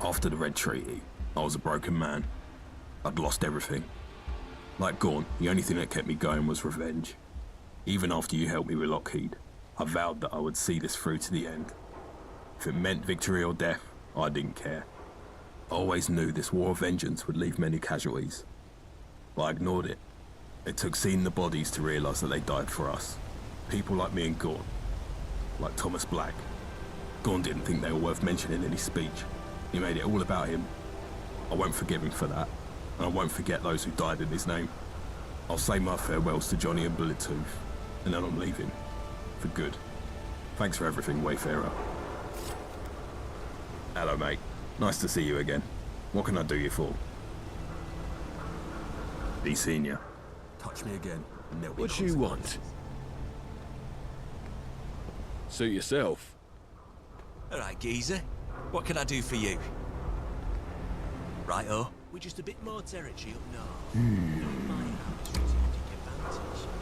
After the Red Treaty, I was a broken man. I'd lost everything. Like Gorn, the only thing that kept me going was revenge. Even after you helped me with Lockheed, I vowed that I would see this through to the end. If it meant victory or death, I didn't care. I always knew this war of vengeance would leave many casualties. But I ignored it. It took seeing the bodies to realise that they died for us. People like me and Gorn. Like Thomas Black. Gorn didn't think they were worth mentioning in his speech. He made it all about him. I won't forgive him for that. And I won't forget those who died in his name. I'll say my farewells to Johnny and Bullettooth. And then I'm leaving. For good. Thanks for everything, Wayfarer. Hello, mate. Nice to see you again. What can I do you for? Be senior. Touch me again, and there'll be What you want? Suit yourself. All right, geezer. What can I do for you? Righto. We're just a bit more territory up north. Not my house, strategic advantage.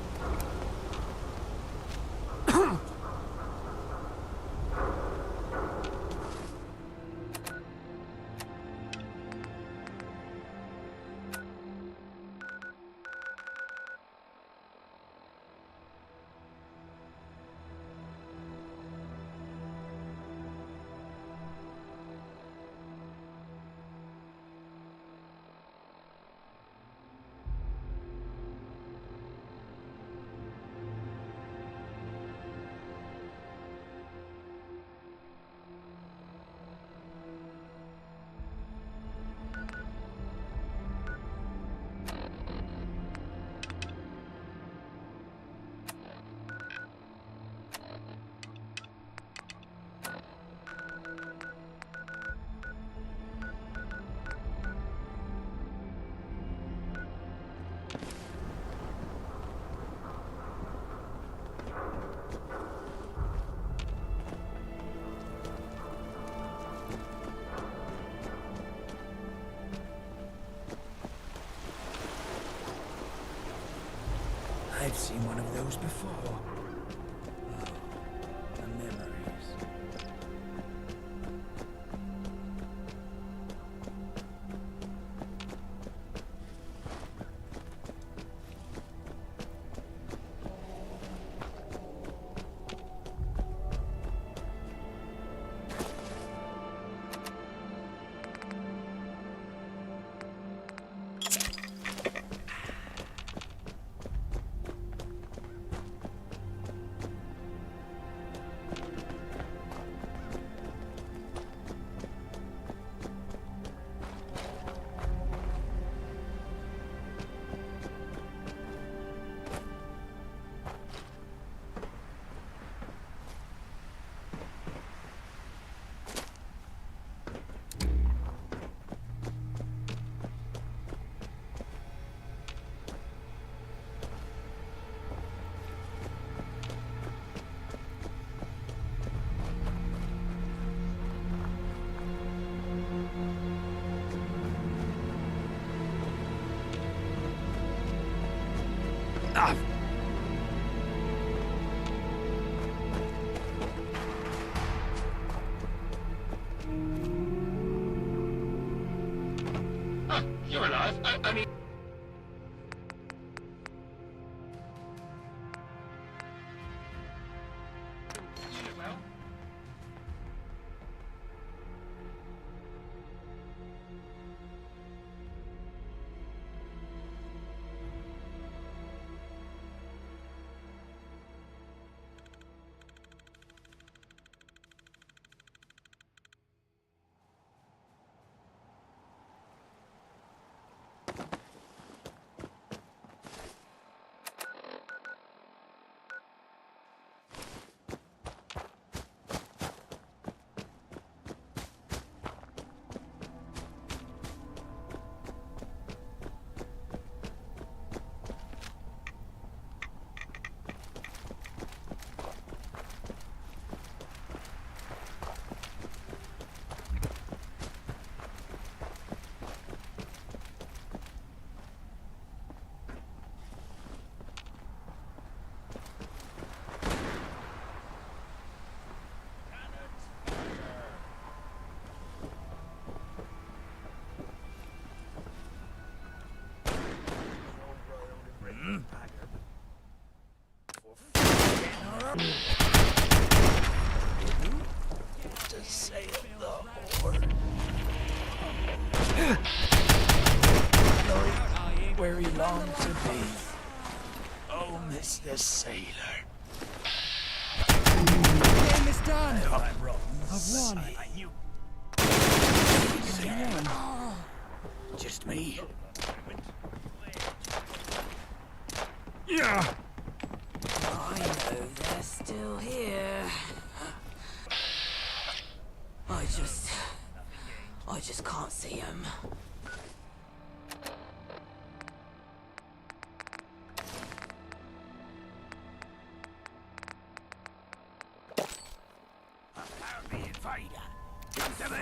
I've seen one of those before. Oh, the memories. Ah! Oh, you're alive. I mean... Well... To sail the horde. Knowing where he longed to be. Oh, Mr. Sailor. Game is done. I've won. You just me. Yeah. I know they're still here. I just can't see them. Found the invader. Come to me.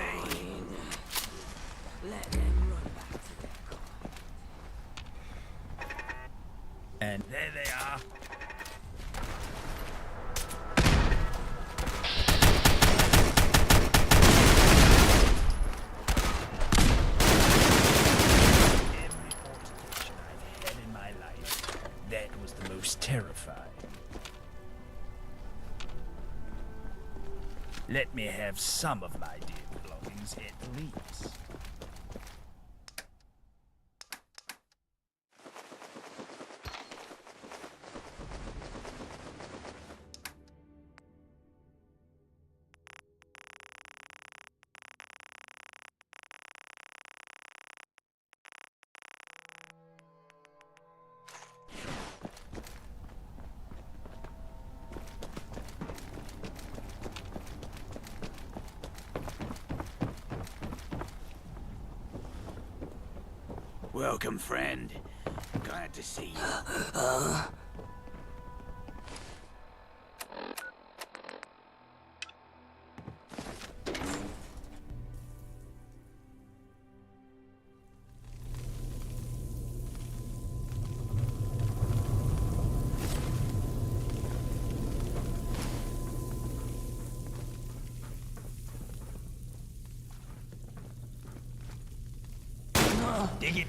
Let them run back to their And there they are. Every altercation I've had in my life, that was the most terrifying. Let me have some of my dear belongings at least. Welcome, friend. Glad to see you. Dig it.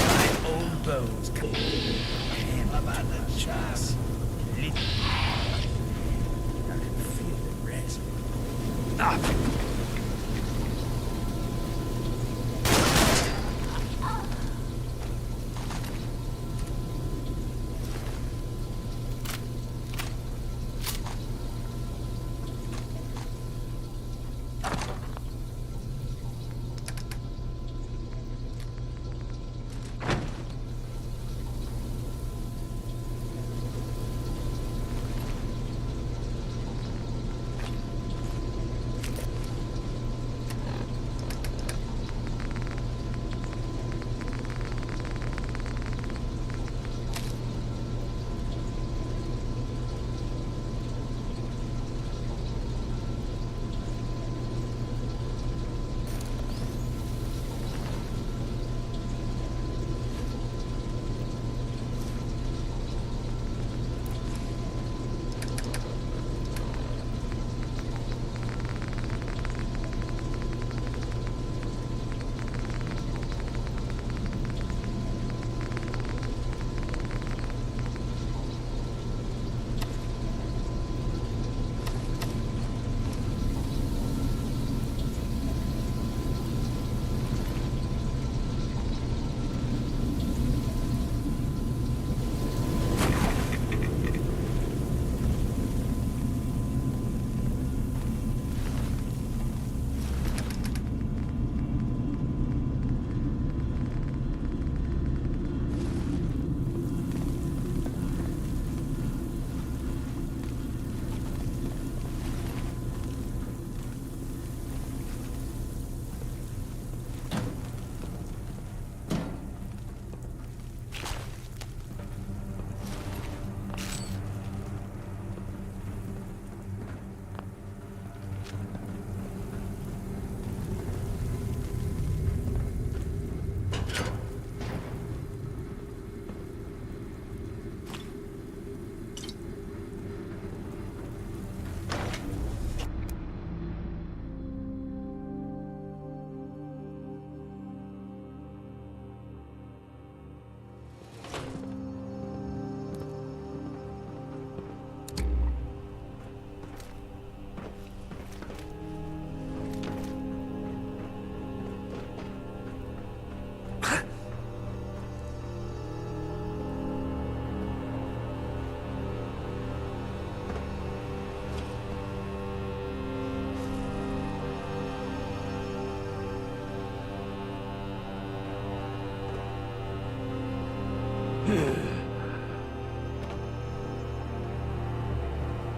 My old bones. Damn about the chance. I can feel the rest. Ah!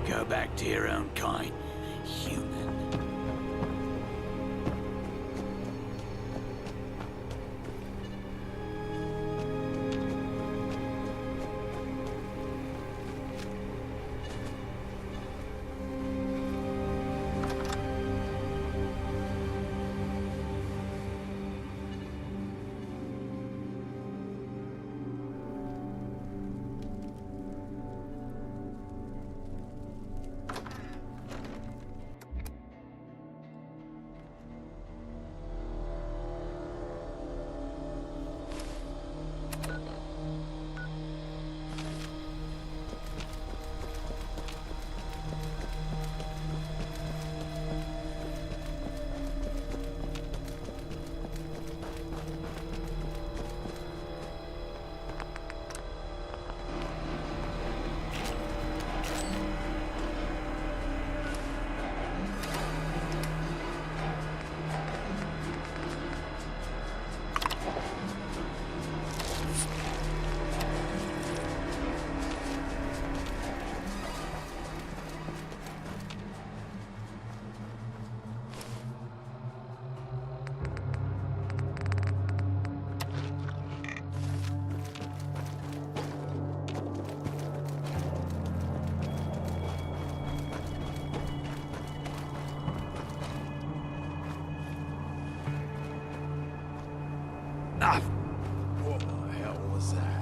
Go back to your own kind, human. Ah! What the hell was that?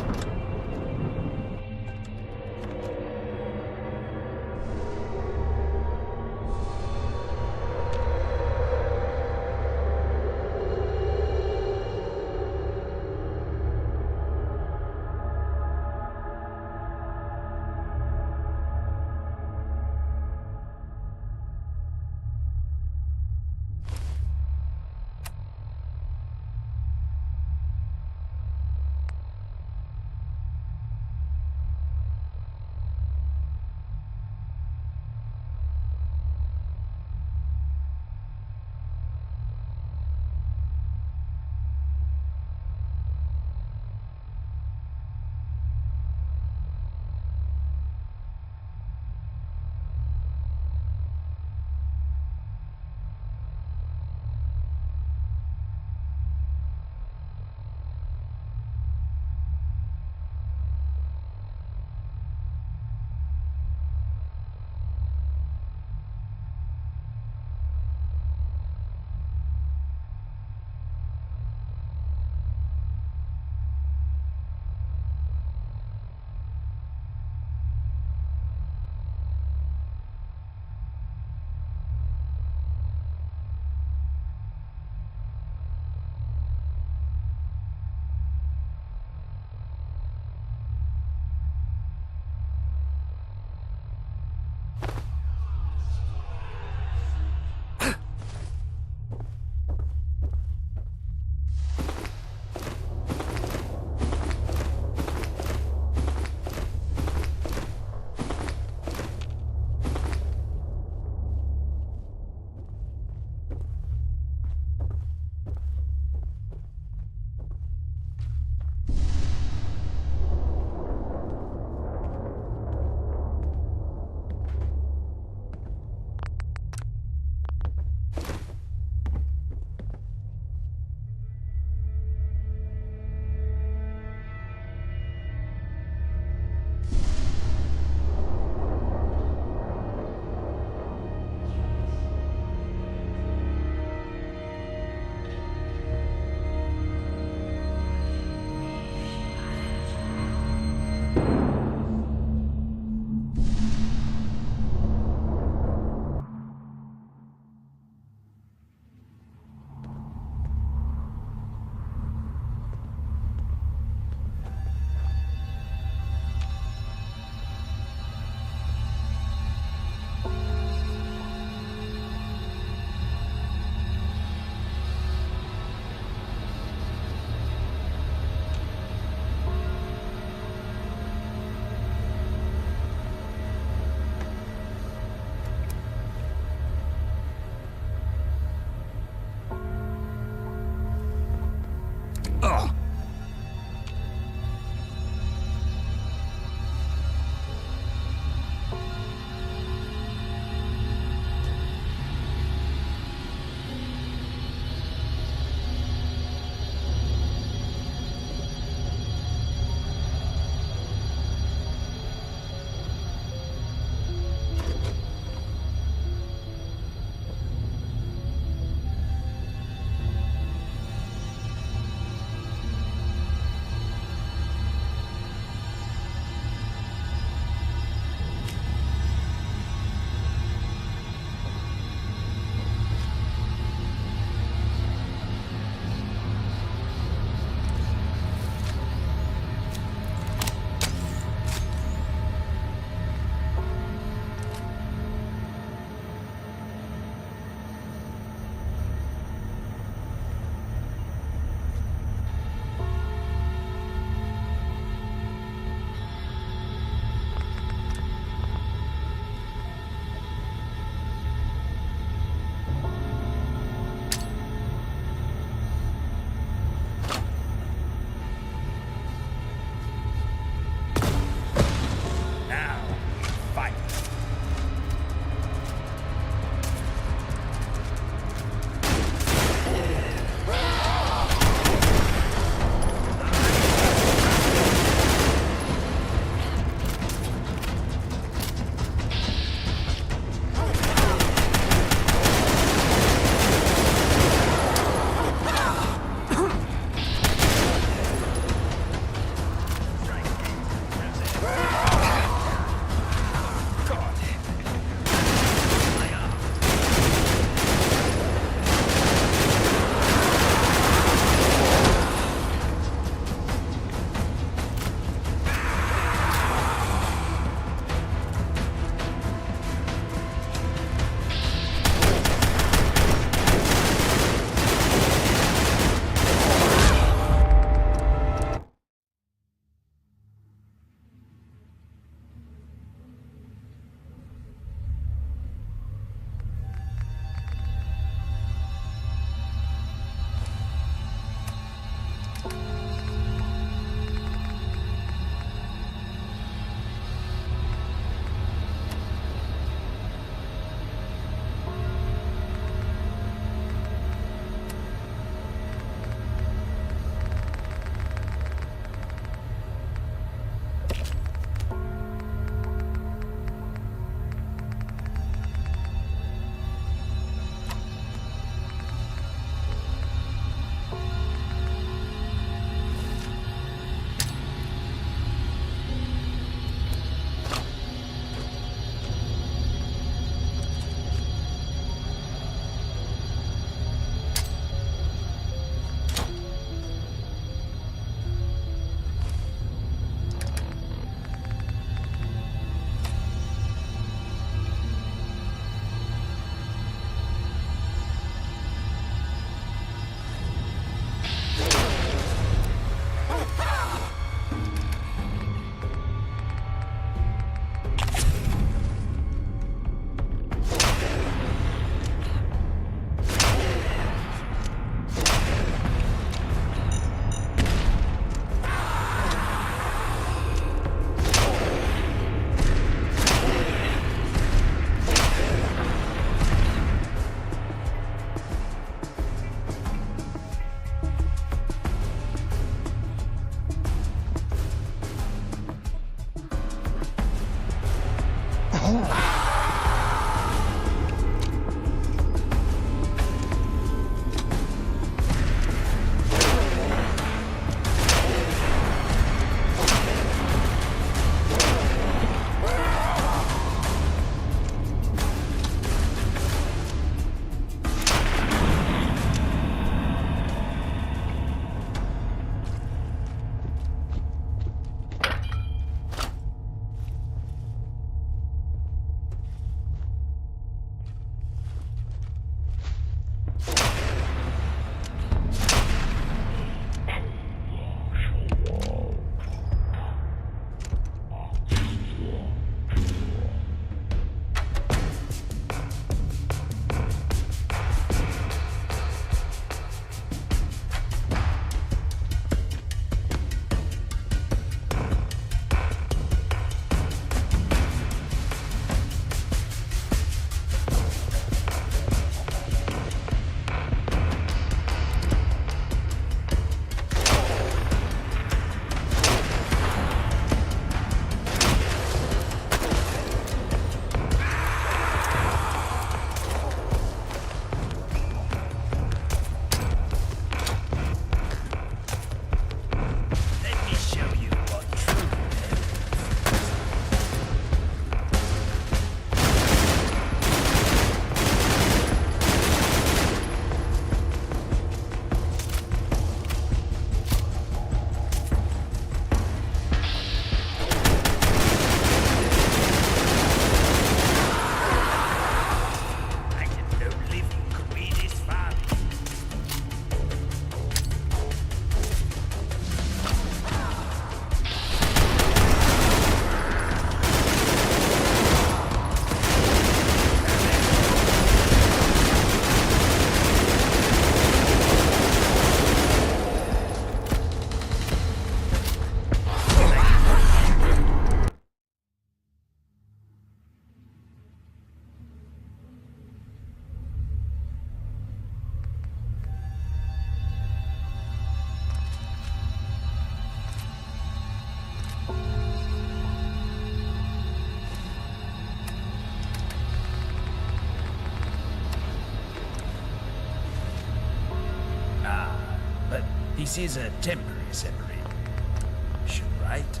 This is a temporary separation, right?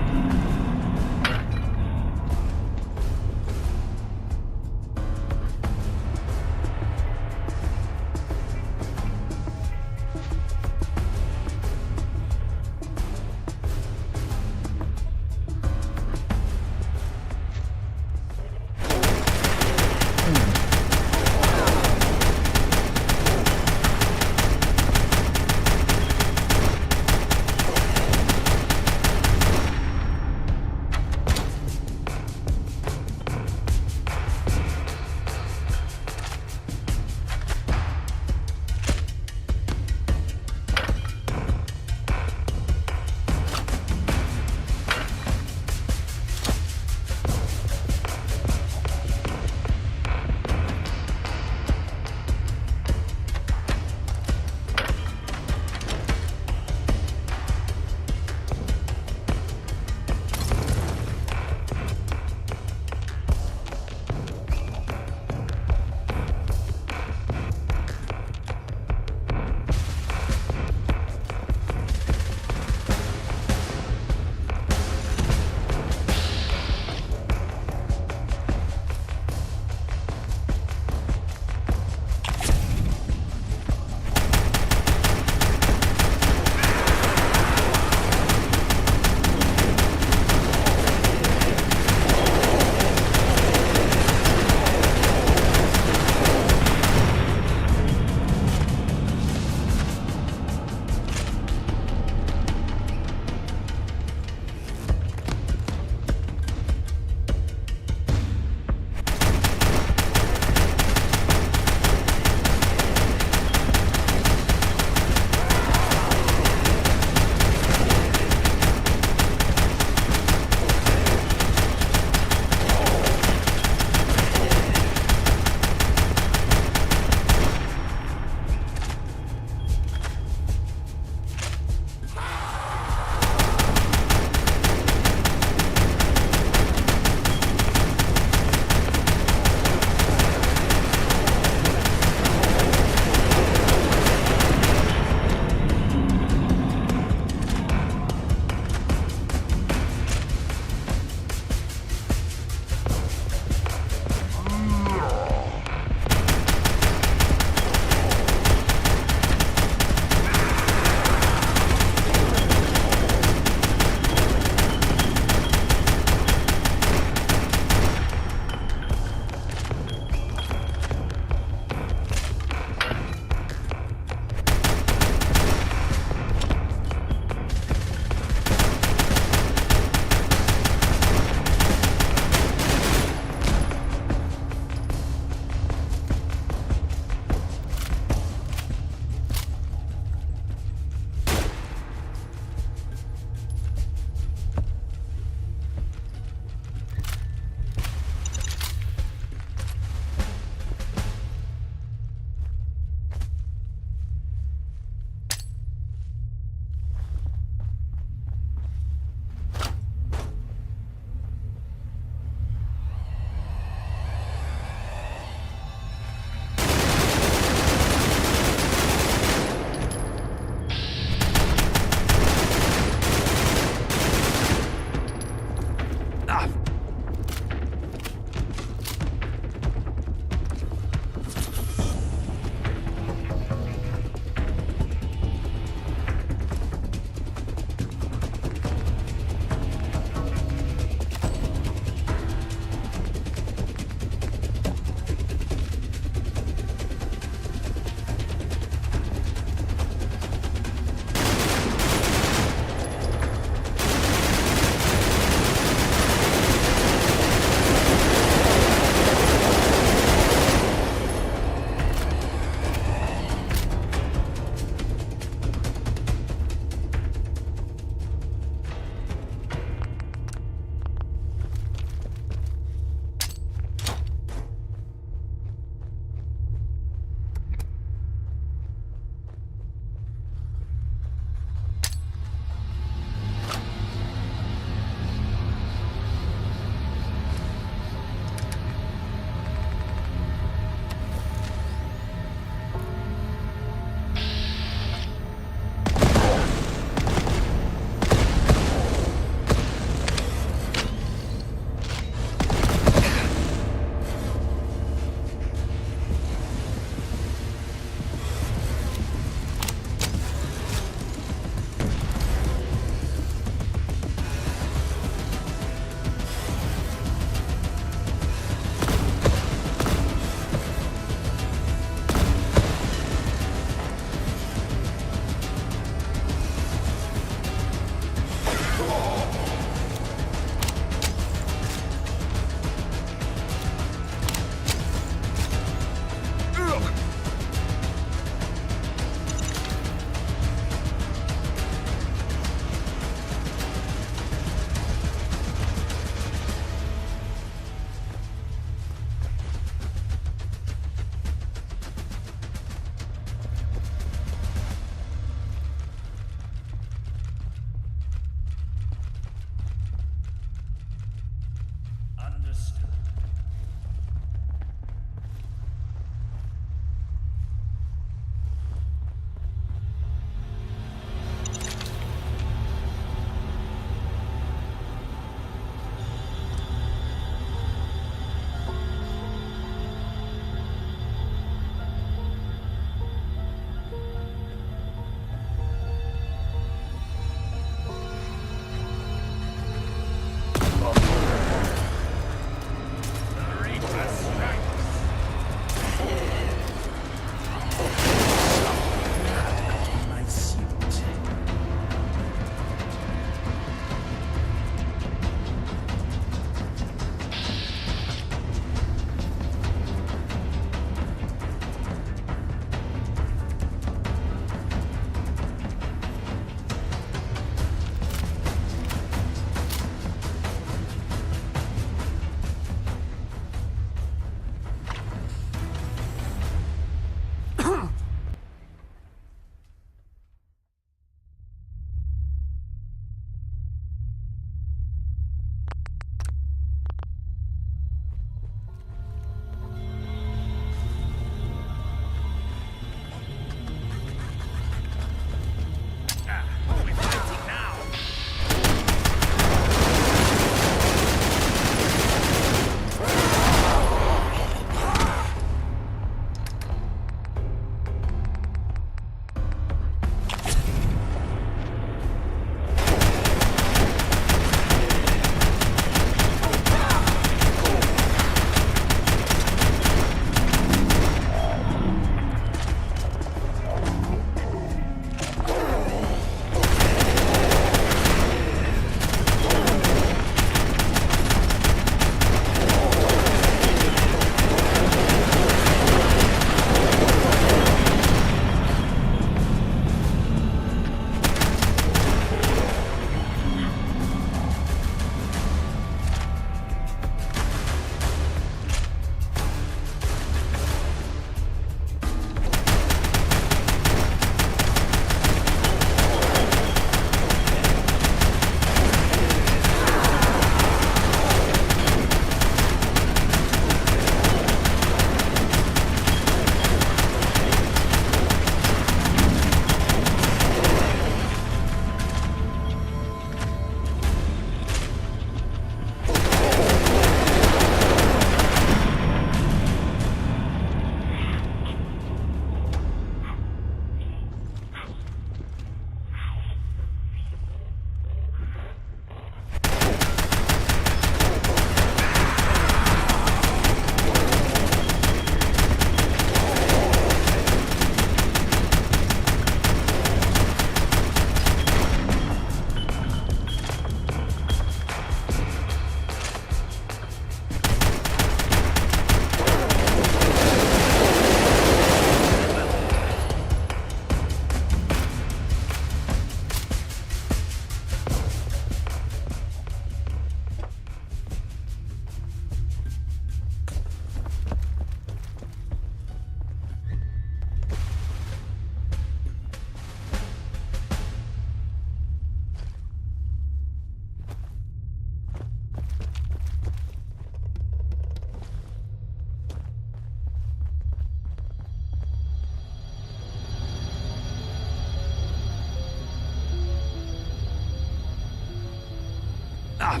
Ah!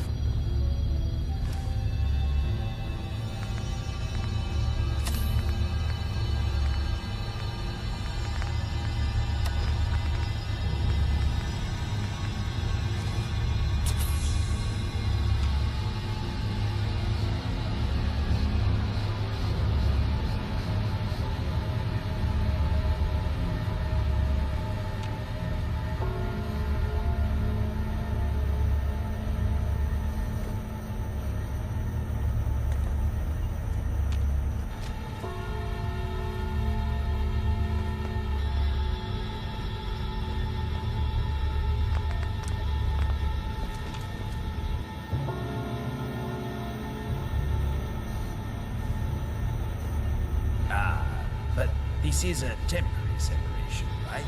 But this is a temporary separation, right?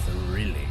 Thrilling.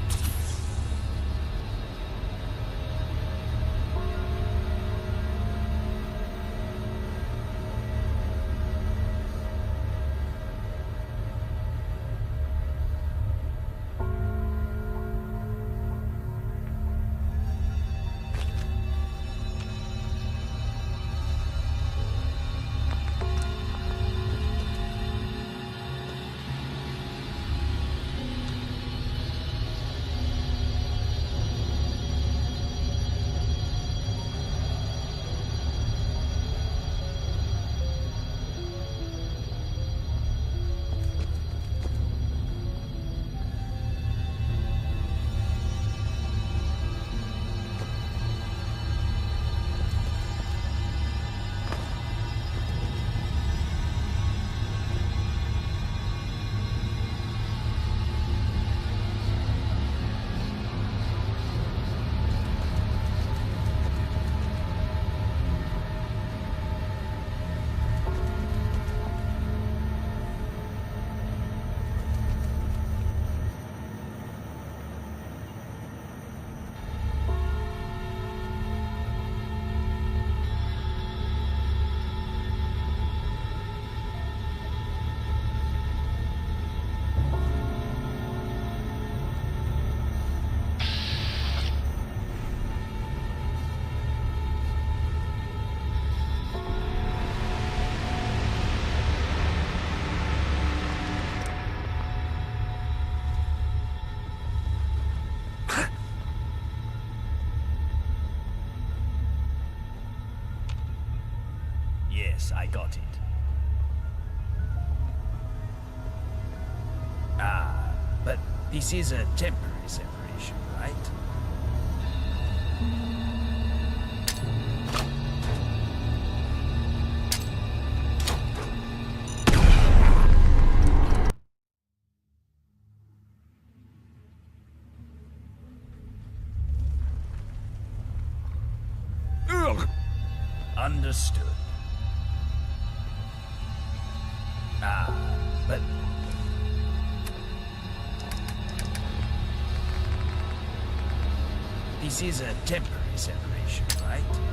Yes, I got it. But this is a temporary separation, right? Understood. But This is a temporary separation, right?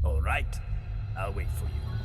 All right, I'll wait for you.